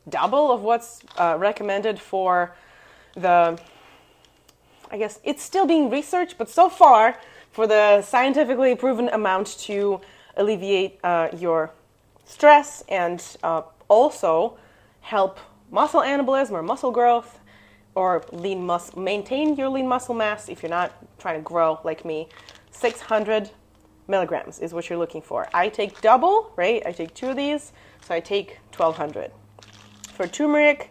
double of what's recommended for the, I guess it's still being researched, but so far for the scientifically proven amount to alleviate your stress and also help muscle anabolism or muscle growth or maintain your lean muscle mass if you're not trying to grow like me. 600 milligrams is what you're looking for. I take double, right? I take 2 of these, so I take 1,200. For turmeric,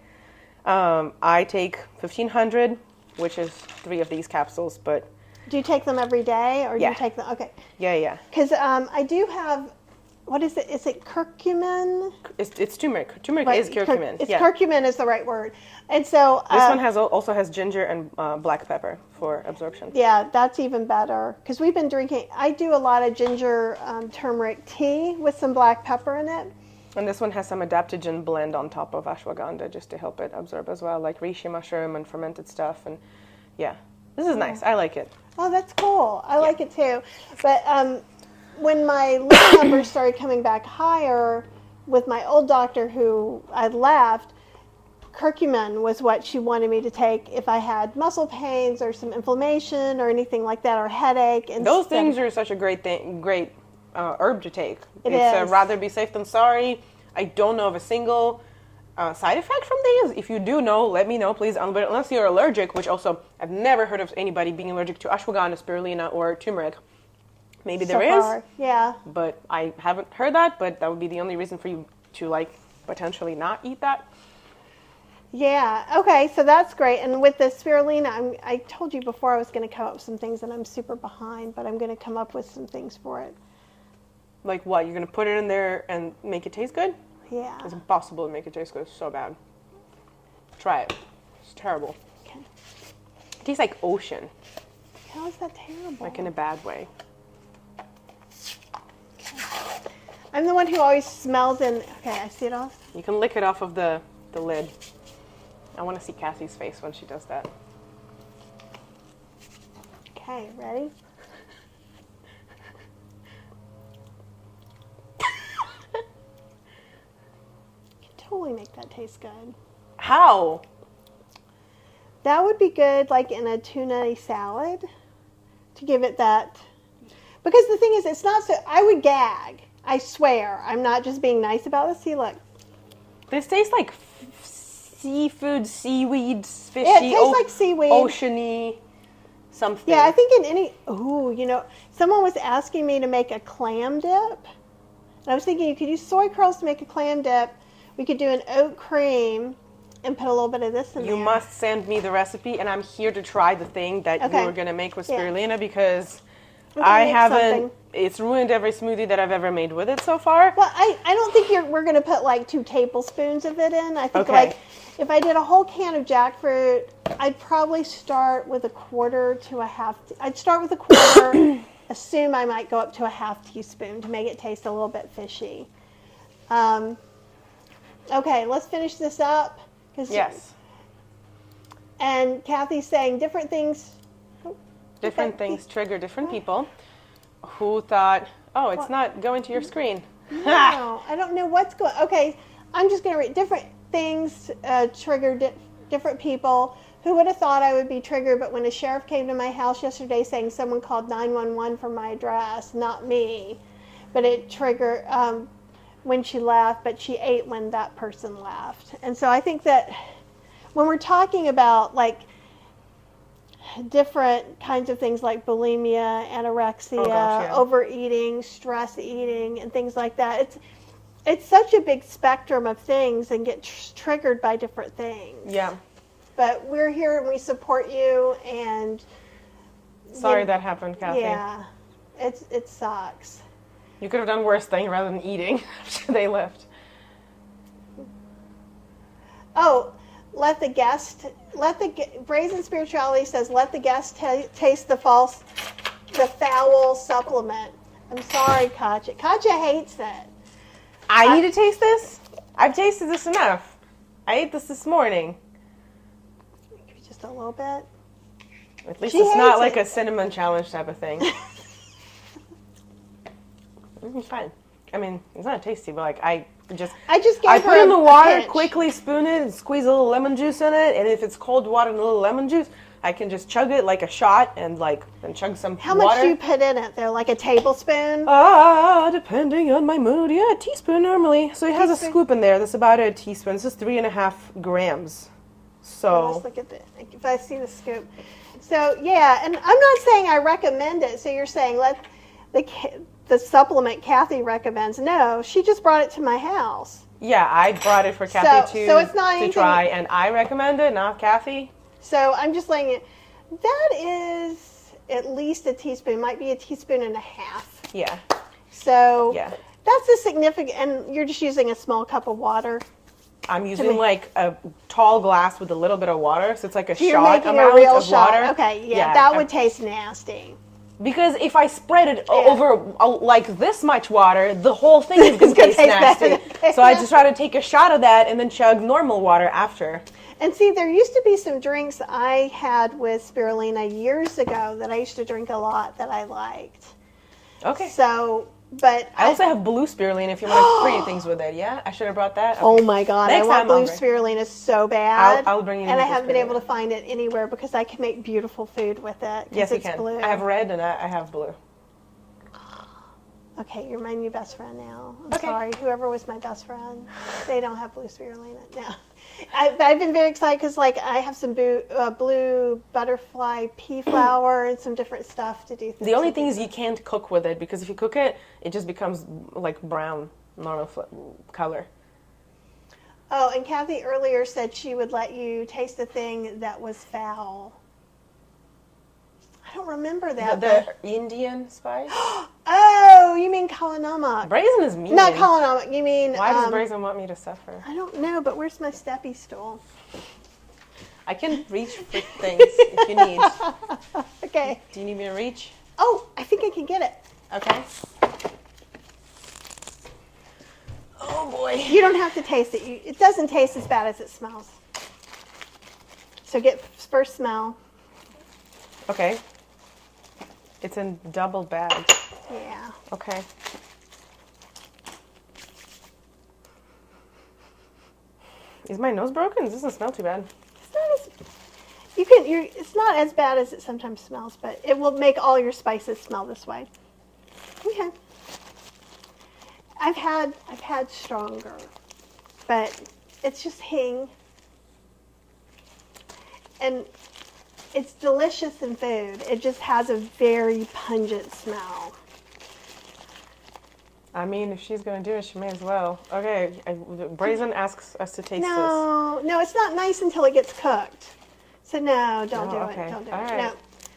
I take 1,500, which is 3 of these capsules, but... Do you take them every day, or do you take them... Okay. Yeah. Because I do have... What is it? Is it curcumin? It's turmeric. Turmeric is curcumin. Curcumin is the right word. And so... This one also has ginger and black pepper for absorption. Yeah, that's even better. Because we've been drinking... I do a lot of ginger turmeric tea with some black pepper in it. And this one has some adaptogen blend on top of ashwagandha just to help it absorb as well, like reishi mushroom and fermented stuff. And yeah, this is nice. I like it. Oh, that's cool. I like it too. But when my liver numbers started coming back higher with my old doctor who I'd left, curcumin was what she wanted me to take if I had muscle pains or some inflammation or anything like that, or headache. And those things are such a great herb to take. It's rather be safe than sorry. I don't know of a single side effect from these. If you do know, let me know, please. But unless you're allergic, which also I've never heard of anybody being allergic to ashwagandha, spirulina, or turmeric. Maybe there is. Yeah. But I haven't heard that. But that would be the only reason for you to potentially not eat that. Yeah. Okay. So that's great. And with the spirulina, I told you before I was going to come up with some things, and I'm super behind, but I'm going to come up with some things for it. Like what? You're going to put it in there and make it taste good? Yeah. It's impossible to make it taste good. It's so bad. Try it. It's terrible. Okay. It tastes like ocean. How is that terrible? Like in a bad way. Okay. I'm the one who always smells in... Okay, I see it off. You can lick it off of the lid. I want to see Cassie's face when she does that. Okay, ready? Totally make that taste good. How? That would be good like in a tuna salad to give it that. Because the thing is, it's not so... I would gag. I swear. I'm not just being nice about this. See, look. This tastes like seafood, seaweed, fishy. Yeah, it tastes like seaweed. Oceany something. Yeah, I think in any... Ooh, someone was asking me to make a clam dip. And I was thinking you could use soy curls to make a clam dip. We could do an oat cream and put a little bit of this in there. You must send me the recipe, and I'm here to try the thing that you were going to make with spirulina because I haven't. It's ruined every smoothie that I've ever made with it so far. Well, I don't think we're going to put like 2 tablespoons of it in. I think like if I did a whole can of jackfruit, I'd probably start with a quarter to a half. I'd start with a quarter, assume I might go up to a half teaspoon to make it taste a little bit fishy. Okay, let's finish this up. Yes. And Kathy's saying different things. Different things trigger different people who thought, oh, it's not going to your screen. No, I don't know what's going on. Okay, I'm just going to read different things trigger different people. Who would have thought I would be triggered, but when a sheriff came to my house yesterday saying someone called 911 from my address, not me, but it triggered when she left, but she ate when that person left. And so I think that when we're talking about like different kinds of things like bulimia, anorexia, overeating, stress eating, and things like that, it's such a big spectrum of things and get triggered by different things. Yeah. But we're here and we support you. And sorry that happened, Kathy. Yeah, it sucks. You could have done worse thing rather than eating after they left. Oh, Brazen Spirituality says, let the guest taste the foul supplement. I'm sorry, Katya. Katya hates it. I need to taste this? I've tasted this enough. I ate this morning. Just a little bit. At least it's not like a cinnamon challenge type of thing. It's fine. I mean, it's not tasty, but like I put it in the water, quickly spoon it, and squeeze a little lemon juice in it. And if it's cold water and a little lemon juice, I can just chug it like a shot and chug some water. How much do you put in it though? Like a tablespoon? Depending on my mood. Yeah, a teaspoon normally. So it has a scoop in there. That's about a teaspoon. This is 3.5 grams. So let's look at if I see the scoop. So yeah, and I'm not saying I recommend it. So you're saying let the supplement Kathy recommends. No, she just brought it to my house. Yeah, I brought it for Kathy so it's not to try, and I recommend it, not Kathy. So I'm just letting it. That is at least a teaspoon. Might be a teaspoon and a half. Yeah. So that's a significant. And you're just using a small cup of water. I'm using like a tall glass with a little bit of water, so it's like a you're shot making amount a real of shot. water. Okay, that would taste nasty. Because if I spread it over like this much water, the whole thing is going to taste nasty. So I just try to take a shot of that and then chug normal water after. And see, there used to be some drinks I had with spirulina years ago that I used to drink a lot that I liked. Okay. So, but I also have blue spirulina if you want to create things with it. Yeah, I should have brought that. Okay. Oh my God, I want blue spirulina so bad. I'll bring you. And I haven't been able to find it anywhere because I can make beautiful food with it. Yes, you can. Blue. I have red and I have blue. Okay, you're my new best friend now. I'm sorry, whoever was my best friend, they don't have blue spirulina. No. I've been very excited because like I have some blue butterfly pea flour and some different stuff to do things. The only thing is you can't cook with it because if you cook it, it just becomes like brown, normal color. Oh, and Kathy earlier said she would let you taste a thing that was foul. I don't remember that. The Indian spice? Oh, you mean kalanamak. Brazen is mean. Not kalanamak, you mean... Why does Brazen want me to suffer? I don't know, but where's my steppy stool? I can reach for things if you need. Okay. Do you need me to reach? Oh, I think I can get it. Okay. Oh boy. You don't have to taste it. It doesn't taste as bad as it smells. So get first smell. Okay. It's in double bags. Yeah. Okay. Is my nose broken? It doesn't smell too bad. It's not as bad as it sometimes smells, but it will make all your spices smell this way. Okay. I've had stronger, but it's just hing. And it's delicious in food. It just has a very pungent smell. I mean, if she's going to do it, she may as well. Okay, Brazen asks us to taste this. No, it's not nice until it gets cooked. So no, don't do okay. it. Don't do All it. right. No.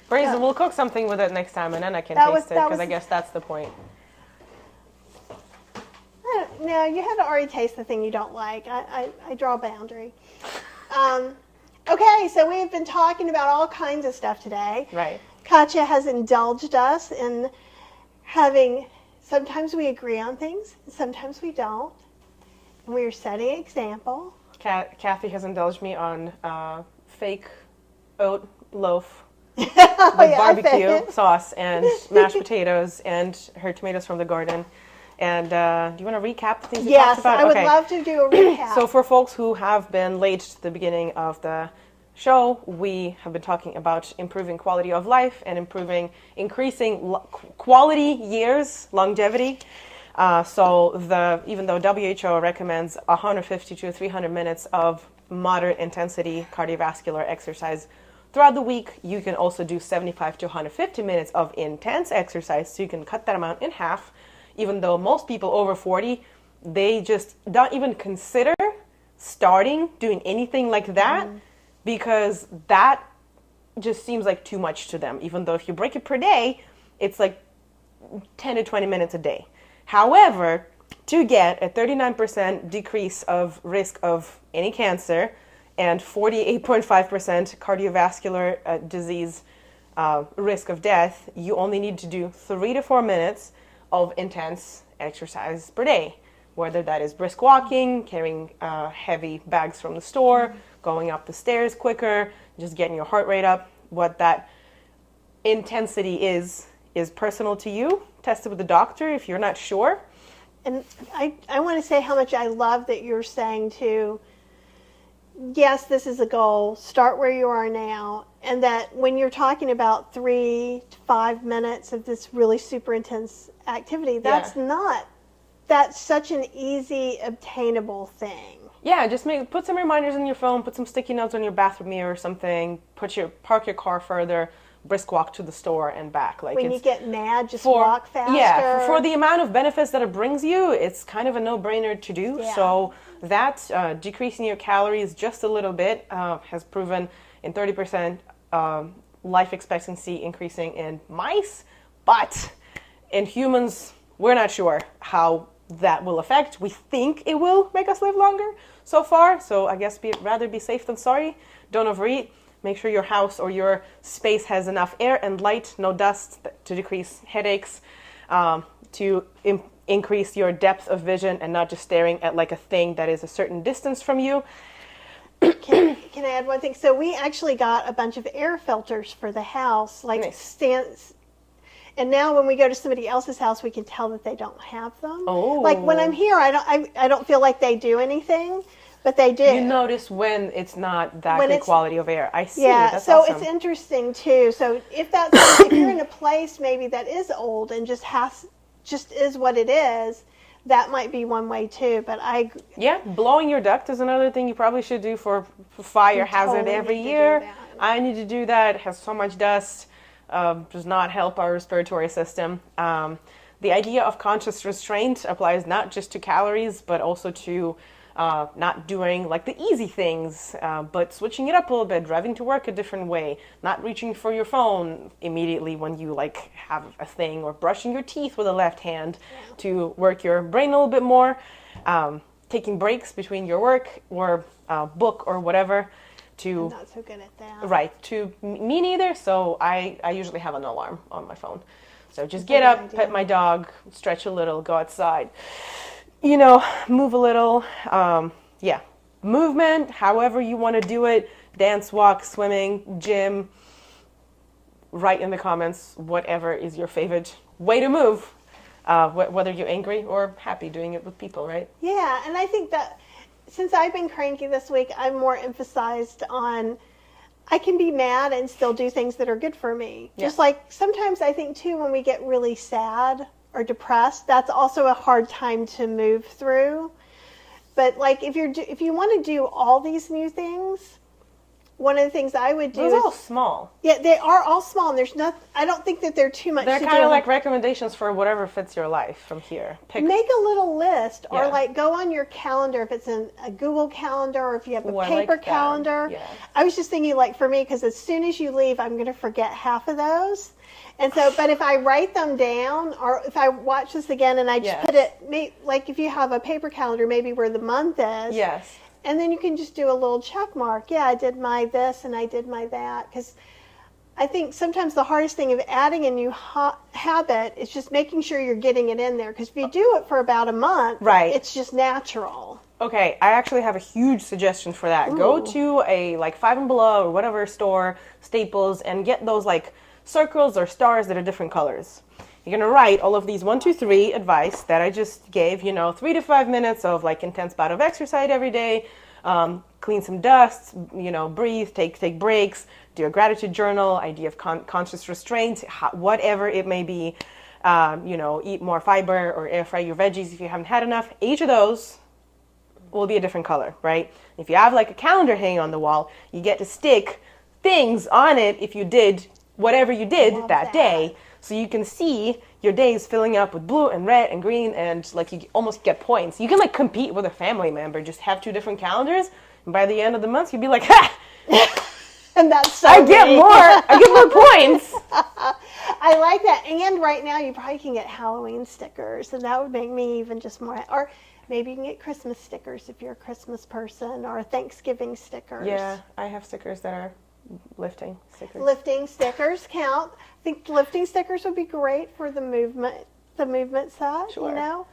Brazen, we'll cook something with it next time, and then I can taste it, because I guess that's the point. No, you had to already taste the thing you don't like. I draw a boundary. Okay, so we have been talking about all kinds of stuff today. Right. Katya has indulged us in having, sometimes we agree on things, and sometimes we don't. And we are setting an example. Kathy has indulged me on fake oat loaf with barbecue sauce and mashed potatoes and her tomatoes from the garden. And do you want to recap the things we talked about? Yes, I would love to do a recap. So for folks who have been late to the beginning of the show, we have been talking about improving quality of life and increasing quality years, longevity. Even though WHO recommends 150 to 300 minutes of moderate intensity cardiovascular exercise throughout the week, you can also do 75 to 150 minutes of intense exercise, so you can cut that amount in half. Even though most people over 40, they just don't even consider starting doing anything like that, because that just seems like too much to them. Even though if you break it per day, it's like 10 to 20 minutes a day. However, to get a 39% decrease of risk of any cancer and 48.5% cardiovascular disease risk of death, you only need to do 3 to 4 minutes of intense exercise per day, whether that is brisk walking, carrying heavy bags from the store, going up the stairs quicker, just getting your heart rate up. What that intensity is personal to you. Test it with the doctor if you're not sure. And I want to say how much I love that you're saying to, yes, this is a goal, start where you are now, and that when you're talking about 3 to 5 minutes of this really super intense activity, that's such an easy, obtainable thing. Yeah, just put some reminders on your phone, put some sticky notes on your bathroom mirror or something, park your car further, brisk walk to the store and back. Like, when you get mad, just walk faster. Yeah, for the amount of benefits that it brings you, it's kind of a no-brainer to do. Yeah. So that decreasing your calories just a little bit has proven in 30% life expectancy increasing in mice, but in humans, we're not sure how that will affect. We think it will make us live longer so far, so I guess rather be safe than sorry. Don't overeat. Make sure your house or your space has enough air and light, no dust, to decrease headaches, to increase your depth of vision and not just staring at like a thing that is a certain distance from you. Can I add one thing? So we actually got a bunch of air filters for the house, like nice. stands. And now when we go to somebody else's house, we can tell that they don't have them. Oh. Like when I'm here, I don't feel like they do anything, but they do. You notice when it's not that good quality of air. I see. Yeah, that's so awesome. It's interesting too. So if if you're in a place maybe that is old and just is what it is, that might be one way too. But blowing your duct is another thing you probably should do for fire hazard every year. I need to do that. It has so much dust. Does not help our respiratory system. The idea of conscious restraint applies not just to calories, but also to not doing like the easy things, but switching it up a little bit, driving to work a different way, not reaching for your phone immediately when you like have a thing, or brushing your teeth with the left hand to work your brain a little bit more, taking breaks between your work or book or whatever. I'm not so good at that. Right. Me neither. So I usually have an alarm on my phone. So just get up, pet my dog, stretch a little, go outside, move a little. Movement, however you want to do it, dance, walk, swimming, gym. Write in the comments whatever is your favorite way to move, whether you're angry or happy doing it with people, right? Yeah, and I think that since I've been cranky this week, I'm more emphasized on I can be mad and still do things that are good for me. Yeah. Just like sometimes I think too when we get really sad or depressed, that's also a hard time to move through. But like if you want to do all these new things, one of the things I would do Those is... are all small. Yeah, they are all small, and there's nothing... I don't think that they're too much They're to kind do. of like recommendations for whatever fits your life from here. Make a little list, or Yeah. like go on your calendar if it's in a Google calendar, or if you have a Ooh, I paper like that. calendar. Yeah. I was just thinking, like, for me, because as soon as you leave, I'm going to forget half of those. And so, but if I write them down, or if I watch this again and I just Yes. put it, like if you have a paper calendar, maybe where the month is. Yes. And then you can just do a little check mark. Yeah, I did my this and I did my that. Because I think sometimes the hardest thing of adding a new habit is just making sure you're getting it in there. Because if you do it for about a month, Right. it's just natural. Okay, I actually have a huge suggestion for that. Ooh. Go to a like Five and Below or whatever store, Staples, and get those like circles or stars that are different colors. You're gonna write all of these 1, 2, 3 advice that I just gave. 3 to 5 minutes of like intense bout of exercise every day. Clean some dust. Breathe. Take breaks. Do a gratitude journal. Idea of conscious restraint. Whatever it may be. Eat more fiber or air fry your veggies if you haven't had enough. Each of those will be a different color, right? If you have like a calendar hanging on the wall, you get to stick things on it if you did whatever you did that day, so you can see your days filling up with blue and red and green, and like you almost get points. You can like compete with a family member, just have 2 different calendars, and by the end of the month you'll be like, ha! And that's so I get more points. I like that. And right now you probably can get Halloween stickers, and that would make me even just more. Or maybe you can get Christmas stickers if you're a Christmas person, or Thanksgiving stickers. Yeah, I have stickers that are lifting stickers. Lifting stickers count. I think lifting stickers would be great for the movement side. Sure.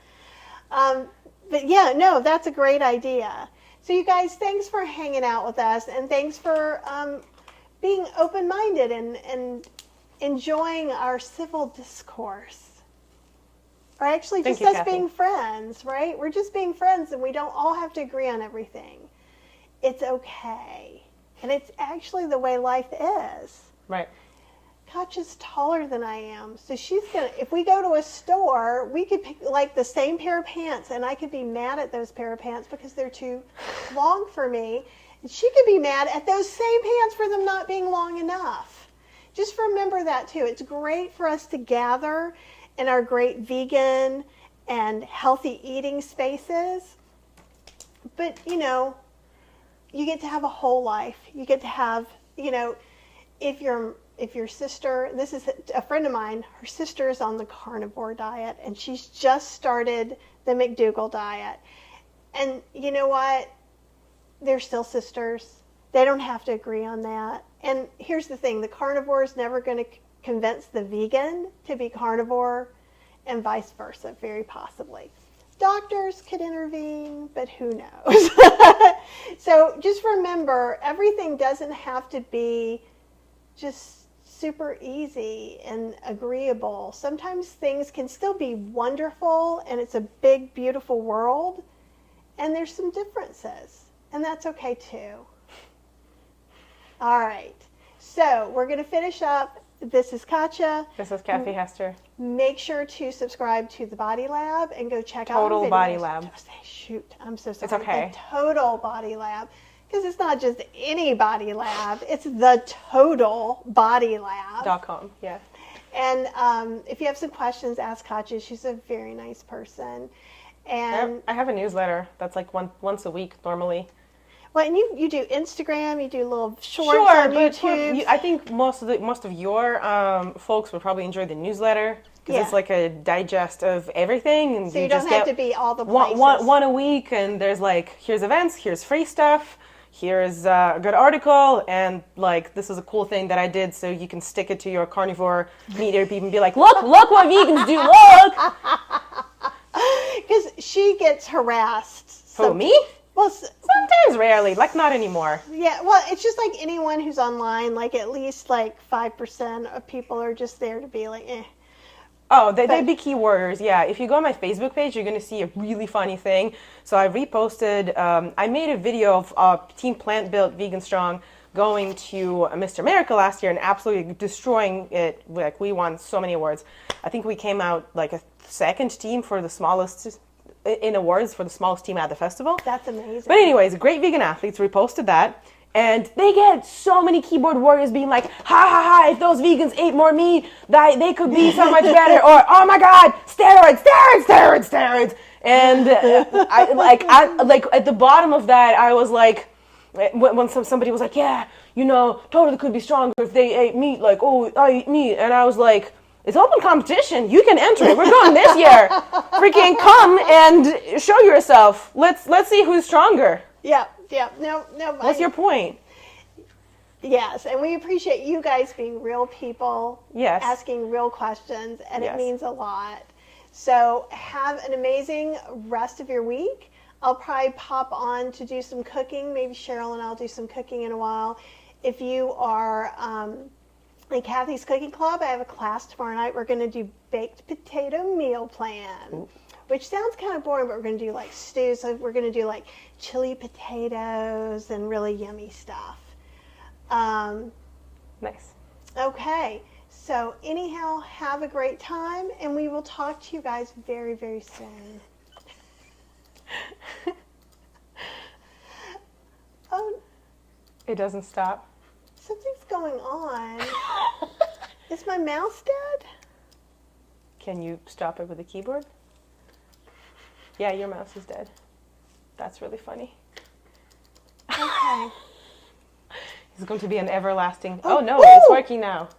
But yeah, no, that's a great idea. So you guys, thanks for hanging out with us, and thanks for being open-minded and enjoying our civil discourse. Or actually just us being friends, right? We're just being friends, and we don't all have to agree on everything. It's okay. And it's actually the way life is. Right. Katya's taller than I am. So if we go to a store, we could pick like the same pair of pants, and I could be mad at those pair of pants because they're too long for me. And she could be mad at those same pants for them not being long enough. Just remember that too. It's great for us to gather in our great vegan and healthy eating spaces. But, you get to have a whole life. You get to have, if your sister, this is a friend of mine, her sister is on the carnivore diet, and she's just started the McDougall diet. And you know what? They're still sisters. They don't have to agree on that. And here's the thing, the carnivore is never going to convince the vegan to be carnivore, and vice versa, very possibly. Doctors could intervene, but who knows? So just remember, everything doesn't have to be just super easy and agreeable. Sometimes things can still be wonderful, and it's a big, beautiful world, and there's some differences, and that's okay too. All right, so we're going to finish up. This is Katya. This is Kathy Hester. Make sure to subscribe to the Body Lab and go check out TotalBodyLab. Shoot, I'm so sorry. It's okay. The TotalBodyLab, because it's not just any body lab; it's the TotalBodyLab.com. Yeah. And if you have some questions, ask Katya. She's a very nice person. And I have a newsletter that's like once a week normally. Well, and you do Instagram, you do little shorts on YouTube. I think most of your folks would probably enjoy the newsletter because it's like a digest of everything, and so you don't have to be all the places. One a week, and there's like here's events, here's free stuff, here's a good article, and like this is a cool thing that I did, so you can stick it to your carnivore meat eater people and be like, look what vegans do, look. Because she gets harassed. Who, me? Well, sometimes, rarely, like not anymore. Yeah, well, it's just like anyone who's online, like at least like 5% of people are just there to be like, eh. Oh, they'd be key warriors, yeah. If you go on my Facebook page, you're going to see a really funny thing. So I reposted, I made a video of Team Plant Built Vegan Strong going to Mr. America last year and absolutely destroying it. Like, we won so many awards. I think we came out like a second team for the smallest in awards for the smallest team at the festival. That's amazing. But anyways, great vegan athletes reposted that, And they get so many keyboard warriors being like, ha ha ha, if those vegans ate more meat, they could be so much better. Or, oh my God, steroids. And I at the bottom of that, I was like, when somebody was like, yeah, totally could be stronger if they ate meat. Like, oh, I eat meat. And I was like, it's open competition. You can enter it. We're going this year. Freaking come and show yourself. Let's see who's stronger. Yeah. No. What's your point? Yes, and we appreciate you guys being real people. Yes. Asking real questions, and Yes. It means a lot. So have an amazing rest of your week. I'll probably pop on to do some cooking. Maybe Cheryl and I'll do some cooking in a while. If you are in Kathy's Cooking Club, I have a class tomorrow night. We're going to do baked potato meal plan. Ooh. Which sounds kind of boring, but we're going to do like stews. So we're going to do like chili potatoes and really yummy stuff. Nice. Okay. So anyhow, have a great time, and we will talk to you guys very, very soon. Oh. It doesn't stop. Something's going on. Is my mouse dead? Can you stop it with a keyboard? Yeah, your mouse is dead. That's really funny. Okay. It's going to be an everlasting... Oh, no, woo! It's working now.